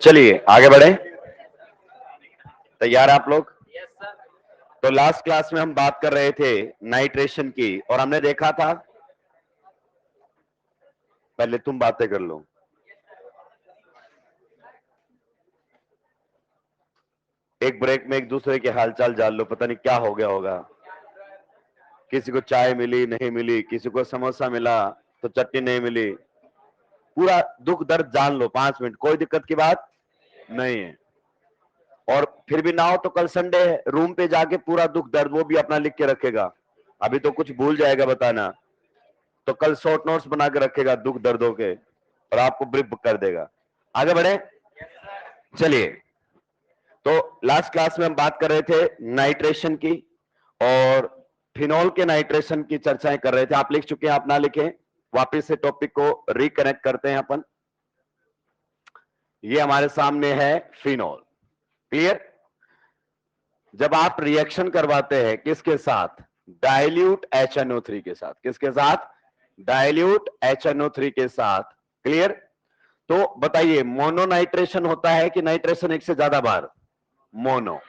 चलिए आगे बढ़े। तैयार आप लोग? तो लास्ट क्लास में हम बात कर रहे थे नाइट्रेशन की और हमने देखा था, पहले तुम बातें कर लो। एक ब्रेक में एक दूसरे के हालचाल जान लो, पता नहीं क्या हो गया होगा। किसी को चाय मिली नहीं मिली, किसी को समोसा मिला तो चटनी नहीं मिली। पूरा दुख दर्द जान लो 5 मिनट, कोई दिक्कत की बात नहीं है। और फिर भी ना हो तो कल संडे है, रूम पे जाके पूरा दुख दर्द वो भी अपना लिख के रखेगा। अभी तो कुछ भूल जाएगा बताना, तो कल शॉर्ट नोट्स बना के रखेगा दुख दर्दों के और आपको ब्रीफ कर देगा। आगे बढ़े। चलिए, तो लास्ट क्लास में हम बात कर रहे थे नाइट्रेशन की और फिनॉल के नाइट्रेशन की चर्चाएं कर रहे थे। आप लिख चुके हैं, आप ना लिखें, वापस से टॉपिक को रिकनेक्ट करते हैं अपन। ये हमारे सामने है फिनॉल, क्लियर। जब आप रिएक्शन करवाते हैं किसके साथ? डाइल्यूट HNO3 के साथ। किसके साथ? डाइल्यूट HNO3 के साथ, क्लियर। तो बताइए, मोनो नाइट्रेशन होता है कि नाइट्रेशन एक से ज्यादा बार? मोनो,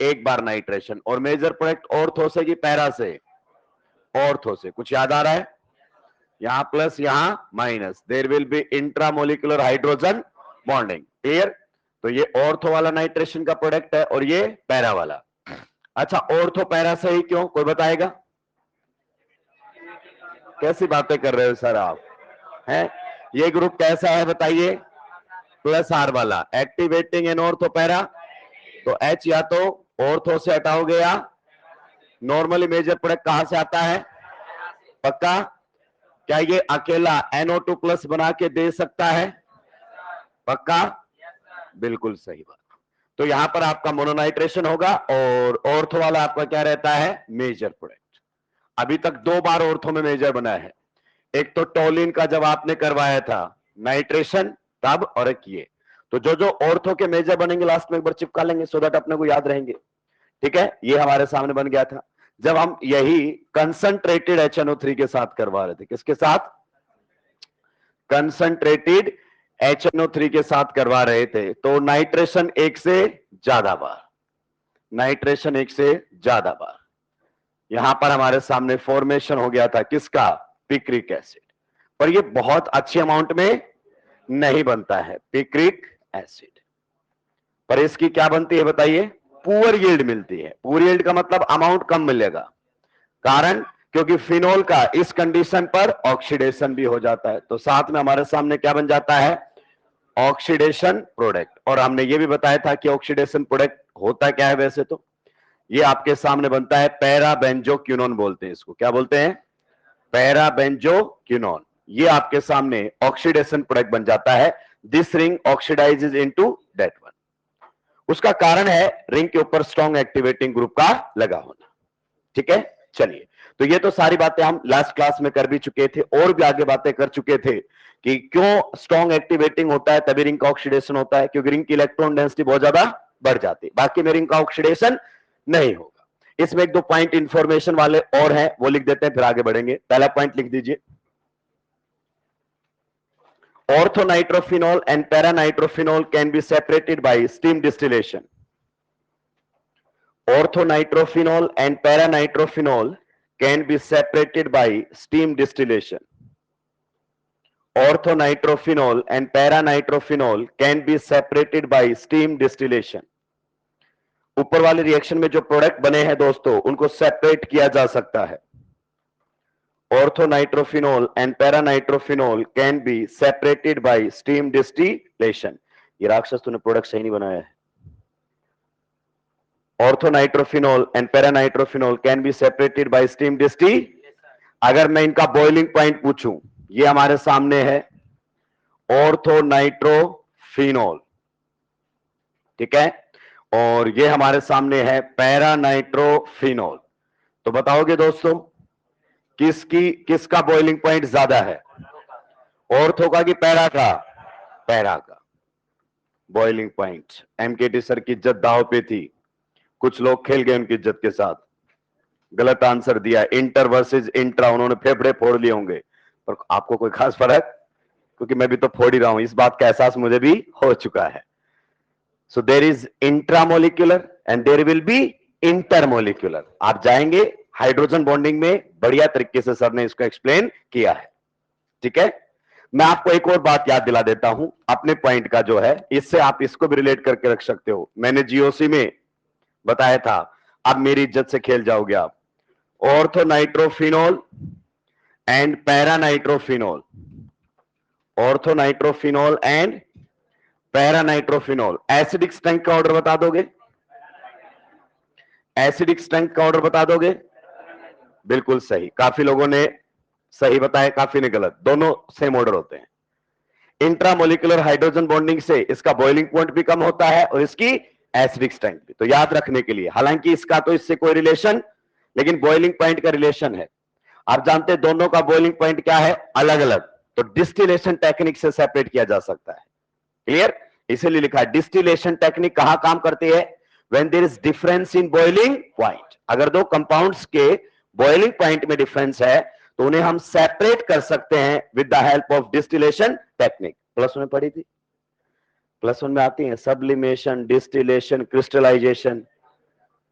एक बार नाइट्रेशन। और मेजर प्रोडक्ट ऑर्थो से कि पैरा से? ऑर्थो से। कुछ याद आ रहा है? यहां प्लस यहां minus, there will be intramolecular hydrogen bonding, clear. तो ये ऑर्थो वाला नाइट्रेशन का प्रोडक्ट है और ये पैरा वाला। अच्छा, ऑर्थो पैरा सही क्यों, कोई बताएगा? कैसी बातें कर रहे हो सर आप, हैं? ये ग्रुप कैसा है बताइए? प्लस आर वाला, एक्टिवेटिंग इन ऑर्थो पैरा। तो H या तो ऑर्थो से हटाओगे या नॉर्मली मेजर प्रोडक्ट कहां से आता है? पक्का? क्या ये अकेला NO2 प्लस बना के दे सकता है? पक्का? बिल्कुल सही बात। तो यहां पर आपका मोनोनाइट्रेशन होगा और ऑर्थो वाला आपका क्या रहता है? Major product. अभी तक 2 बार ऑर्थो में मेजर बना है, एक तो टोलिन का जब आपने करवाया था नाइट्रेशन तब, और एक ये। तो जो जो ऑर्थो के मेजर बनेंगे लास्ट में एक बार चिपका लेंगे सो दैट अपने को याद रहेंगे, ठीक है। ये हमारे सामने बन गया था जब हम यही कंसंट्रेटेड HNO3 के साथ करवा रहे थे। किसके साथ? कंसंट्रेटेड HNO3 के साथ करवा रहे थे। तो नाइट्रेशन एक से ज्यादा बार, नाइट्रेशन एक से ज्यादा बार। यहां पर हमारे सामने फॉर्मेशन हो गया था किसका? Picric acid. पर ये बहुत अच्छे अमाउंट में नहीं बनता है पिक्रिक एसिड, पर इसकी क्या बनती है बताइए? पुअर यील्ड मिलती है। पुअर यील्ड का मतलब अमाउंट कम मिलेगा, कारण क्योंकि फिनोल का इस कंडीशन पर ऑक्सीडेशन भी हो जाता है। तो साथ में हमारे सामने क्या बन जाता है? Oxidation product. और हमने ये भी बताया था कि ऑक्सीडेशन प्रोडक्ट होता क्या है वैसे तो? ये आपके सामने बनता है पैरा बेंजोक्विनोन, बोलते हैं इसको। क्या बोलते हैं? Para benzoquinone. ये आपके सामने ऑक्सीडेशन प्रोडक्ट बन जाता है। This ring oxidises into that one. उसका कारण है रिंग के ऊपर स्ट्रॉन्ग एक्टिवेटिंग ग्रुप का लगा होना, ठीक है। चलिए, तो ये तो सारी बातें हम लास्ट क्लास में कर भी चुके थे और भी आगे बातें कर चुके थे कि क्यों स्ट्रॉन्ग एक्टिवेटिंग होता है तभी रिंग का ऑक्सीडेशन होता है, क्योंकि रिंग की इलेक्ट्रॉन डेंसिटी बहुत ज्यादा बढ़ जाती है। बाकी में रिंग का ऑक्सीडेशन नहीं होगा। इसमें एक दो पॉइंट इंफॉर्मेशन वाले और हैं, वो लिख देते हैं फिर आगे बढ़ेंगे। पहला पॉइंट लिख दीजिए, orthonitrophenol and paranitrophenol can be separated by steam distillation. Orthonitrophenol and paranitrophenol can be separated by steam distillation. Orthonitrophenol and paranitrophenol can be separated by steam distillation. ऊपर वाले रिएक्शन में जो प्रोडक्ट बने हैं दोस्तों, उनको सेपरेट किया जा सकता है। Orthonitrophenol and paranitrophenol can be separated by steam distillation. ये राक्षस तूने प्रोडक्ट सही नहीं बनाया है। Orthonitrophenol and paranitrophenol can be separated by steam distillation. अगर मैं इनका बॉइलिंग पॉइंट पूछूं, ये हमारे सामने है ऑर्थोनाइट्रोफिनॉल, ठीक है, और ये हमारे सामने है पैरानाइट्रोफिनॉल। तो बताओगे दोस्तों किसका बॉइलिंग पॉइंट ज्यादा है? ऑर्थो का कि पैरा का? पैरा का बॉइलिंग पॉइंट। MKT सर की इज्जत दांव पे थी, कुछ लोग खेल गए उनकी इज्जत के साथ, गलत आंसर दिया। इंटर वर्सेस इंट्रा, उन्होंने फेफड़े फोड़ लिए होंगे, पर आपको कोई खास फर्क? क्योंकि मैं भी तो फोड़ ही रहा हूं, इस बात का एहसास मुझे भी हो चुका है। So there is intramolecular and there will be intermolecular. आप जाएंगे हाइड्रोजन बॉन्डिंग में, बढ़िया तरीके से सर ने इसको एक्सप्लेन किया है। ठीक है, मैं आपको एक और बात याद दिला देता हूं अपने पॉइंट का जो है, इससे आप इसको भी रिलेट करके रख सकते हो। मैंने जीओसी में बताया था, अब मेरी इज्जत से खेल जाओगे आप। ऑर्थोनाइट्रोफिनोल एंड पैरानाइट्रोफिनोल, ऑर्थोनाइट्रोफिनोल एंड पैरानाइट्रोफिनोल, एसिडिक स्ट्रेंथ का ऑर्डर बता दोगे? एसिडिक स्ट्रेंथ का ऑर्डर बता दोगे? बिल्कुल सही, काफी लोगों ने सही बताया, काफी ने गलत, दोनों सेम ऑर्डर होते हैं। इंट्रामोलिकुलर हाइड्रोजन बॉन्डिंग से इसका बॉइलिंग पॉइंट भी कम होता है और इसकी एसिडिक स्ट्रेंथ भी। तो याद रखने के लिए, हालांकि इसका तो इससे कोई रिलेशन, लेकिन बॉइलिंग पॉइंट का रिलेशन है। आप जानते हैं दोनों का बॉइलिंग पॉइंट क्या है? अलग अलग। तो डिस्टिलेशन टेक्निक से सेपरेट किया जा सकता है। क्लियर? इसीलिए लिखा है डिस्टिलेशन टेक्निक कहां काम करती है? When there is difference in boiling point. अगर दो कंपाउंड्स के बॉइलिंग पॉइंट में डिफरेंस है तो उन्हें हम सेपरेट कर सकते हैं with the help of distillation technique. Plus one में पढ़ी थी, प्लस वन में आती है सब्लिमेशन, डिस्टिलेशन, क्रिस्टलाइजेशन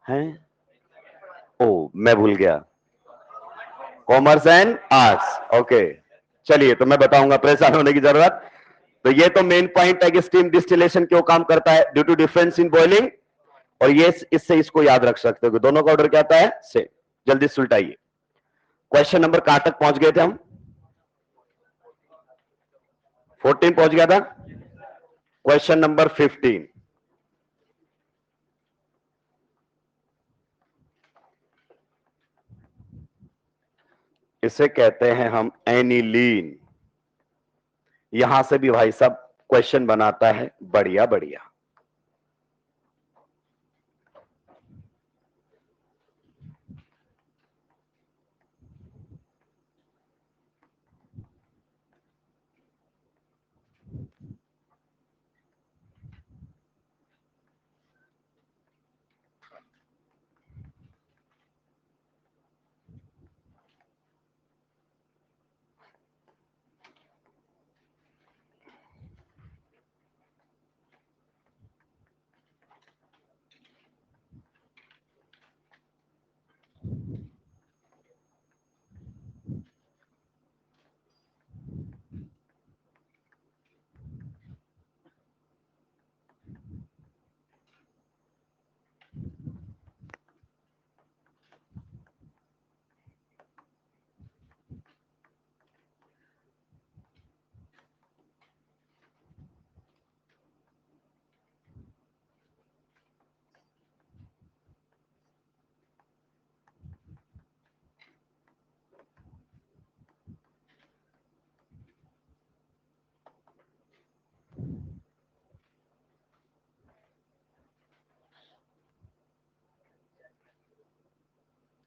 है। ओ मैं भूल गया, कॉमर्स एंड आर्ट्स। ओके चलिए, तो मैं बताऊंगा, परेशान होने की जरूरत। तो ये तो मेन पॉइंट है कि स्टीम डिस्टिलेशन क्यों काम करता है, due to difference in boiling. और ये इससे इसको याद रख सकते हो कि दोनों का ऑर्डर क्या आता है? सेम। जल्दी सुलटाइए, क्वेश्चन नंबर कहां तक पहुंच गए थे हम? 14 पहुंच गया था। क्वेश्चन नंबर 15, इसे कहते हैं हम एनिलीन। यहां से भी भाई साहब क्वेश्चन बनाता है बढ़िया बढ़िया।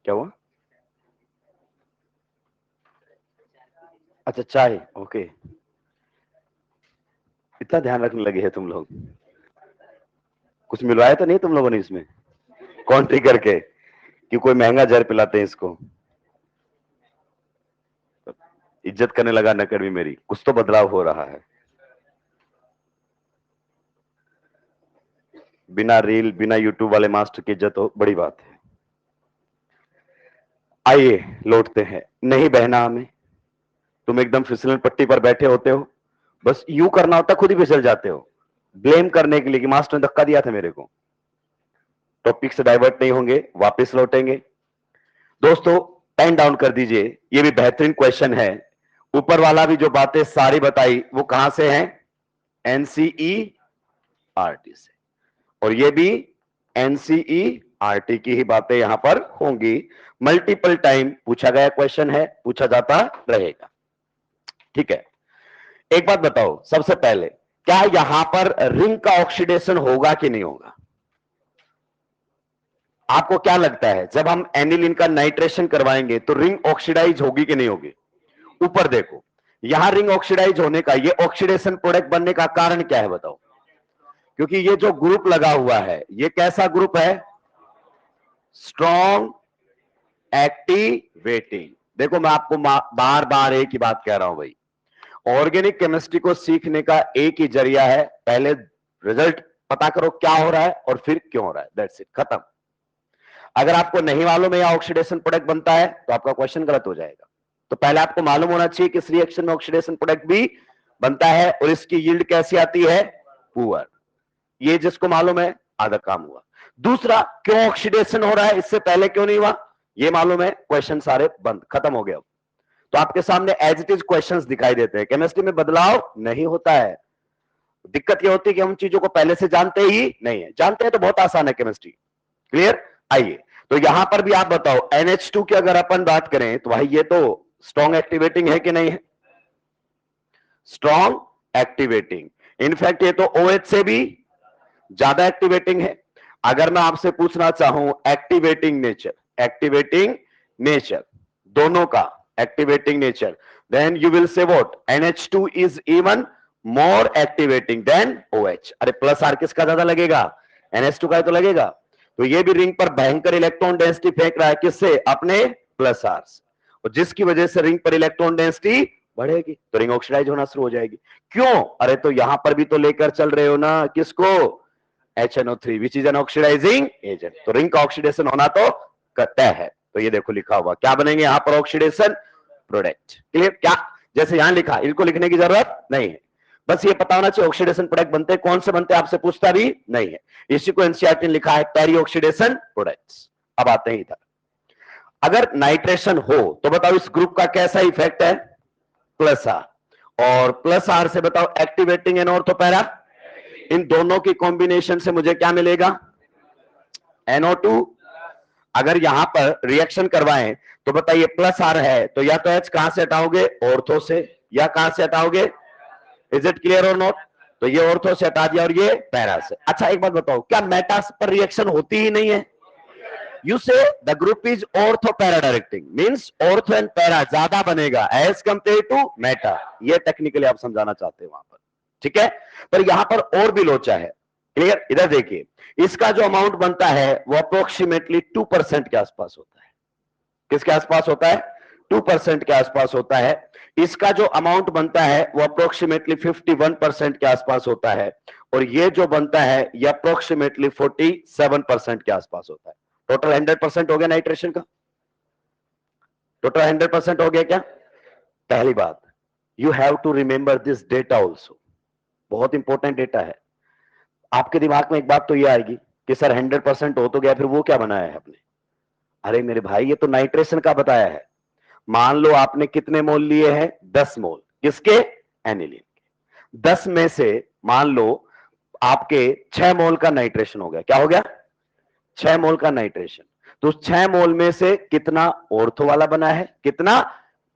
क्या हुआ? अच्छा चाय, ओके। इतना ध्यान रखने लगे हैं तुम लोग। कुछ मिलवाया तो नहीं तुम लोगों ने इसमें कॉन्ट्री करके कि कोई महंगा जहर पिलाते हैं इसको? इज्जत करने लगा नकर भी मेरी, कुछ तो बदलाव हो रहा है। बिना रील, बिना यूट्यूब वाले मास्टर की इज्जत हो, बड़ी बात है। आइए लौटते हैं। नहीं बहना हमें, तुम एकदम फिसलन पट्टी पर बैठे होते हो, बस यू करना होता खुद ही फिसल जाते हो, ब्लेम करने के लिए कि मास्टर ने धक्का दिया था मेरे को। टॉपिक से डाइवर्ट नहीं होंगे, वापस लौटेंगे। दोस्तों पेन डाउन कर दीजिए, ये भी बेहतरीन क्वेश्चन है। ऊपर वाला भी जो बातें सारी बताई वो कहां से हैं? एनसीईआरटी से। और ये भी एनसीईआरटी की ही बातें यहां पर होंगी। मल्टीपल टाइम पूछा गया क्वेश्चन है, पूछा जाता रहेगा। ठीक है, एक बात बताओ सबसे पहले, क्या यहां पर रिंग का ऑक्सीडेशन होगा कि नहीं होगा? आपको क्या लगता है जब हम एनिलीन का नाइट्रेशन करवाएंगे तो रिंग ऑक्सीडाइज होगी कि नहीं होगी? ऊपर देखो, यहां रिंग ऑक्सीडाइज होने का, ये ऑक्सीडेशन प्रोडक्ट बनने का कारण क्या है बताओ? क्योंकि ये जो ग्रुप लगा हुआ है ये कैसा ग्रुप है? Strong activating. देखो मैं आपको बार बार एक ही बात कह रहा हूं भाई, ऑर्गेनिक केमिस्ट्री को सीखने का एक ही जरिया है, पहले रिजल्ट पता करो क्या हो रहा है और फिर क्यों हो रहा है, दैट्स इट, खत्म। अगर आपको नहीं मालूम है या ऑक्सीडेशन प्रोडक्ट बनता है तो आपका क्वेश्चन गलत हो जाएगा। तो पहले आपको मालूम होना चाहिए कि इस रिएक्शन में ऑक्सीडेशन प्रोडक्ट भी बनता है और इसकी यील्ड कैसी आती है, पुअर। ये जिसको मालूम है आधा काम हुआ। दूसरा, क्यों ऑक्सीडेशन हो रहा है, इससे पहले क्यों नहीं हुआ, ये मालूम है, क्वेश्चन सारे बंद, खत्म हो गया। तो आपके सामने एज इट इज क्वेश्चंस दिखाई देते हैं। केमिस्ट्री में बदलाव नहीं होता है। दिक्कत ये होती है कि हम चीजों को पहले से जानते ही नहीं है। जानते हैं तो बहुत आसान है केमिस्ट्री, क्लियर। आइए, तो यहां पर भी आप बताओ, NH2 की अगर अपन बात करें तो भाई ये तो स्ट्रॉन्ग एक्टिवेटिंग है कि नहीं है, स्ट्रॉन्ग एक्टिवेटिंग। इनफैक्ट ये तो OH से भी ज्यादा एक्टिवेटिंग है। अगर मैं आपसे पूछना चाहूं एक्टिवेटिंग नेचर दोनों का, activating nature, then you will say what, NH2 is even more activating than OH। अरे प्लस आर किसका ज्यादा लगेगा, NH2 का ही तो लगेगा। तो ये भी रिंग पर भयंकर इलेक्ट्रॉन डेंसिटी फेंक रहा है, किससे, अपने प्लस आर से, और जिसकी वजह से रिंग पर इलेक्ट्रॉन डेंसिटी बढ़ेगी तो रिंग ऑक्सीडाइज होना शुरू हो जाएगी। क्यों, अरे तो यहां पर भी तो लेकर चल रहे हो ना, किसको, HNO3 which is an oxidising agent. तो रिंग का ऑक्सीडेशन होना तो तय है। तो ये देखो लिखा हुआ, क्या बनेंगे यहां पर, ऑक्सीडेशन प्रोडक्ट, क्लियर। क्या, जैसे यहां लिखा, इनको लिखने की जरूरत नहीं है, बस ये पता होना चाहिए ऑक्सीडेशन प्रोडक्ट बनते हैं, कौन से बनते हैं आपसे पूछता भी नहीं है। इसी को एनसीईआरटी ने लिखा है पेरी ऑक्सीडेशन प्रोडक्ट्स। अब आते हैं इधर, अगर नाइट्रेशन हो तो बताओ इस ग्रुप का कैसा इफेक्ट है, प्लस आर, और प्लस आर से बताओ एक्टिवेटिंग एन ऑर्थो पैरा, इन दोनों की कॉम्बिनेशन से मुझे क्या मिलेगा, NO2। अगर यहां पर रिएक्शन करवाएं तो बताइए प्लस आर है तो या तो H कहां से हटाओगे, ऑर्थो से, या कहां से हटाओगे, इज इट क्लियर और नॉट। तो ये ऑर्थो से हटा दिया और ये पैरा से। अच्छा एक बात बताओ, क्या मेटा पर रिएक्शन होती ही नहीं है, यू से the group is ortho para directing, means ortho and para ज्यादा बनेगा एज कंपेयर टू मेटा। ये टेक्निकली आप समझाना चाहते हैं वहां पर, ठीक है। पर यहां पर और भी लोचा है, क्लियर। इधर देखिए, इसका जो अमाउंट बनता है वो अप्रोक्सीमेटली 2% के आसपास होता है। किसके आसपास होता है, 2% के आसपास होता है। इसका जो अमाउंट बनता है वो अप्रोक्सीमेटली 51% के आसपास होता है, और ये जो बनता है ये अप्रोक्सीमेटली 47% के आसपास होता है। टोटल 100% हो गया नाइट्रेशन का, टोटल 100% हो गया क्या। पहली बात, you have to remember this data also, बहुत इंपॉर्टेंट डेटा है। आपके दिमाग में एक बात तो ये आएगी कि सर 100% हो तो गया, फिर वो क्या बनाया है आपने। अरे मेरे भाई ये तो नाइट्रेशन का बताया है। मान लो आपने कितने मोल लिए हैं, 10 मोल, किसके, एनिलीन के। 10 में से मान लो आपके 6 मोल का नाइट्रेशन हो गया, क्या हो गया, 6 मोल का नाइट्रेशन। तो 6 मोल में से कितना ऑर्थो वाला बना है, कितना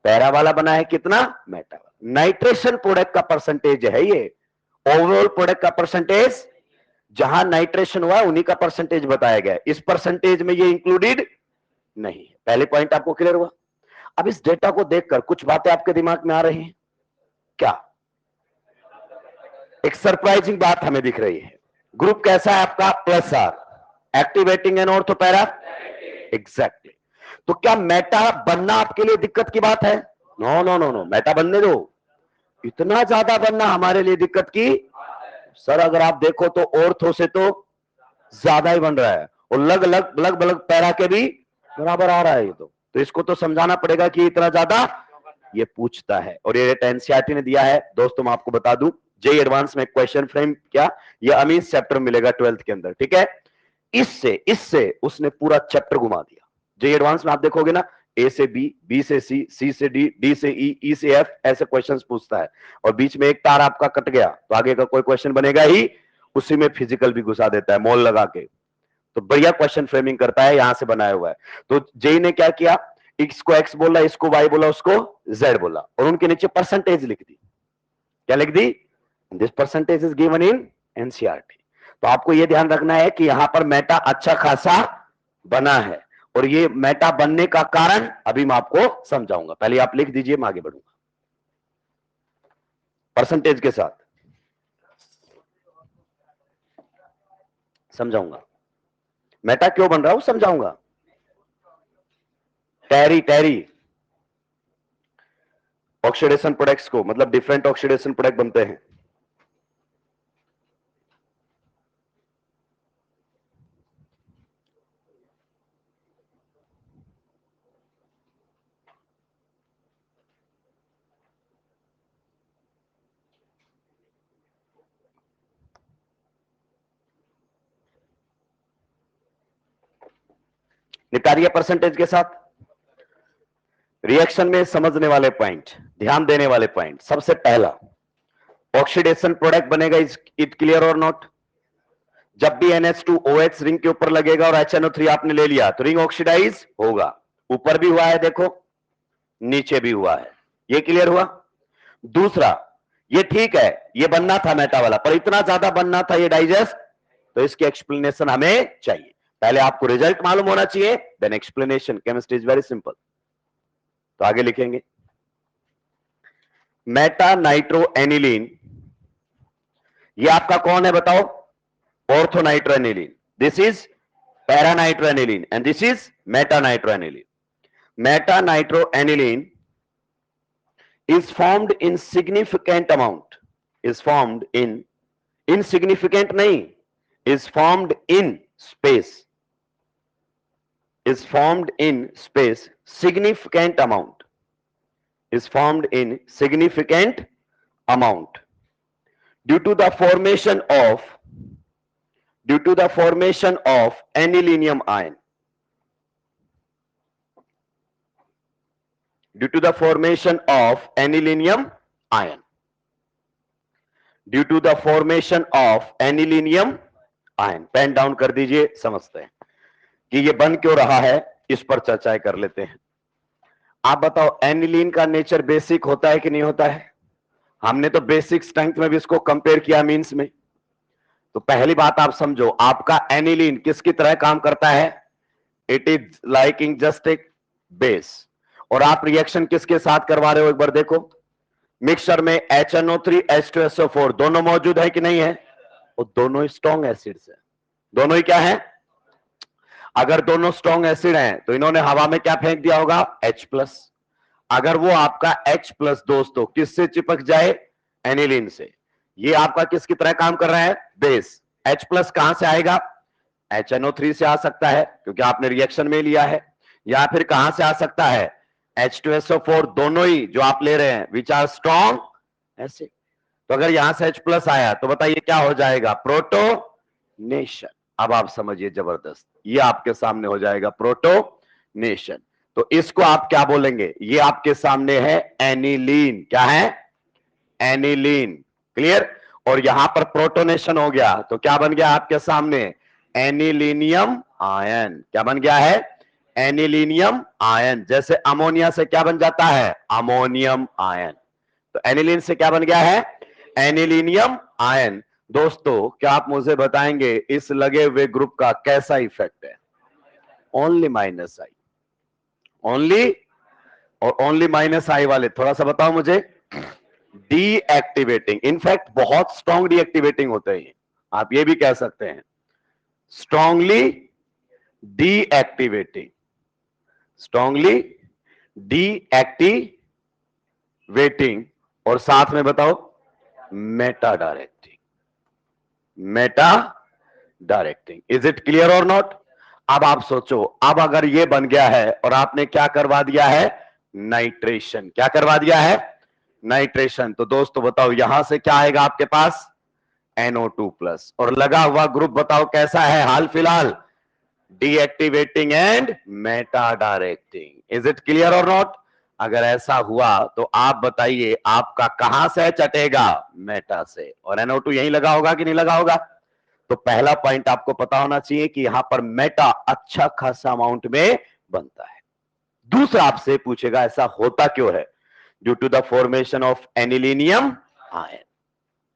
पैरा वाला बना है, कितना मेटा वाला। नाइट्रेशन प्रोडक्ट का परसेंटेज है ये, ओवरऑल प्रोडक्ट का परसेंटेज, जहां नाइट्रेशन हुआ उन्हीं का परसेंटेज बताया गया है। इस परसेंटेज में ये इंक्लूडेड नहीं है। पहले पॉइंट आपको क्लियर हुआ। अब इस डेटा को देखकर कुछ बातें आपके दिमाग में आ रही हैं क्या, एक सरप्राइजिंग बात हमें दिख रही है। ग्रुप कैसा है आपका, plus R, activating and ortho para, exactly. तो क्या मेटा बनना आपके लिए दिक्कत की बात है, no no no no, meta बनने दो। इतना ज्यादा बनना हमारे लिए दिक्कत की, सर अगर आप देखो तो ऑर्थो से तो ज्यादा ही बन रहा है, और लग पैरा के भी बराबर आ रहा है ये तो इसको तो समझाना पड़ेगा कि इतना ज्यादा ये पूछता है। और ये एनसीईआरटी ने दिया है दोस्तों, मैं आपको बता दूं, जेई एडवांस में क्वेश्चन फ्रेम क्या, ये अमीन्स चैप्टर मिलेगा 12th के अंदर, ठीक है। इससे उसने पूरा चैप्टर घुमा दिया। जेई एडवांस में आप देखोगे ना, ए से बी, बी से सी, सी से डी, डी से ई, ई से एफ, ऐसे क्वेश्चंस पूछता है। और बीच में एक तार आपका कट गया तो आगे का कोई क्वेश्चन बनेगा ही, उसी में फिजिकल भी घुसा देता है मॉल लगा के। तो बढ़िया क्वेश्चन फ्रेमिंग करता है, यहां से बनाया हुआ है। तो जेई ने क्या किया, इसको एक्स बोला, इसको वाई बोला, उसको जेड बोला, और उनके नीचे परसेंटेज लिख दी। क्या लिख दी, this percentage is given in NCERT. तो आपको यह ध्यान रखना है कि यहां पर मेटा अच्छा खासा बना है, और ये मेटा बनने का कारण अभी मैं आपको समझाऊंगा। पहले आप लिख दीजिए, मैं आगे बढ़ूंगा परसेंटेज के साथ समझाऊंगा। मेटा क्यों बन रहा हूं समझाऊंगा। टेरी ऑक्सीडेशन प्रोडक्ट्स को, मतलब डिफरेंट ऑक्सीडेशन प्रोडक्ट बनते हैं। निपटा दिया परसेंटेज के साथ। रिएक्शन में समझने वाले पॉइंट, ध्यान देने वाले पॉइंट, सबसे पहला ऑक्सीडेशन प्रोडक्ट बनेगा, इट क्लियर और नॉट। जब भी NH2OH रिंग के ऊपर लगेगा और HNO3 आपने ले लिया तो रिंग ऑक्सीडाइज होगा। ऊपर भी हुआ है देखो, नीचे भी हुआ है, ये क्लियर हुआ। दूसरा, ये ठीक है, ये बनना था मेटा वाला, पर इतना ज्यादा बनना था ये डाइजेस्ट, तो इसकी एक्सप्लेनेशन हमें चाहिए। पहले आपको रिजल्ट मालूम होना चाहिए, then explanation. Chemistry is very simple. तो आगे लिखेंगे, मेटा नाइट्रो एनिलीन, ये आपका कौन है बताओ? Ortho nitro aniline. This is para nitro aniline and this is Meta nitro aniline. Meta nitro aniline is formed in significant amount, is formed in insignificant nahi, is formed in space, is formed in space, significant amount, is formed in significant amount due to the formation of, due to the formation of anilinium ion, due to the formation of anilinium ion, due to the formation of anilinium ion। Pen down कर दीजिए, समझते हैं कि ये बन क्यों रहा है, इस पर चर्चा कर लेते हैं। आप बताओ, एनिलीन का नेचर बेसिक होता है कि नहीं होता है? हमने तो बेसिक स्ट्रेंथ में भी इसको कंपेयर किया मींस में। तो पहली बात आप समझो, आपका एनिलीन किसकी तरह काम करता है? इट इज लाइक जस्ट एक बेस। और आप रिएक्शन किसके साथ करवा रहे हो, एक बार देखो, मिक्सचर में HNO3 H2SO4 दोनों मौजूद है कि नहीं है? और दोनों स्ट्रॉन्ग एसिड्स है, दोनों ही क्या है? अगर दोनों स्ट्रॉन्ग एसिड हैं तो इन्होंने हवा में क्या फेंक दिया होगा? H+। अगर वो आपका H+ दोस्तों किससे चिपक जाए? एनिलीन से। ये आपका किसकी तरह काम कर रहा है? बेस। H+ कहां से आएगा? HNO3 से आ सकता है क्योंकि आपने रिएक्शन में लिया है, या फिर कहां से आ सकता है? H2SO4, दोनों ही जो आप ले रहे हैं विच आर स्ट्रॉन्ग एसिड। तो अगर यहां से H+ आया तो बताइए क्या हो जाएगा? प्रोटोनेशन। अब आप समझिए, जबरदस्त, ये आपके सामने हो जाएगा प्रोटोनेशन। तो इसको आप क्या बोलेंगे? ये आपके सामने है एनिलीन। क्या है? एनिलीन। क्लियर? और यहां पर प्रोटोनेशन हो गया तो क्या बन गया आपके सामने? Anilinium ion. क्या बन गया है? Anilinium ion. जैसे अमोनिया से क्या बन जाता है? Ammonium ion. तो एनिलीन से क्या बन गया है? Anilinium ion. दोस्तों, क्या आप मुझे बताएंगे इस लगे हुए ग्रुप का कैसा इफेक्ट है? ओनली माइनस आई, ओनली, और ओनली माइनस आई वाले थोड़ा सा बताओ मुझे। डीएक्टिवेटिंग, इनफैक्ट बहुत स्ट्रॉन्ग डीएक्टिवेटिंग होते हैं, आप ये भी कह सकते हैं स्ट्रांगली डीएक्टिवेटिंग, स्ट्रांगली डीएक्टिवेटिंग, और साथ में बताओ Meta directing, Meta directing. Is it clear और नॉट? अब आप सोचो, अब अगर ये बन गया है और आपने क्या करवा दिया है? नाइट्रेशन। क्या करवा दिया है? नाइट्रेशन। तो दोस्तों बताओ, यहां से क्या आएगा आपके पास? NO2+। और लगा हुआ ग्रुप बताओ कैसा है हाल फिलहाल? Deactivating and Meta directing. Is it clear और नॉट? अगर ऐसा हुआ तो आप बताइए आपका कहां से चटेगा? मेटा से। और NO2 यहीं लगा होगा कि नहीं लगा होगा? तो पहला पॉइंट आपको पता होना चाहिए कि यहां पर मेटा अच्छा खासा अमाउंट में बनता है। दूसरा आपसे पूछेगा ऐसा होता क्यों है? Due to the formation of anilinium ion.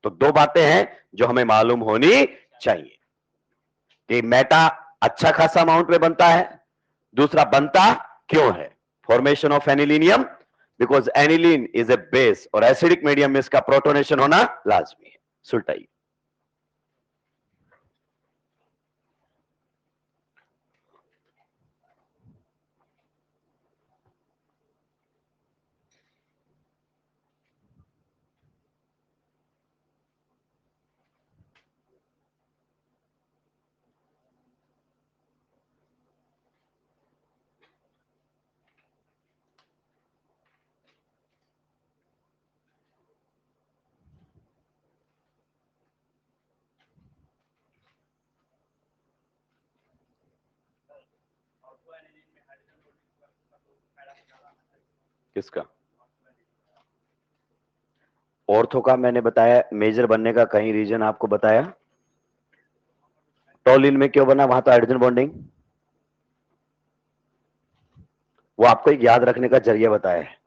तो दो बातें हैं जो हमें मालूम होनी चाहिए कि मेटा अच्छा खासा अमाउंट में बनता है, दूसरा बनता क्यों है? Formation of anilinium, because aniline is a base और एसिडिक मीडियम में इसका प्रोटोनेशन होना लाजमी है। सुलटाइए। किसका? ऑर्थो का मैंने बताया, मेजर बनने का कहीं रीजन आपको बताया। टॉलिन में क्यों बना? वहां तो हाइड्रोजन बॉन्डिंग, वो आपको एक याद रखने का जरिया बताया है।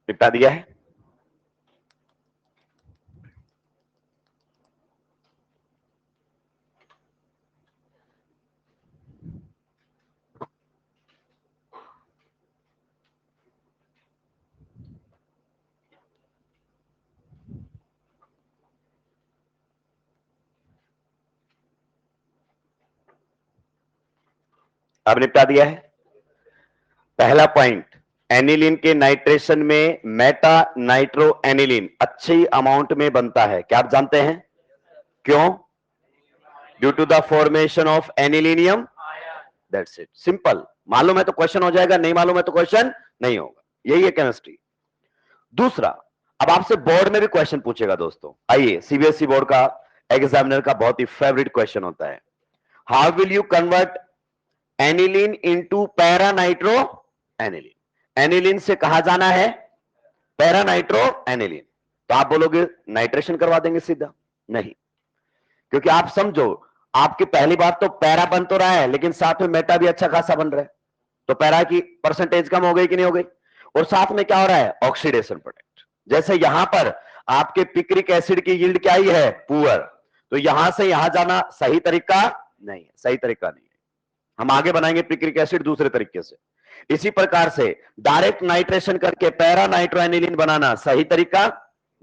निपटा दिया है। अब निपटा दिया है। पहला पॉइंट, एनिलीन के नाइट्रेशन में मेटा नाइट्रो एनिलीन अच्छी अमाउंट में बनता है, क्या आप जानते हैं? क्यों? Due to the formation of anilinium. That's it, simple. मालूम है तो क्वेश्चन हो जाएगा, नहीं मालूम है तो क्वेश्चन नहीं होगा। यही है केमिस्ट्री। दूसरा, अब आपसे बोर्ड में भी क्वेश्चन पूछेगा दोस्तों। आइए, सीबीएसई बोर्ड का एग्जामिनर का बहुत ही फेवरेट क्वेश्चन होता है, how will you convert aniline into para nitro aniline. Aniline से कहा जाना है पैरा नाइट्रो एनिलीन, तो आप बोलोगे नाइट्रेशन करवा देंगे सीधा? नहीं, क्योंकि आप समझो, आपकी पहली बात तो पैरा बन तो रहा है, लेकिन साथ में मेटा भी अच्छा खासा बन रहा है, तो पैरा की परसेंटेज कम हो गई कि नहीं हो गई? और साथ में क्या हो रहा है? Oxidation product. जैसे यहां पर आपके पिक्रिक एसिड की यील्ड क्या ही है? पुअर। तो यहां से यहां जाना सही तरीका नहीं है, सही तरीका नहीं है। हम आगे बनाएंगे पिक्रिक एसिड दूसरे तरीके से। इसी प्रकार से डायरेक्ट नाइट्रेशन करके पैरा नाइट्रोएनिलीन बनाना सही तरीका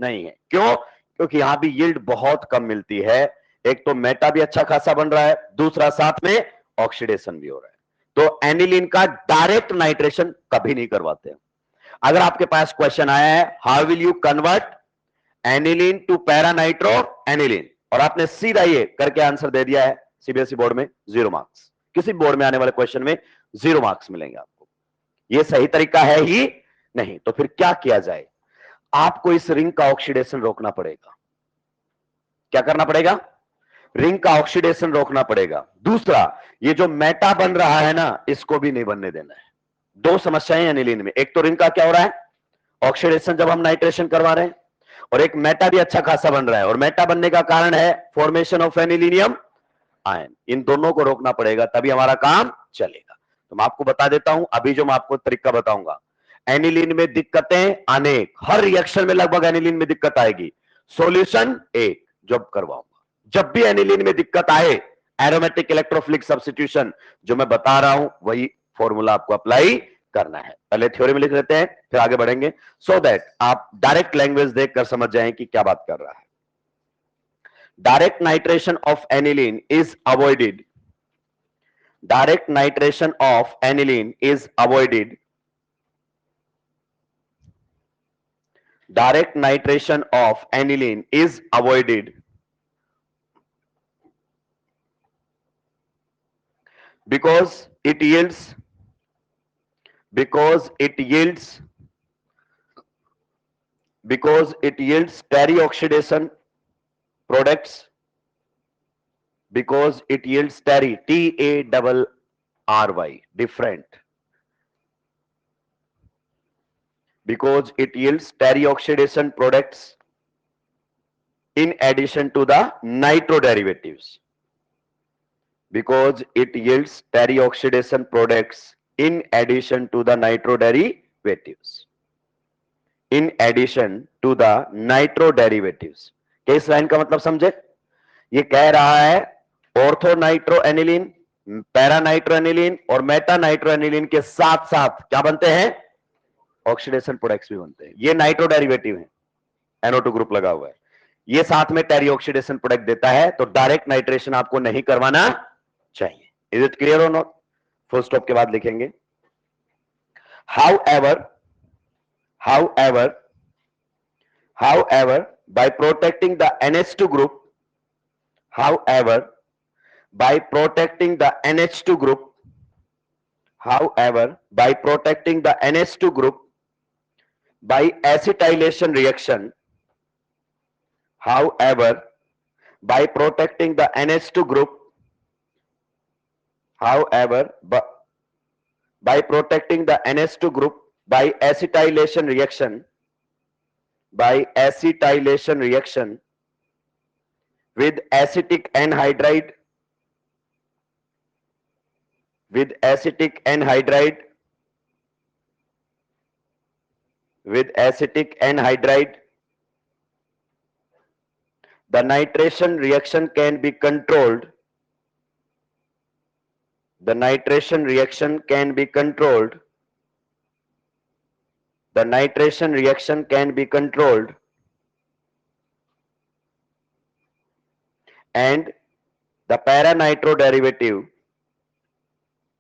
नहीं है। क्यों? क्योंकि यहां भी यील्ड बहुत कम मिलती है। एक तो मेटा भी अच्छा खासा बन रहा है, दूसरा साथ में ऑक्सीडेशन भी हो रहा है। तो एनिलीन का डायरेक्ट नाइट्रेशन कभी नहीं करवाते। अगर आपके पास क्वेश्चन आया है, how will you convert aniline to para nitro aniline, और आपने सीधा ये करके आंसर दे दिया है, सीबीएसई बोर्ड में 0 मार्क्स। किसी बोर्ड में आने वाले क्वेश्चन में 0 मार्क्स मिलेंगे आपको। यह सही तरीका है ही नहीं। तो फिर क्या किया जाए? आपको इस रिंग का ऑक्सीडेशन रोकना पड़ेगा। क्या करना पड़ेगा? रिंग का ऑक्सीडेशन रोकना पड़ेगा। दूसरा, ये जो मेटा बन रहा है ना, इसको भी नहीं बनने देना है। दो समस्याएं एनिलीन में, एक तो रिंग का क्या हो रहा है? ऑक्सीडेशन, जब हम नाइट्रेशन करवा रहे हैं, और एक मेटा भी अच्छा खासा बन रहा है, और मेटा बनने का कारण है फॉर्मेशन ऑफ एनिलीनियम आयन। इन दोनों को रोकना पड़ेगा, तभी हमारा काम चलेगा। तो मैं आपको बता देता हूं, अभी जो मैं आपको तरीका बताऊंगा। एनिलीन में दिक्कतें अनेक, हर रिएक्शन में लगभग एनिलीन में दिक्कत आएगी। सॉल्यूशन एक, जब करवाऊंगा, जब भी एनिलीन में दिक्कत आए, एरोमेटिक इलेक्ट्रोफिलिक सब्स्टिट्यूशन जो मैं बता रहा हूं, वही फॉर्मूला आपको अप्लाई करना है। पहले थ्योरी में लिख लेते हैं, फिर आगे बढ़ेंगे, सो दैट आप डायरेक्ट लैंग्वेज देखकर समझ जाएं कि क्या बात कर रहा है। Direct nitration of aniline is avoided. Direct nitration of aniline is avoided. Direct nitration of aniline is avoided because it yields terioxidation products, because it yields TARRY, different, because it yields terioxidation products in addition to the nitro derivatives, because it yields terioxidation products in addition to the nitro derivatives, in addition to the nitro derivatives। क्या इस line का मतलब समझे? ये कह रहा है ortho nitro aniline, para nitro aniline और मेटा नाइट्रो एनिलीन के साथ साथ क्या बनते हैं? ऑक्सीडेशन प्रोडक्ट्स भी बनते हैं। ये नाइट्रो डेरिवेटिव है, NO2 ग्रुप लगा हुआ है। ये साथ में टेरी ऑक्सीडेशन प्रोडक्ट देता है, तो डायरेक्ट नाइट्रेशन आपको नहीं करवाना चाहिए। इज इट क्लियर और नॉट? फुल स्टॉप के बाद लिखेंगे however by protecting the NH2 group, however by protecting the NH2 group by acetylation reaction, however by protecting the NH2 group, however by protecting the NH2 group by acetylation reaction with acetic anhydride the nitration reaction can be controlled. The nitration reaction can be controlled. The nitration reaction can be controlled and the para-nitro derivative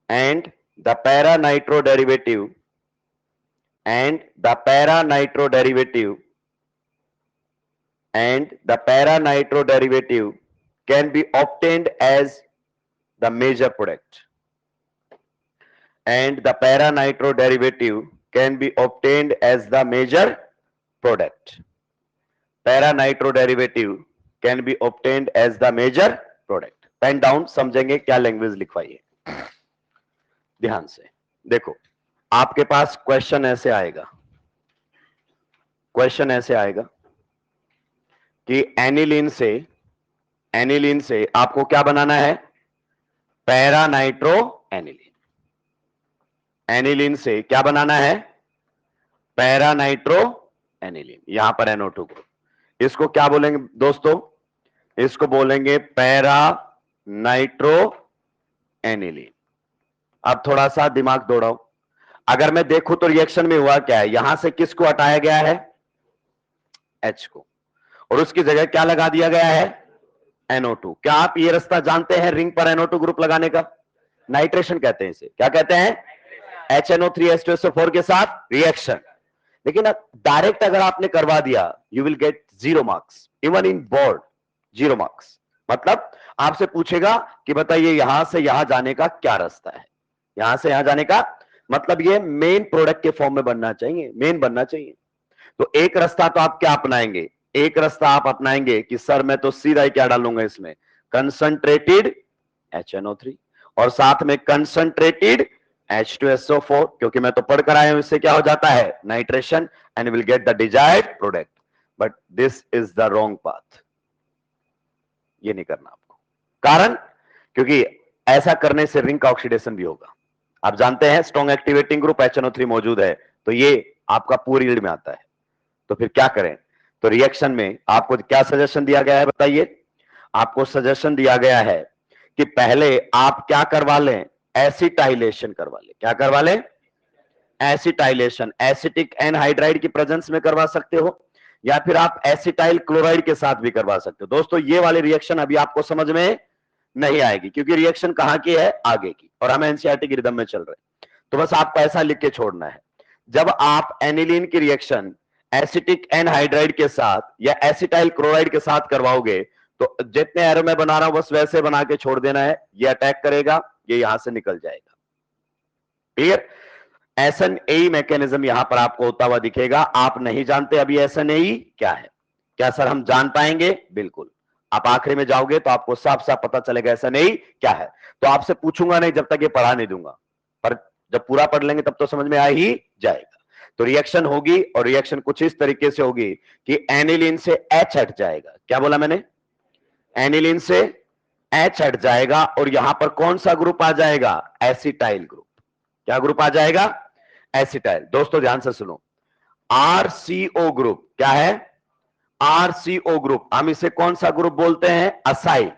can be obtained as the major product. And the para-nitro derivative can be obtained as the major product. Para-nitro derivative can be obtained as the major product. Pen down, समझेंगे क्या language लिखवाई है। ध्यान से देखो, आपके पास question ऐसे आएगा कि एनिलीन से आपको क्या बनाना है? Para nitro aniline. एनिलीन से क्या बनाना है? Para nitro aniline. यहां पर NO2 ग्रुप, इसको क्या बोलेंगे दोस्तों? इसको बोलेंगे पैरा नाइट्रो एनिलीन। अब थोड़ा सा दिमाग दौड़ाओ, अगर मैं देखूं तो रिएक्शन में हुआ क्या है? यहां से किसको हटाया गया है? H को, और उसकी जगह क्या लगा दिया गया है? NO2। क्या आप ये रास्ता जानते हैं रिंग पर NO2 ग्रुप लगाने का? नाइट्रेशन कहते हैं इसे। क्या कहते हैं? HNO3H2SO4 के साथ रिएक्शन। लेकिन डायरेक्ट अगर आपने करवा दिया, you will gate 0 marks, even in board 0 marks. मतलब आपसे पूछेगा कि बताइए यहां से यहां जाने का क्या रास्ता है? यहां से यहां जाने का मतलब ये मेन प्रोडक्ट के फॉर्म में बनना चाहिए, मेन बनना चाहिए। तो एक रास्ता तो आप क्या अपनाएंगे? एक रास्ता आप अपनाएंगे कि सर मैं तो सीधा ही क्या डालूंगा इसमें? कंसंट्रेटेड HNO3 और साथ में कंसंट्रेटेड H2SO4, क्योंकि मैं तो पढ़कर आया हूं, इससे क्या हो जाता है? Nitration, and will get the desired product. But this is the wrong path. ये नहीं करना आपको। कारण, क्योंकि ऐसा करने से रिंग का ऑक्सीडेशन भी होगा। आप जानते हैं स्ट्रॉन्ग एक्टिवेटिंग ग्रुप HNO3 मौजूद है, तो ये आपका पूरी यील्ड में आता है। तो फिर क्या करें? तो रिएक्शन में आपको क्या सजेशन दिया गया है बताइए? आपको सजेशन दिया गया है कि पहले आप क्या करवा लें? एसिटाइलेशन करवा लें। क्या करवा लें? एसिटाइलेशन। एसिटिक एनहाइड्राइड की प्रेजेंस में करवा सकते हो, या फिर आप एसिटाइल क्लोराइड के साथ भी करवा सकते हो। दोस्तों ये वाली रिएक्शन अभी आपको समझ में नहीं आएगी, क्योंकि रिएक्शन कहां की है? आगे की, और हम एनसीईआरटी की रिदम में चल रहे हैं। तो बस आपको ऐसा लिख के छोड़ना है, जब आप एनिलीन की रिएक्शन एसिटिक एनहाइड्राइड के साथ या एसिटाइल क्लोराइड के साथ करवाओगे, तो जितने एरो में बना रहा हूं बस वैसे बना के छोड़ देना है। ये अटैक करेगा, ये यहां से निकल जाएगा। क्लियर? SNAE मैकेनिज्म यहां पर आपको होता हुआ दिखेगा। आप नहीं जानते अभी SNAE क्या है? क्या सर हम जान पाएंगे? बिल्कुल, आप आखिरी में जाओगे तो आपको साफ साफ पता चलेगा SNAE क्या है। तो आपसे पूछूंगा नहीं जब तक ये पढ़ा नहीं दूंगा, पर जब पूरा पढ़ लेंगे तब तो समझ में आ ही जाएगा। तो रिएक्शन होगी, और रिएक्शन कुछ इस तरीके से होगी कि एनिलीन से H हट जाएगा। क्या बोला मैंने? एनिलीन से H हट जाएगा, और यहां पर कौन सा ग्रुप आ जाएगा? Acetyl group. क्या ग्रुप आ जाएगा? एसिटाइल। दोस्तों ध्यान से सुनो, RCO ग्रुप क्या है? RCO group. हम इसे कौन सा ग्रुप बोलते हैं? असाइल।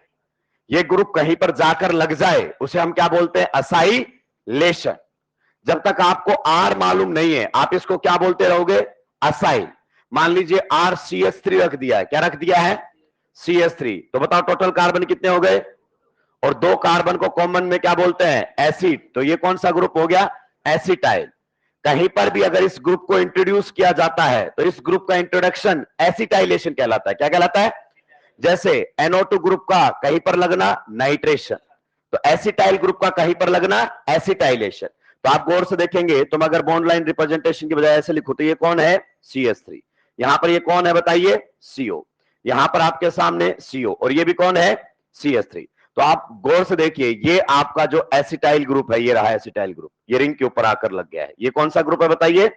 ये ग्रुप कहीं पर जाकर लग जाए उसे हम क्या बोलते हैं? असाइलेशन। जब तक आपको R मालूम नहीं है, आप इसको क्या बोलते रहोगे? असाइल। मान लीजिए RCH3 रख दिया है, क्या रख दिया है? CH3। तो बताओ टोटल कार्बन कितने हो गए? और दो कार्बन को कॉमन में क्या बोलते हैं? एसिड। तो ये कौन सा ग्रुप हो गया? एसिटाइल। कहीं पर भी अगर इस ग्रुप को इंट्रोड्यूस किया जाता है तो इस ग्रुप का इंट्रोडक्शन एसिटाइलेशन कहलाता है। क्या कहलाता है? जैसे NO2 ग्रुप का कहीं पर लगना नाइट्रेशन, तो एसिटाइल ग्रुप का कहीं पर लगना एसिटाइलेशन। तो आप गौर से देखेंगे, तुम अगर बॉन्ड लाइन रिप्रेजेंटेशन की बजाय ऐसे लिखो तो ये कौन है? CH3। यहां पर ये कौन है बताइए? CO। यहां पर आपके सामने CO, और ये भी कौन है? CH3। तो आप गौर से देखिए, ये आपका जो एसिटाइल ग्रुप है, ये रहा एसिटाइल ग्रुप, ये रिंग के ऊपर आकर लग गया है। ये कौन सा ग्रुप है बताइए?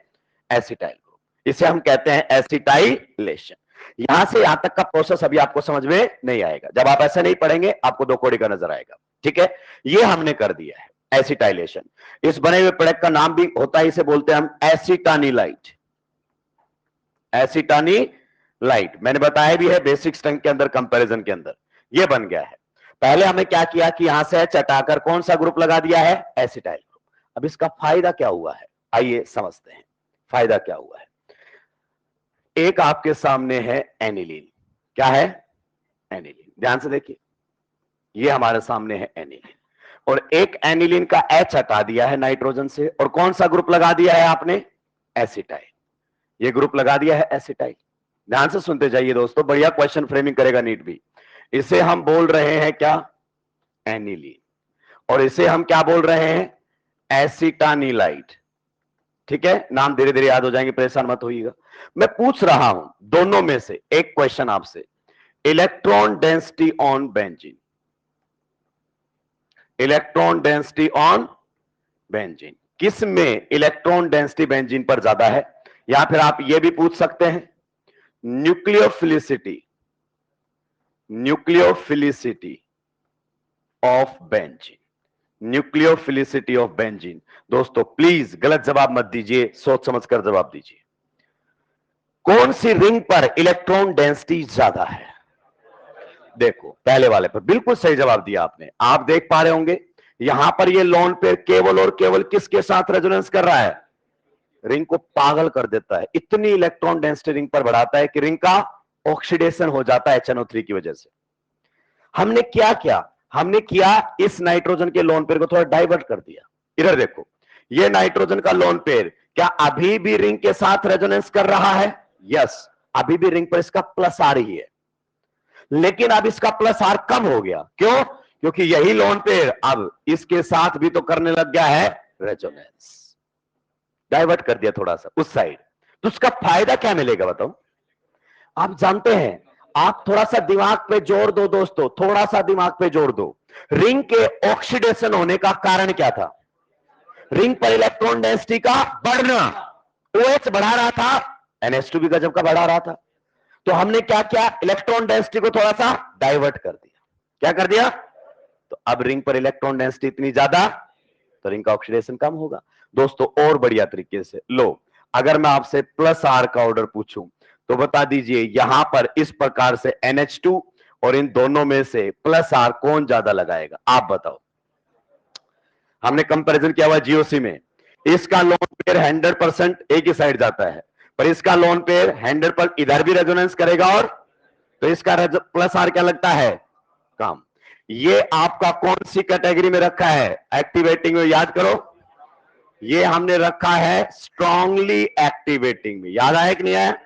Acetyl group. इसे हम कहते हैं एसिटाइलेशन। यहां से यहां तक का प्रोसेस अभी आपको समझ में नहीं आएगा। जब आप ऐसे नहीं पढ़ेंगे आपको दो कोड़ी का नजर आएगा। ठीक है, ये हमने कर दिया है एसिटाइलेशन। इस बने हुए प्रोडक्ट का नाम भी होता है, इसे बोलते हैं हम एसिटानिलाइट। एसिटानिलाइट मैंने बताया भी है बेसिक स्ट्रेंथ के अंदर, कंपैरिजन के अंदर। ये बन गया है। पहले हमने क्या किया कि यहां से चटाकर कौन सा ग्रुप लगा दिया है? Acetyl group. अब इसका फायदा क्या हुआ है, आइए समझते हैं फायदा क्या हुआ है। एक आपके सामने है एनिलीन। क्या है? एनिलीन। ध्यान से देखिए, ये हमारे सामने है एनिलीन, और एक एनिलीन का H हटा दिया है नाइट्रोजन से, और कौन सा ग्रुप लगा दिया है आपने? एसिटाइल। ये ग्रुप लगा दिया है एसिटाइल। ध्यान से सुनते जाइए दोस्तों, बढ़िया क्वेश्चन फ्रेमिंग करेगा नीट भी। इसे हम बोल रहे हैं क्या? एनिलीन। और इसे हम क्या बोल रहे हैं? एसिटानिलाइट। ठीक है, नाम धीरे धीरे याद हो जाएंगे, परेशान मत होइएगा। मैं पूछ रहा हूं दोनों में से एक क्वेश्चन आपसे, electron density on benzene. Electron density on benzene, किस में इलेक्ट्रॉन डेंसिटी बेंजीन पर ज्यादा है? या फिर आप यह भी पूछ सकते हैं, nucleophilicity, nucleophilicity of benzene, nucleophilicity of benzene. दोस्तों प्लीज गलत जवाब मत दीजिए, सोच समझकर जवाब दीजिए। कौन सी रिंग पर इलेक्ट्रॉन डेंसिटी ज्यादा है? देखो, पहले वाले पर बिल्कुल सही जवाब दिया आपने। आप देख पा रहे होंगे यहां पर ये लोन पेयर केवल और केवल किसके साथ रेजोनेंस कर रहा है? रिंग को पागल कर देता है, इतनी इलेक्ट्रॉन डेंसिटी रिंग पर बढ़ाता है कि रिंग का ऑक्सीडेशन हो जाता है HNO3 की वजह से। हमने क्या किया? हमने किया इस नाइट्रोजन के लोन पेयर को थोड़ा डाइवर्ट कर दिया। इधर देखो, ये नाइट्रोजन का लोन पेयर क्या अभी भी रिंग के साथ रेजोनेंस कर रहा है? यस, अभी भी रिंग पर इसका प्लस आ रही है, लेकिन अब इसका प्लस आर कम हो गया। क्यों? क्योंकि यही लोन पेयर अब इसके साथ भी तो करने लग गया है रेजोनेंस। डाइवर्ट कर दिया थोड़ा सा उस साइड। तो उसका फायदा क्या मिलेगा बताओ? आप जानते हैं, आप थोड़ा सा दिमाग पे जोर दो दोस्तों, थोड़ा सा दिमाग पे जोर दो। रिंग के ऑक्सीडेशन होने का कारण क्या था? रिंग पर इलेक्ट्रॉन डेंसिटी का बढ़ना। OH बढ़ा रहा था, NH2 भी गजब का बढ़ा रहा था। तो हमने क्या किया? इलेक्ट्रॉन डेंसिटी को थोड़ा सा डाइवर्ट कर दिया। क्या कर दिया? तो अब रिंग पर इलेक्ट्रॉन डेंसिटी इतनी ज्यादा, तो रिंग का ऑक्सीडेशन कम होगा। दोस्तों और बढ़िया तरीके से लो, अगर मैं आपसे प्लस आर का ऑर्डर पूछूं तो बता दीजिए यहां पर इस प्रकार से NH2 और इन दोनों में से प्लस आर कौन ज्यादा लगाएगा? आप बताओ। हमने कंपैरिजन किया हुआ GOC में, इसका लोन पेयर 100% एक ही साइड जाता है, पर इसका लोन पेयर 100 पर इधर भी रेजोनेंस करेगा, और तो इसका प्लस आर क्या लगता है? कम। ये आपका कौन सी कैटेगरी में रखा है? एक्टिवेटिंग में, याद करो। ये हमने रखा है स्ट्रांगली एक्टिवेटिंग में। याद आया कि नहीं आया?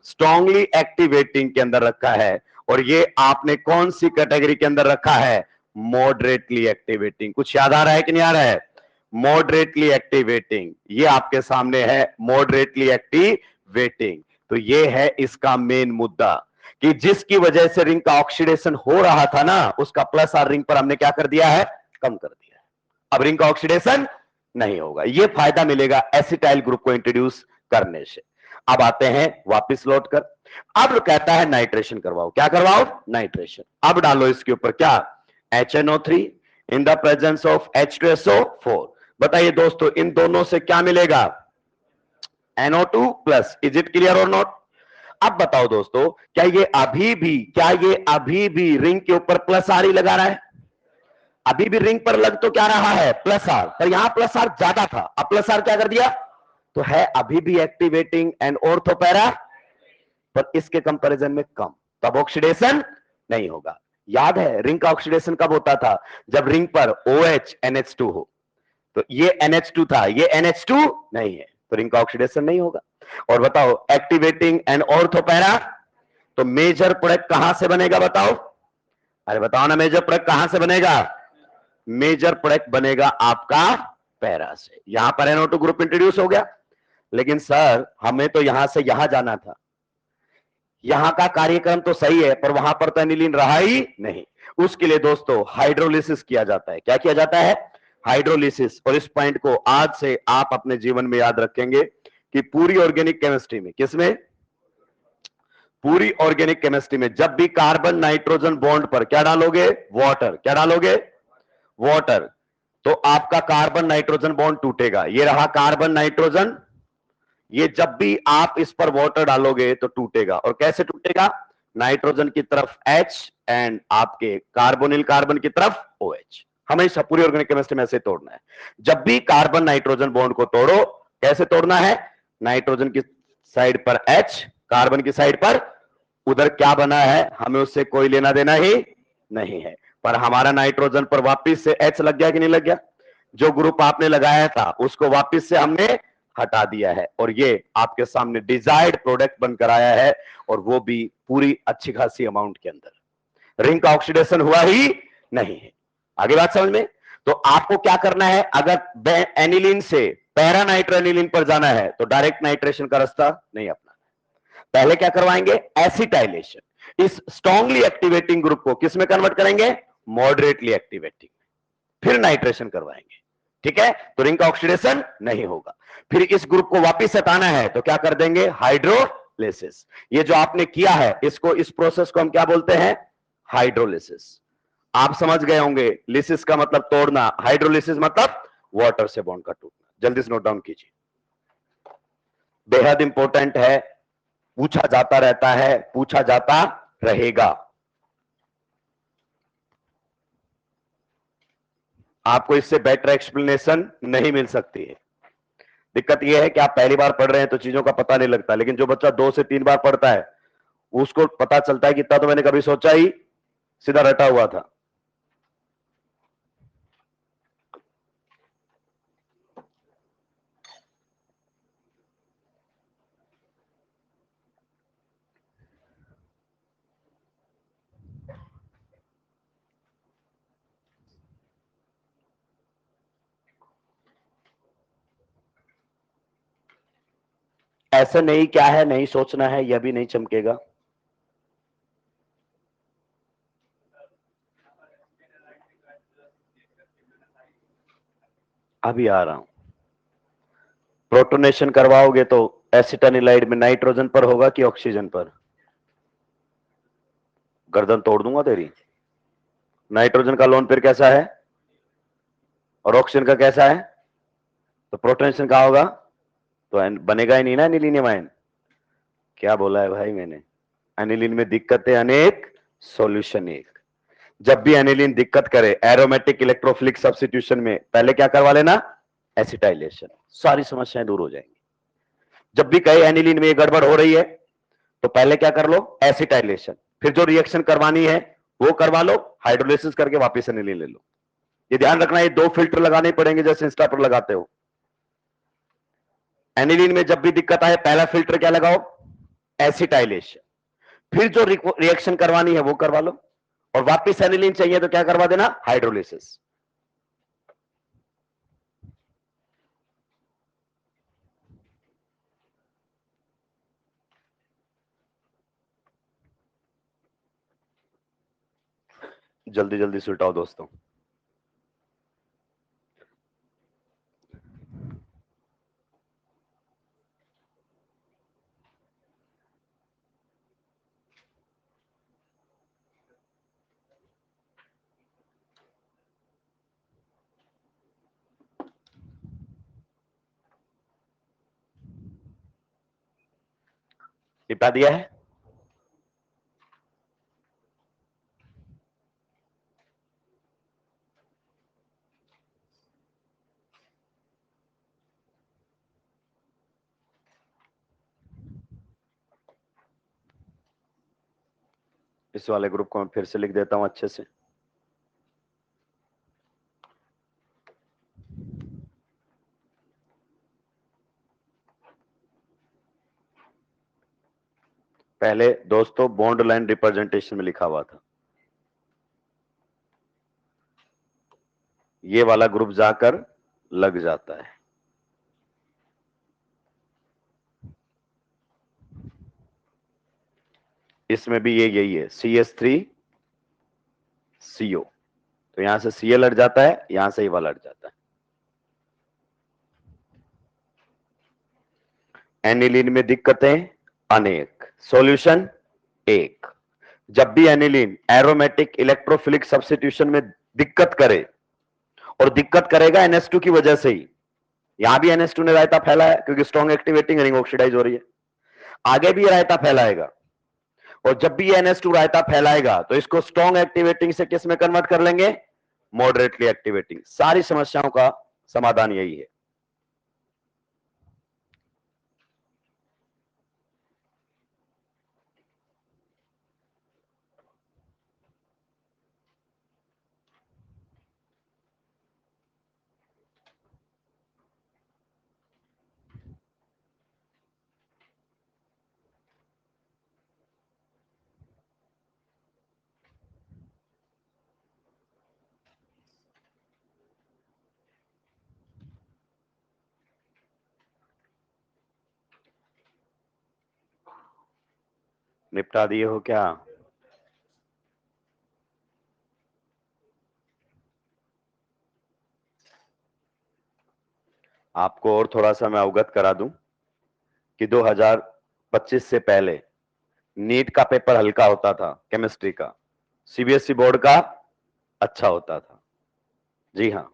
स्ट्रांगली एक्टिवेटिंग के अंदर रखा है। और ये आपने कौन सी कैटेगरी के अंदर रखा है? Moderately activating. कुछ याद आ रहा है कि नहीं आ रहा है? मॉडरेटली एक्टिवेटिंग, ये आपके सामने है मॉडरेटली एक्टिवेटिंग। तो ये है इसका मेन मुद्दा, कि जिसकी वजह से रिंग का ऑक्सीडेशन हो रहा था ना, उसका प्लस आर रिंग पर हमने क्या कर दिया है? कम कर दिया है। अब रिंग का ऑक्सीडेशन नहीं होगा। ये फायदा मिलेगा एसिटाइल ग्रुप को इंट्रोड्यूस करने से। अब आते हैं वापस लौटकर, अब कहता है नाइट्रेशन करवाओ। क्या करवाओ? नाइट्रेशन। अब डालो इसके ऊपर क्या? HNO3 in the presence of H2SO4। बताइए दोस्तों, इन दोनों से क्या मिलेगा? NO2 plus. Is it clear और नॉट? अब बताओ दोस्तों, क्या ये अभी भी रिंग के ऊपर प्लस आर ही लगा रहा है? अभी भी रिंग पर लग तो क्या रहा है? प्लस आर, पर यहां प्लस आर ज्यादा था, अब प्लस आर क्या कर दिया? तो है अभी भी एक्टिवेटिंग एंड ऑर्थो पैरा पर इसके कंपैरिजन में कम, तब ऑक्सीडेशन नहीं होगा। याद है रिंग का ऑक्सीडेशन कब होता था? जब रिंग पर OH NH2 हो। तो ये NH2 था, ये NH2 नहीं है, तो रिंग का ऑक्सीडेशन नहीं होगा। और बताओ एक्टिवेटिंग एंड ऑर्थोपैरा, तो मेजर प्रोडक्ट कहां से बनेगा बताओ? अरे बताओ ना, मेजर प्रोडक्ट कहां से बनेगा? मेजर प्रोडक्ट बनेगा आपका पैरा से। यहां पर NO2 ग्रुप इंट्रोड्यूस हो गया, लेकिन सर हमें तो यहां से यहां जाना था। यहां का कार्यक्रम तो सही है, पर वहां पर तो एनिलीन रहा ही नहीं। उसके लिए दोस्तों हाइड्रोलिसिस किया जाता है। क्या किया जाता है? हाइड्रोलिसिस। और इस पॉइंट को आज से आप अपने जीवन में याद रखेंगे कि पूरी ऑर्गेनिक केमिस्ट्री में, किसमें? पूरी ऑर्गेनिक केमिस्ट्री में जब भी कार्बन नाइट्रोजन बॉन्ड पर क्या डालोगे? वाटर। क्या डालोगे? वाटर। तो आपका कार्बन नाइट्रोजन बॉन्ड टूटेगा। ये रहा कार्बन नाइट्रोजन, ये जब भी आप इस पर वाटर डालोगे तो टूटेगा। और कैसे टूटेगा? नाइट्रोजन की तरफ H एंड आपके कार्बोनिल कार्बन की तरफ OH। हमेशा पूरी ऑर्गेनिक केमिस्ट्री में ऐसे तोड़ना है। जब भी कार्बन नाइट्रोजन बॉन्ड को तोड़ो, कैसे तोड़ना है? नाइट्रोजन की साइड पर H, कार्बन की साइड पर, उधर क्या बना है हमें उससे कोई लेना देना ही नहीं है। पर हमारा नाइट्रोजन पर वापिस से H लग गया कि नहीं लग गया? जो ग्रुप आपने लगाया था उसको वापिस से हमने हटा दिया है, और ये आपके सामने डिजायर्ड प्रोडक्ट बनकर आया है, और वो भी पूरी अच्छी खासी अमाउंट के अंदर। रिंग का ऑक्सीडेशन हुआ ही नहीं है। आगे बात समझ में? तो आपको क्या करना है? अगर एनिलीन से पैरा नाइट्रोएनिलीन पर जाना है तो डायरेक्ट नाइट्रेशन का रास्ता नहीं अपना। पहले क्या करवाएंगे? एसिटाइलेशन। इस स्ट्रांगली एक्टिवेटिंग ग्रुप को किस में कन्वर्ट करेंगे? Moderately activating. फिर नाइट्रेशन करवाएंगे। ठीक है? तो रिंग का ऑक्सीडेशन नहीं होगा। फिर इस ग्रुप को वापस हटाना है तो क्या कर देंगे? हाइड्रोलिसिस। ये जो आपने किया है इसको, इस प्रोसेस को हम क्या बोलते हैं? हाइड्रोलिसिस। आप समझ गए होंगे, लिसिस का मतलब तोड़ना, हाइड्रोलिसिस मतलब वाटर से बॉन्ड का टूटना। जल्दी से नोट डाउन कीजिए, बेहद इंपॉर्टेंट है, पूछा जाता रहता है, पूछा जाता रहेगा। आपको इससे बेटर एक्सप्लेनेशन नहीं मिल सकती है। दिक्कत यह है कि आप पहली बार पढ़ रहे हैं तो चीजों का पता नहीं लगता, लेकिन जो बच्चा 2 से 3 बार पढ़ता है उसको पता चलता है कि इतना तो मैंने कभी सोचा ही, सीधा रटा हुआ था। ऐसा नहीं क्या है, नहीं सोचना है, यह भी नहीं चमकेगा। अभी आ रहा हूं। प्रोटोनेशन करवाओगे तो एसिटानिलाइड में नाइट्रोजन पर होगा कि ऑक्सीजन पर? गर्दन तोड़ दूंगा तेरी। नाइट्रोजन का लोन पेयर कैसा है और ऑक्सीजन का कैसा है? तो प्रोटोनेशन कहां होगा? तो बनेगा ही नहीं ना एनिलीन आयन। क्या बोला है भाई मैंने? एनिलीन में दिक्कतें अनेक, सॉल्यूशन एक। जब भी एनिलीन दिक्कत करे एरोमेटिक इलेक्ट्रोफिलिक सब्स्टिट्यूशन में, पहले क्या करवा लेना? एसिटाइलेशन। सारी समस्याएं दूर हो जाएंगी। जब भी कहे एनिलीन में ये गड़बड़ हो रही है तो पहले क्या कर लो? एसिटाइलेशन। फिर जो रिएक्शन करवानी है वो करवा लो, हाइड्रोलिसिस करके वापस एनिलीन ले लो। ये ध्यान रखना, ये 2 फिल्टर लगाने पड़ेंगे जैसे इंस्टा पर लगाते हो। एनिलीन में जब भी दिक्कत आए पहला फिल्टर क्या लगाओ? एसिटाइलेशन। फिर जो रिएक्शन करवानी है वो करवा लो, और वापस एनिलीन चाहिए तो क्या करवा देना? हाइड्रोलिसिस। जल्दी जल्दी सुलटाओ दोस्तों। निपटा दिया है? इस वाले ग्रुप को मैं फिर से लिख देता हूं अच्छे से। पहले दोस्तों बॉन्ड लाइन रिप्रेजेंटेशन में लिखा हुआ था, ये वाला ग्रुप जाकर लग जाता है। इसमें भी ये यही है, CH3CO। तो यहां से Cl लट जाता है, यहां से ये वाला लट जाता है। एनिलीन में दिक्कतें अनेक, सॉल्यूशन एक। जब भी एनिलीन एरोमेटिक इलेक्ट्रोफिलिक सब्स्टिट्यूशन में दिक्कत करे, और दिक्कत करेगा NH2 की वजह से ही, यहां भी NH2 ने रायता फैला है क्योंकि स्ट्रॉन्ग एक्टिवेटिंग रिंग ऑक्सीडाइज हो रही है, आगे भी रायता फैलाएगा। और जब भी NH2 रायता फैलाएगा तो इसको स्ट्रॉन्ग एक्टिवेटिंग से किस में कन्वर्ट कर लेंगे, मॉडरेटली एक्टिवेटिंग। सारी समस्याओं का समाधान यही है। निपटा दिए हो क्या? आपको और थोड़ा सा मैं अवगत करा दूं कि 2025 से पहले नीट का पेपर हल्का होता था, केमिस्ट्री का, CBSE बोर्ड का अच्छा होता था। जी हाँ,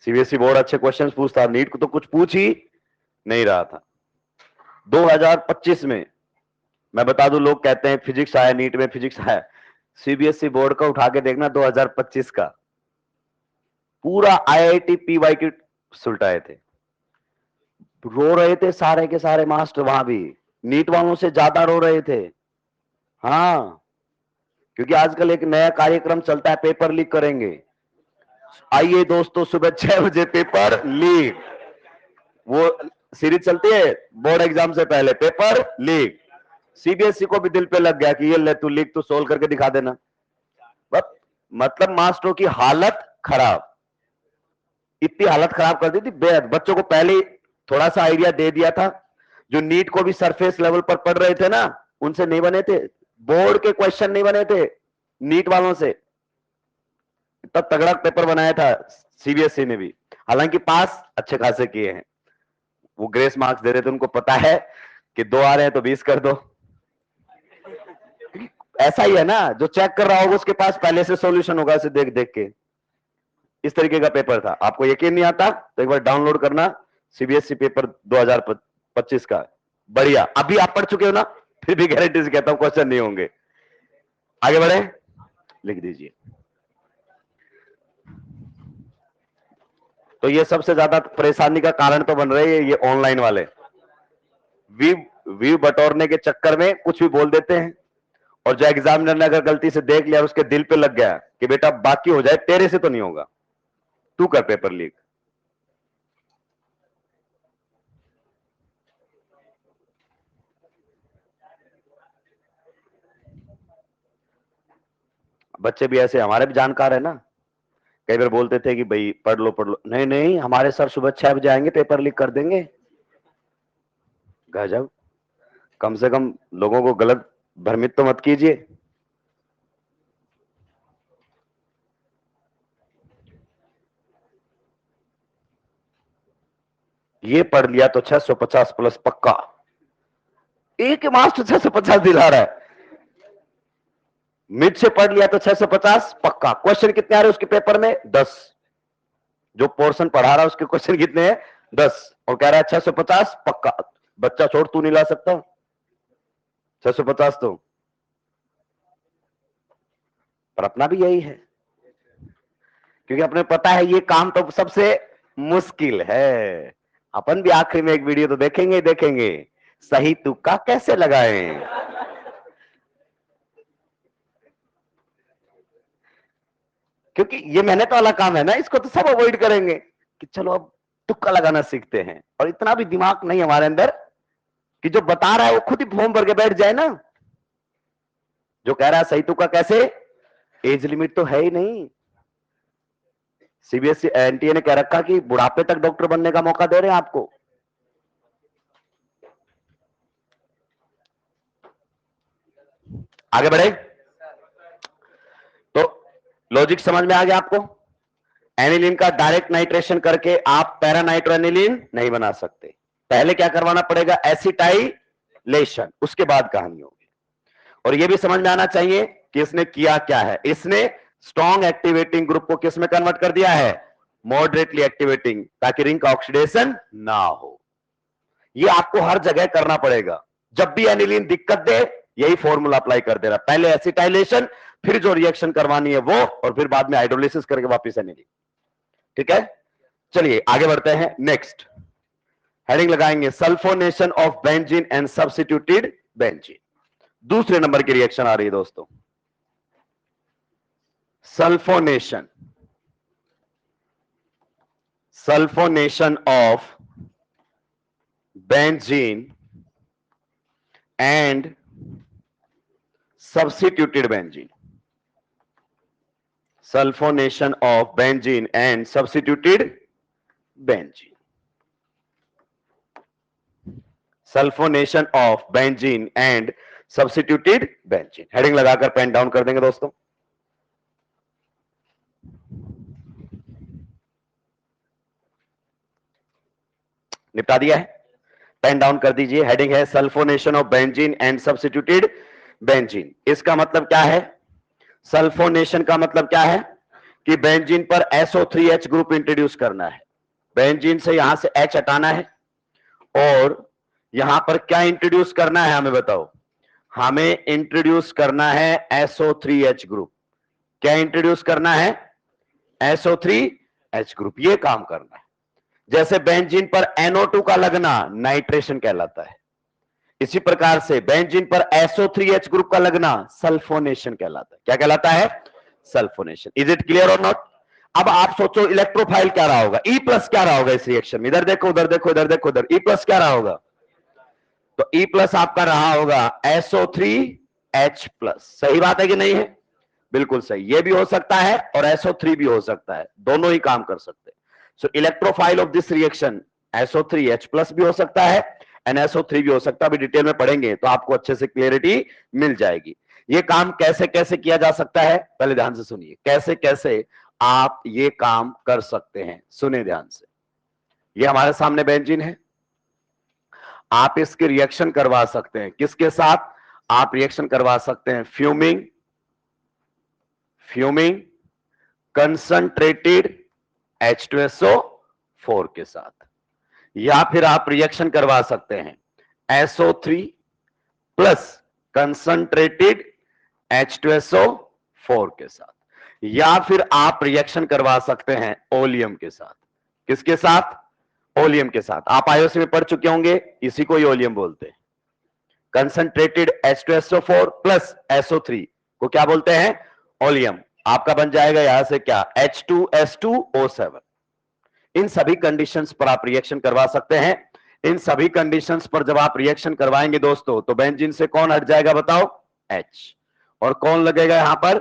CBSE बोर्ड अच्छे क्वेश्चंस पूछता, नीट को तो कुछ पूछ ही नहीं रहा था। 2025 में मैं बता दूं, लोग कहते हैं फिजिक्स आया नीट में, फिजिक्स आया, CBSE बोर्ड का उठा के देखना 2025 का, पूरा IIT PY की सुलटाए थे, रो रहे थे सारे के सारे मास्टर, वहां भी नीट वालों से ज्यादा रो रहे थे। हाँ, क्योंकि आजकल एक नया कार्यक्रम चलता है, पेपर लीक करेंगे। आइए दोस्तों, सुबह 6 बजे पेपर लीक, वो सीरीज चलती है बोर्ड एग्जाम से पहले, पेपर लीक। CBSE को भी दिल पे लग गया कि ये ले तू लीक तो सोल्व करके दिखा देना। मतलब मास्टरों की हालत खराब, इतनी हालत खराब कर दी थी बेहद। बच्चों को पहले थोड़ा सा आइडिया दे दिया था, जो नीट को भी सरफेस लेवल पर पढ़ रहे थे ना, उनसे नहीं बने थे, बोर्ड के क्वेश्चन नहीं बने थे नीट वालों से। इतना तगड़ा पेपर बनाया था CBSE ने भी, हालांकि पास अच्छे खासे किए हैं। वो ग्रेस मार्क्स दे रहे थे, उनको पता है कि 2 आ रहे हैं तो 20 कर दो। ऐसा ही है ना, जो चेक कर रहा होगा उसके पास पहले से सॉल्यूशन होगा, उसे देख देख के। इस तरीके का पेपर था। आपको यकीन नहीं आता तो एक बार डाउनलोड करना CBSE पेपर 2025 का, बढ़िया। अभी आप पढ़ चुके हो ना, फिर भी गारंटी से कहता हूं क्वेश्चन नहीं होंगे। आगे बढ़े, लिख दीजिए। तो ये सबसे ज्यादा परेशानी का कारण तो बन रहे हैं ये ऑनलाइन वाले, व्यू बटोरने के चक्कर में कुछ भी बोल देते हैं, और जो एग्जामिनर ने अगर गलती से देख लिया और उसके दिल पे लग गया कि बेटा बाकी हो जाए, तेरे से तो नहीं होगा, तू कर पेपर लीक। बच्चे भी ऐसे, हमारे भी जानकार है ना, कई बार बोलते थे कि भाई पढ़ लो पढ़ लो, नहीं नहीं हमारे सर सुबह 6 बजे आएंगे, पेपर लीक कर देंगे। गजब, कम से कम लोगों को गलत भ्रमित तो मत कीजिए। ये पढ़ लिया तो 650 प्लस पक्का, एक मास्टर 650 दिला रहा है। मिड से पढ़ लिया तो 650 पक्का। क्वेश्चन कितने आ रहे हैं उसके पेपर में, 10। जो पोर्शन पढ़ा रहा है उसके क्वेश्चन कितने हैं, 10, और कह रहा है 650 पक्का। बच्चा छोड़, तू नहीं ला सकता 650 तो। पर अपना भी यही है, क्योंकि अपने पता है ये काम तो सबसे मुश्किल है। अपन भी आखिरी में एक वीडियो तो देखेंगे ही देखेंगे, सही तुक्का कैसे लगाएं। क्योंकि ये मेहनत वाला काम है ना, इसको तो सब अवॉइड करेंगे कि चलो अब तुक्का लगाना सीखते हैं। और इतना भी दिमाग नहीं हमारे अंदर कि जो बता रहा है वो खुद ही फॉर्म भर के बैठ जाए ना। जो कह रहा है सही तुक्का कैसे, एज लिमिट तो है ही नहीं। सीबीएसई एनटीए ने कह रखा कि बुढ़ापे तक डॉक्टर बनने का मौका दे रहे हैं आपको। आगे बढ़े तो लॉजिक समझ में आ गया आपको। एनिलीन का डायरेक्ट नाइट्रेशन करके आप पैरानाइट्रोएनिलीन नहीं बना सकते, पहले क्या करवाना पड़ेगा, एसिटाइलेशन, उसके बाद कहानी होगी। और यह भी समझ में आना चाहिए कि इसने किया क्या है, इसने स्ट्रॉन्ग एक्टिवेटिंग ग्रुप को किस में कन्वर्ट कर दिया है, मॉडरेटली एक्टिवेटिंग, ताकि रिंग का ऑक्सीडेशन ना हो। यह आपको हर जगह करना पड़ेगा। जब भी एनिलीन दिक्कत दे यही फॉर्मूला अप्लाई कर देना, पहले एसिटाइलेशन, फिर जो रिएक्शन करवानी है वो, और फिर बाद में हाइड्रोलिसिस करके वापस एनिलीन। ठीक है, चलिए आगे बढ़ते हैं। नेक्स्ट हेडिंग लगाएंगे sulphonation of benzene and substituted benzene. दूसरे नंबर की रिएक्शन आ रही है दोस्तों, sulphonation, sulphonation of benzene and substituted benzene, sulfonation of benzene and substituted benzene, sulfonation of benzene and substituted benzene। Heading लगाकर पेन डाउन कर देंगे दोस्तों। निपटा दिया है, पेन डाउन कर दीजिए। हेडिंग है sulphonation of benzene and substituted benzene. इसका मतलब क्या है, सल्फोनेशन का मतलब क्या है कि बेंजीन पर SO3H ग्रुप इंट्रोड्यूस करना है। बेंजीन से यहां से H हटाना है और यहां पर क्या इंट्रोड्यूस करना है, हमें बताओ। हमें इंट्रोड्यूस करना है SO3H ग्रुप। क्या इंट्रोड्यूस करना है, SO3H ग्रुप, ये काम करना है। जैसे बेंजीन पर NO2 का लगना नाइट्रेशन कहलाता है, इसी प्रकार से बेंजीन पर SO3H ग्रुप का लगना सल्फोनेशन कहलाता है। क्या कहलाता है, सल्फोनेशन। इज इट क्लियर और नॉट। अब आप सोचो इलेक्ट्रोफाइल क्या रहा होगा, E प्लस क्या रहा होगा इस रिएक्शन में। इधर देखो, उधर देखो, इधर देखो, उधर। E प्लस क्या रहा होगा, तो E प्लस आपका रहा होगा SO3H प्लस। सही बात है कि नहीं है, बिल्कुल सही। ये भी हो सकता है और SO3 भी हो सकता है, दोनों ही काम कर सकते हैं। So electrophile of this reaction SO3H plus भी हो सकता है, NSO3 भी हो सकता है। अभी डिटेल में पढ़ेंगे तो आपको अच्छे से क्लियरिटी मिल जाएगी। ये काम कैसे कैसे किया जा सकता है, पहले ध्यान से सुनिए, कैसे कैसे आप ये काम कर सकते हैं, सुने ध्यान से। ये हमारे सामने बेंजीन है, आप इसके रिएक्शन करवा सकते हैं। किसके साथ आप रिएक्शन करवा सकते हैं, फ्यूमिंग, फ्यूमिंग कंसंट्रेटेड H2SO4 के साथ, या फिर आप रिएक्शन करवा सकते हैं SO3 प्लस कंसंट्रेटेड H2SO4 के साथ, या फिर आप रिएक्शन करवा सकते हैं ओलियम के साथ। किसके साथ, ओलियम के साथ। आप आईओसी में पढ़ चुके होंगे, इसी को ही ओलियम बोलते हैं। कंसंट्रेटेड H2SO4 प्लस SO3 को क्या बोलते हैं, ओलियम। आपका बन जाएगा यहां से क्या, H2S2O7। इन सभी कंडीशंस पर आप रिएक्शन करवा सकते हैं। इन सभी कंडीशंस पर जब आप रिएक्शन करवाएंगे दोस्तों, तो बेंजीन से कौन हट जाएगा बताओ, H, और कौन लगेगा यहां पर,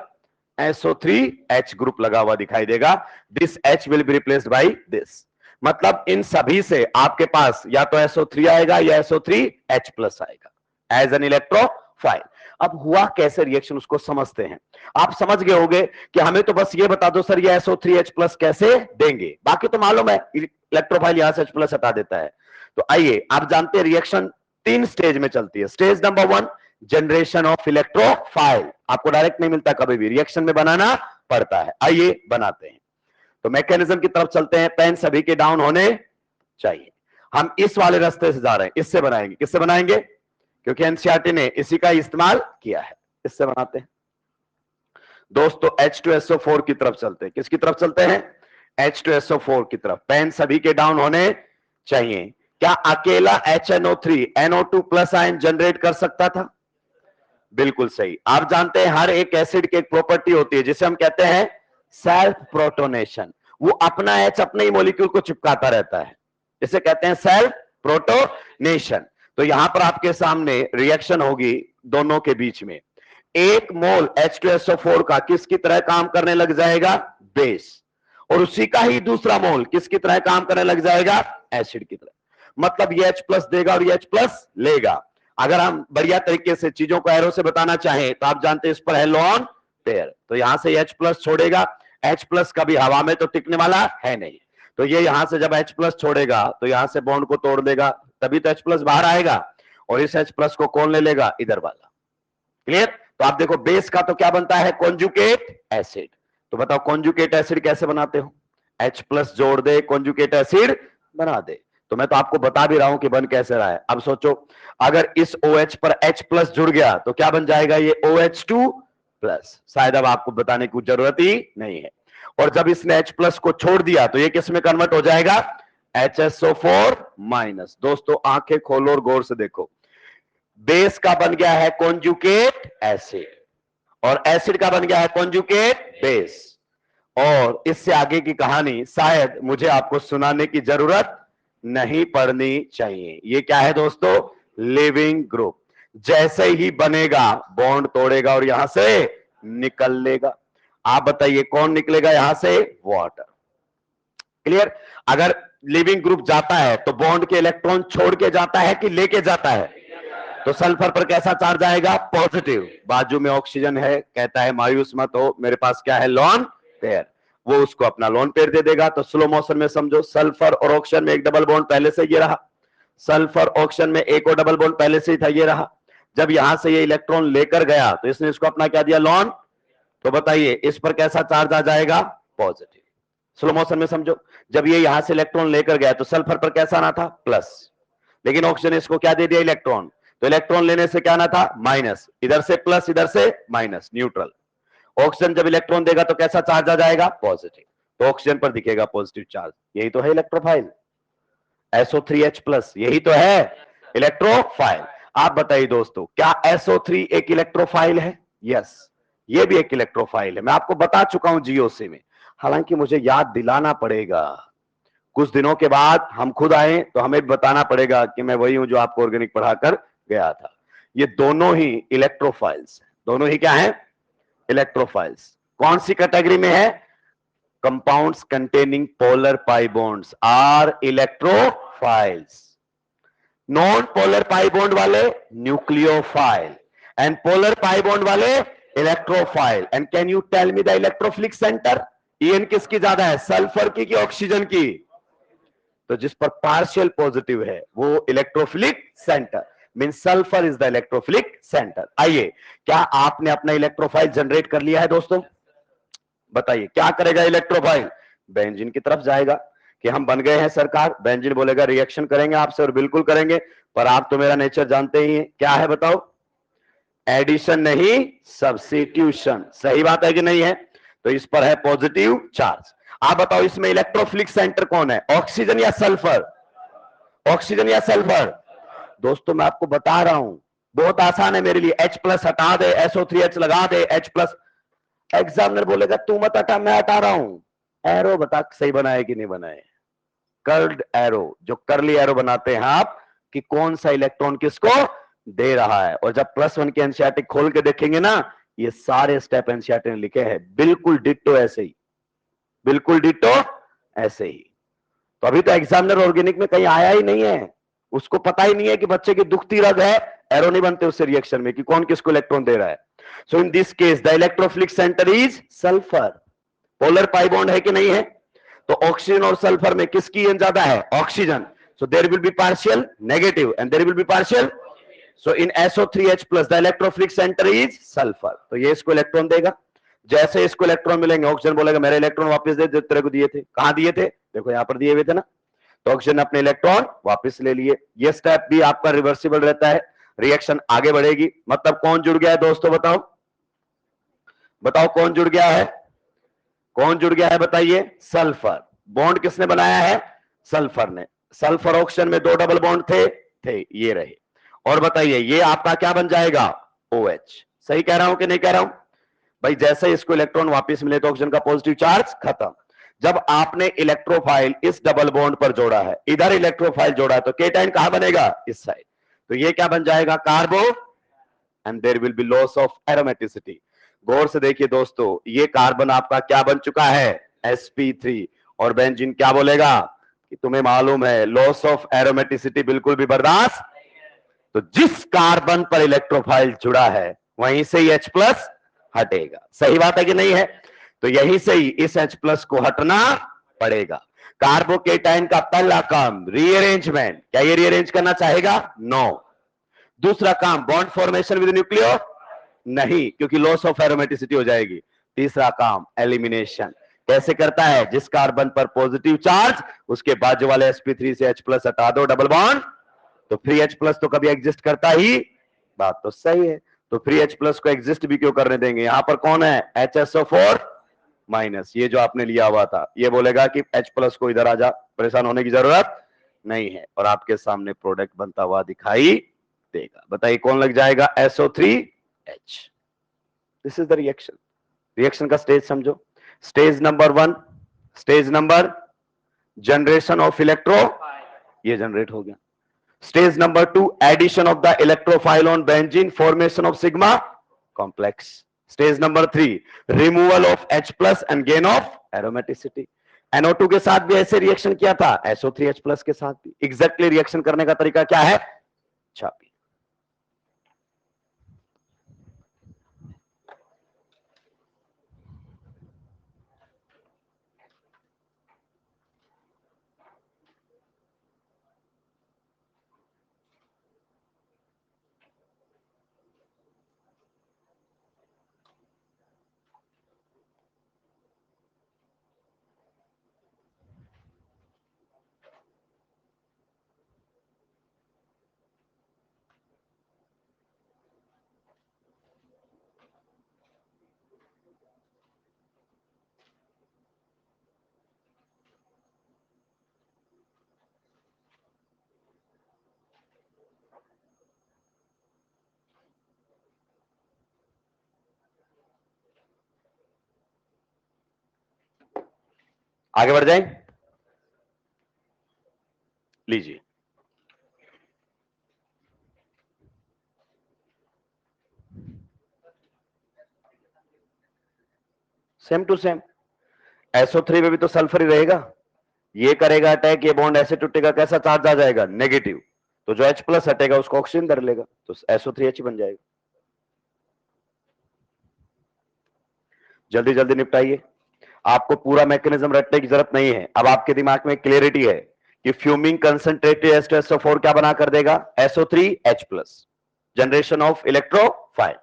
SO3H ग्रुप लगा हुआ दिखाई देगा। This H will be replaced by this. मतलब इन सभी से आपके पास या तो SO3 आएगा या SO3H प्लस आएगा एज एन इलेक्ट्रोफाइल। अब हुआ कैसे रिएक्शन, उसको समझते हैं। आप समझ गए होंगे कि हमें तो बस ये बता दो सर ये SO3H प्लस कैसे देंगे, बाकी तो मालूम है, इलेक्ट्रोफाइल यहां से H प्लस हटा देता है। तो आइए, आप जानते हैं रिएक्शन 3 स्टेज में चलती है। Stage number 1 generation of electrophile, आपको डायरेक्ट नहीं मिलता, कभी भी रिएक्शन में बनाना पड़ता है। आइए बनाते हैं। तो मैकेनिज्म की तरफ चलते हैं। पेन सभी के डाउन होने चाहिए। हम इस वाले रास्ते से जा रहे हैं, इससे बनाएंगे। किससे बनाएंगे, क्योंकि एनसीईआरटी ने इसी का इस्तेमाल किया है, इससे बनाते हैं दोस्तों। H2SO4 की तरफ चलते हैं। किसकी तरफ चलते हैं, H2SO4 की तरफ। पेन सभी के डाउन होने चाहिए। क्या अकेला HNO3 NO2 plus ion generate कर सकता था, बिल्कुल सही। आप जानते हैं हर एक एसिड की एक प्रॉपर्टी होती है जिसे हम कहते हैं सेल्फ प्रोटोनेशन, वो अपना एच अपने ही मॉलिक्यूल को चिपकाता रहता है, इसे कहते हैं सेल्फ प्रोटोनेशन। तो यहां पर आपके सामने रिएक्शन होगी दोनों के बीच में, एक मोल H2SO4 का किसकी तरह काम करने लग जाएगा, बेस, और उसी का ही दूसरा मोल किसकी तरह काम करने लग जाएगा, एसिड की तरह। मतलब ये H+ देगा और ये H+ लेगा। अगर हम बढ़िया तरीके से चीजों को एरो से बताना चाहें तो आप जानते हैं इस पर है लोन पेयर, तो यहां से H+ छोड़ेगा, H+ कभी हवा में तो टिकने वाला है नहीं, तो ये यहां से जब H+ छोड़ेगा तो यहां से बॉन्ड को तोड़ देगा, तभी तो H+ बाहर आएगा, और इस H+ को कौन ले लेगा, इधर वाला। क्लियर? तो आप देखो बेस का तो क्या बनता है, कॉन्जुगेट एसिड। तो बताओ कॉन्जुगेट एसिड कैसे बनाते हो, H+ जोड़ दे कॉन्जुगेट एसिड बना दे। तो मैं तो आपको बता भी रहा हूं कि बन कैसे रहा है। अब सोचो अगर इस OH पर H+ जुड़ गया तो क्या बन जाएगा, ये OH2+। शायद अब आपको बताने की जरूरत ही नहीं है। और जब इसने H+ को छोड़ दिया तो ये किस में कन्वर्ट हो जाएगा, HSO4-। दोस्तों आंखें खोलो और गौर से देखो, बेस का बन गया है कॉन्जुगेट एसिड, और एसिड का बन गया है कॉन्जुगेट बेस। और इससे आगे की कहानी शायद मुझे आपको सुनाने की जरूरत नहीं पड़नी चाहिए। ये क्या है दोस्तों, लिविंग ग्रुप। जैसे ही बनेगा बॉन्ड तोड़ेगा और यहां से निकल लेगा। आप बताइए कौन निकलेगा यहां से, वाटर। क्लियर? अगर लिविंग ग्रुप जाता है तो बॉन्ड के इलेक्ट्रॉन छोड़ के जाता है कि लेके जाता है, तो सल्फर पर कैसा चार्ज आएगा, पॉजिटिव। बाजू में ऑक्सीजन है, कहता है मायूस मत हो, मेरे पास क्या है, लोन पेयर। वो उसको अपना लोन पेयर दे देगा। तो स्लो मोशन में समझो, सल्फर और ऑक्सीजन में एक डबल बॉन्ड पहले से ये रहा, सल्फर ऑक्सीजन में एक और डबल बॉन्ड पहले से ही था, ये रहा। जब यहां से ये इलेक्ट्रॉन लेकर गया तो इसने इसको अपना क्या दिया, लोन। तो बताइए इस पर कैसा चार्ज आ जाएगा, पॉजिटिव। स्लो मोशन में समझो, जब ये यहां से इलेक्ट्रॉन लेकर गया तो सल्फर पर कैसा आना था, प्लस, लेकिन ऑक्सीजन इसको क्या दे दिया, इलेक्ट्रॉन। तो इलेक्ट्रॉन लेने से क्या आना था, माइनस, इधर से प्लस इधर से माइनस, न्यूट्रल। ऑक्सीजन जब इलेक्ट्रॉन देगा तो कैसा चार्ज आ जाएगा, पॉजिटिव। तो ऑक्सीजन पर दिखेगा पॉजिटिव चार्ज, यही तो है इलेक्ट्रोफाइल। SO3H+, यही तो है इलेक्ट्रोफाइल। आप बताइए दोस्तों, क्या SO3 एक इलेक्ट्रोफाइल है? यस, ये भी एक इलेक्ट्रोफाइल है। मैं आपको बता चुका हूं GOC में, हालांकि मुझे याद दिलाना पड़ेगा। कुछ दिनों के बाद हम खुद आए तो हमें बताना पड़ेगा कि मैं वही हूं जो आपको ऑर्गेनिक पढ़ाकर गया था। ये दोनों ही इलेक्ट्रोफाइल्स, दोनों ही क्या है, इलेक्ट्रोफाइल्स। कौन सी कैटेगरी में है, compounds containing polar pi bonds are electrophiles. Non polar pi bond वाले nucleophile, and polar pi bond वाले electrophile. And can you tell me the electrophilic centre, EN किसकी ज्यादा है, सल्फर की कि ऑक्सीजन की? तो जिस पर पार्शियल पॉजिटिव है वो electrophilic centre, mean sulphur is the electrophilic centre. आइए, क्या आपने अपना इलेक्ट्रोफाइल जनरेट कर लिया है दोस्तों? बताइए क्या करेगा इलेक्ट्रोफाइल, बेंजीन की तरफ जाएगा कि हम बन गए हैं सरकार। बेंजीन बोलेगा रिएक्शन करेंगे आपसे, और बिल्कुल करेंगे, पर आप तो मेरा नेचर जानते ही हैं, क्या है बताओ, एडिशन नहीं सब्स्टिट्यूशन। सही बात है कि नहीं है? तो इस पर है पॉजिटिव चार्ज। आप बताओ इसमें इलेक्ट्रोफिलिक सेंटर कौन है, ऑक्सीजन या सल्फर? ऑक्सीजन या सल्फर? दोस्तों मैं आपको बता रहा हूं, बहुत आसान है मेरे लिए, H+ हटा दे, SO3H लगा दे, H+। एग्जामिनर बोलेगा तू मत हटा, मैं हटा रहा हूं। एरो बता सही बनाए कि नहीं बनाए, कर्ल्ड एरो, जो कर्ली एरो बनाते हैं आप, कि कौन सा इलेक्ट्रॉन किसको दे रहा है। और जब +1 के एनसीईआरटी खोल के देखेंगे ना, ये सारे स्टेप एनसीईआरटी ने लिखे हैं, बिल्कुल डिट्टो ऐसे ही, बिल्कुल डिट्टो ऐसे ही। तो अभी तो एग्जामिनर ऑर्गेनिक में कहीं आया ही नहीं है, उसको पता ही नहीं है कि बच्चे की दुखती रग है, एरो नहीं बनते उससे रिएक्शन में कि कौन किसको इलेक्ट्रॉन दे रहा है। So in this case the electrophilic centre is sulphur. Polar pi bond है कि नहीं है? तो ऑक्सीजन और सल्फर में किसकी एन ज्यादा है, oxygen. So there will be partial negative and there will be partial, so in SO3H+ the electrophilic centre is sulphur. तो ये इसको इलेक्ट्रॉन देगा, जैसे इसको इलेक्ट्रॉन मिलेंगे ऑक्सीजन बोलेगा मेरे इलेक्ट्रॉन वापस दे, जो तेरे को दिए थे। कहां दिए थे, देखो यहां पर दिए हुए थे ना। तो ऑक्सीजन ने अपने इलेक्ट्रॉन वापस ले लिए। ये स्टेप भी आपका रिवर्सिबल रहता है, रिएक्शन आगे बढ़ेगी। मतलब कौन जुड़ गया है दोस्तों, बताओ बताओ कौन जुड़ गया है, कौन जुड़ गया है बताइए, सल्फर। बॉन्ड किसने बनाया है, सल्फर ने। सल्फर ऑक्सीजन में 2 डबल बॉन्ड थे, ये रहे। और बताइए ये आपका क्या बन जाएगा, OH। सही कह रहा हूं कि नहीं कह रहा हूं? भाई जैसे ही इसको इलेक्ट्रॉन वापस मिले तो ऑक्सीजन का पॉजिटिव चार्ज खत्म। जब आपने इलेक्ट्रोफाइल इस डबल बॉन्ड पर जोड़ा है, इधर इलेक्ट्रोफाइल जोड़ा है, तो केटाइन कहां बनेगा? इस साइड। तो ये क्या बन जाएगा? Carbo, and there will be loss of aromaticity. गौर से देखिए दोस्तों, ये कार्बन आपका क्या बन चुका है? sp3। और बेंजीन क्या बोलेगा कि तुम्हें मालूम है लॉस ऑफ एरोमेटिसिटी बिल्कुल भी बर्दाश्त। तो जिस कार्बन पर इलेक्ट्रोफाइल जुड़ा है वहीं से ही H प्लस हटेगा। सही बात है कि नहीं है? तो यहीं से ही इस H प्लस को हटना पड़ेगा। कार्बोकेटाइन का पहला काम रीअरेंजमेंट। क्या ये रीअरेंज करना चाहेगा? नो। दूसरा काम बॉन्ड फॉर्मेशन विद न्यूक्लियो, नहीं, क्योंकि लॉस ऑफ एरोमेटिसिटी हो जाएगी। तीसरा काम एलिमिनेशन। कैसे करता है? जिस कार्बन पर पॉजिटिव चार्ज, उसके बाजू वाले sp3 से H प्लस हटा दो, डबल बॉन्ड, तो फ्री H प्लस तो कभी एग्जिस्ट करता ही। बात तो सही है। तो फ्री H प्लस को एग्जिस्ट भी क्यों करने देंगे? यहां पर कौन है? HSO4 minus. ये जो आपने लिया हुआ था, ये बोलेगा कि H प्लस को इधर आ जा, परेशान होने की जरूरत नहीं है, और आपके सामने प्रोडक्ट बनता हुआ दिखाई देगा। बताइए कौन लग जाएगा? SO3H। This is the reaction. Reaction का स्टेज समझो। Stage number 1, stage number generation of electro, ये जनरेट हो गया। Stage number 2, addition of the electrophile on benzene, formation of sigma complex. Stage number 3, removal of H plus and gain of aromaticity. NO2 के साथ भी ऐसे reaction किया था, SO3H plus के साथ भी। एग्जैक्टली रिएक्शन करने का तरीका क्या है? छापी। आगे बढ़ जाएं। लीजिए, सेम टू सेम। SO3 में भी तो सल्फर ही रहेगा। ये करेगा अटैक, ये बॉन्ड ऐसे टूटेगा, कैसा चार्ज आ जाएगा? नेगेटिव। तो जो H प्लस हटेगा उसको ऑक्सीजन धर लेगा, तो SO3H ही बन जाएगा। जल्दी जल्दी निपटाइए। आपको पूरा मैकेनिज्म रटने की जरूरत नहीं है। अब आपके दिमाग में क्लियरिटी है कि फ्यूमिंग कंसंट्रेटेड H2SO4 क्या बना कर देगा? SO3H plus, generation of electrophile.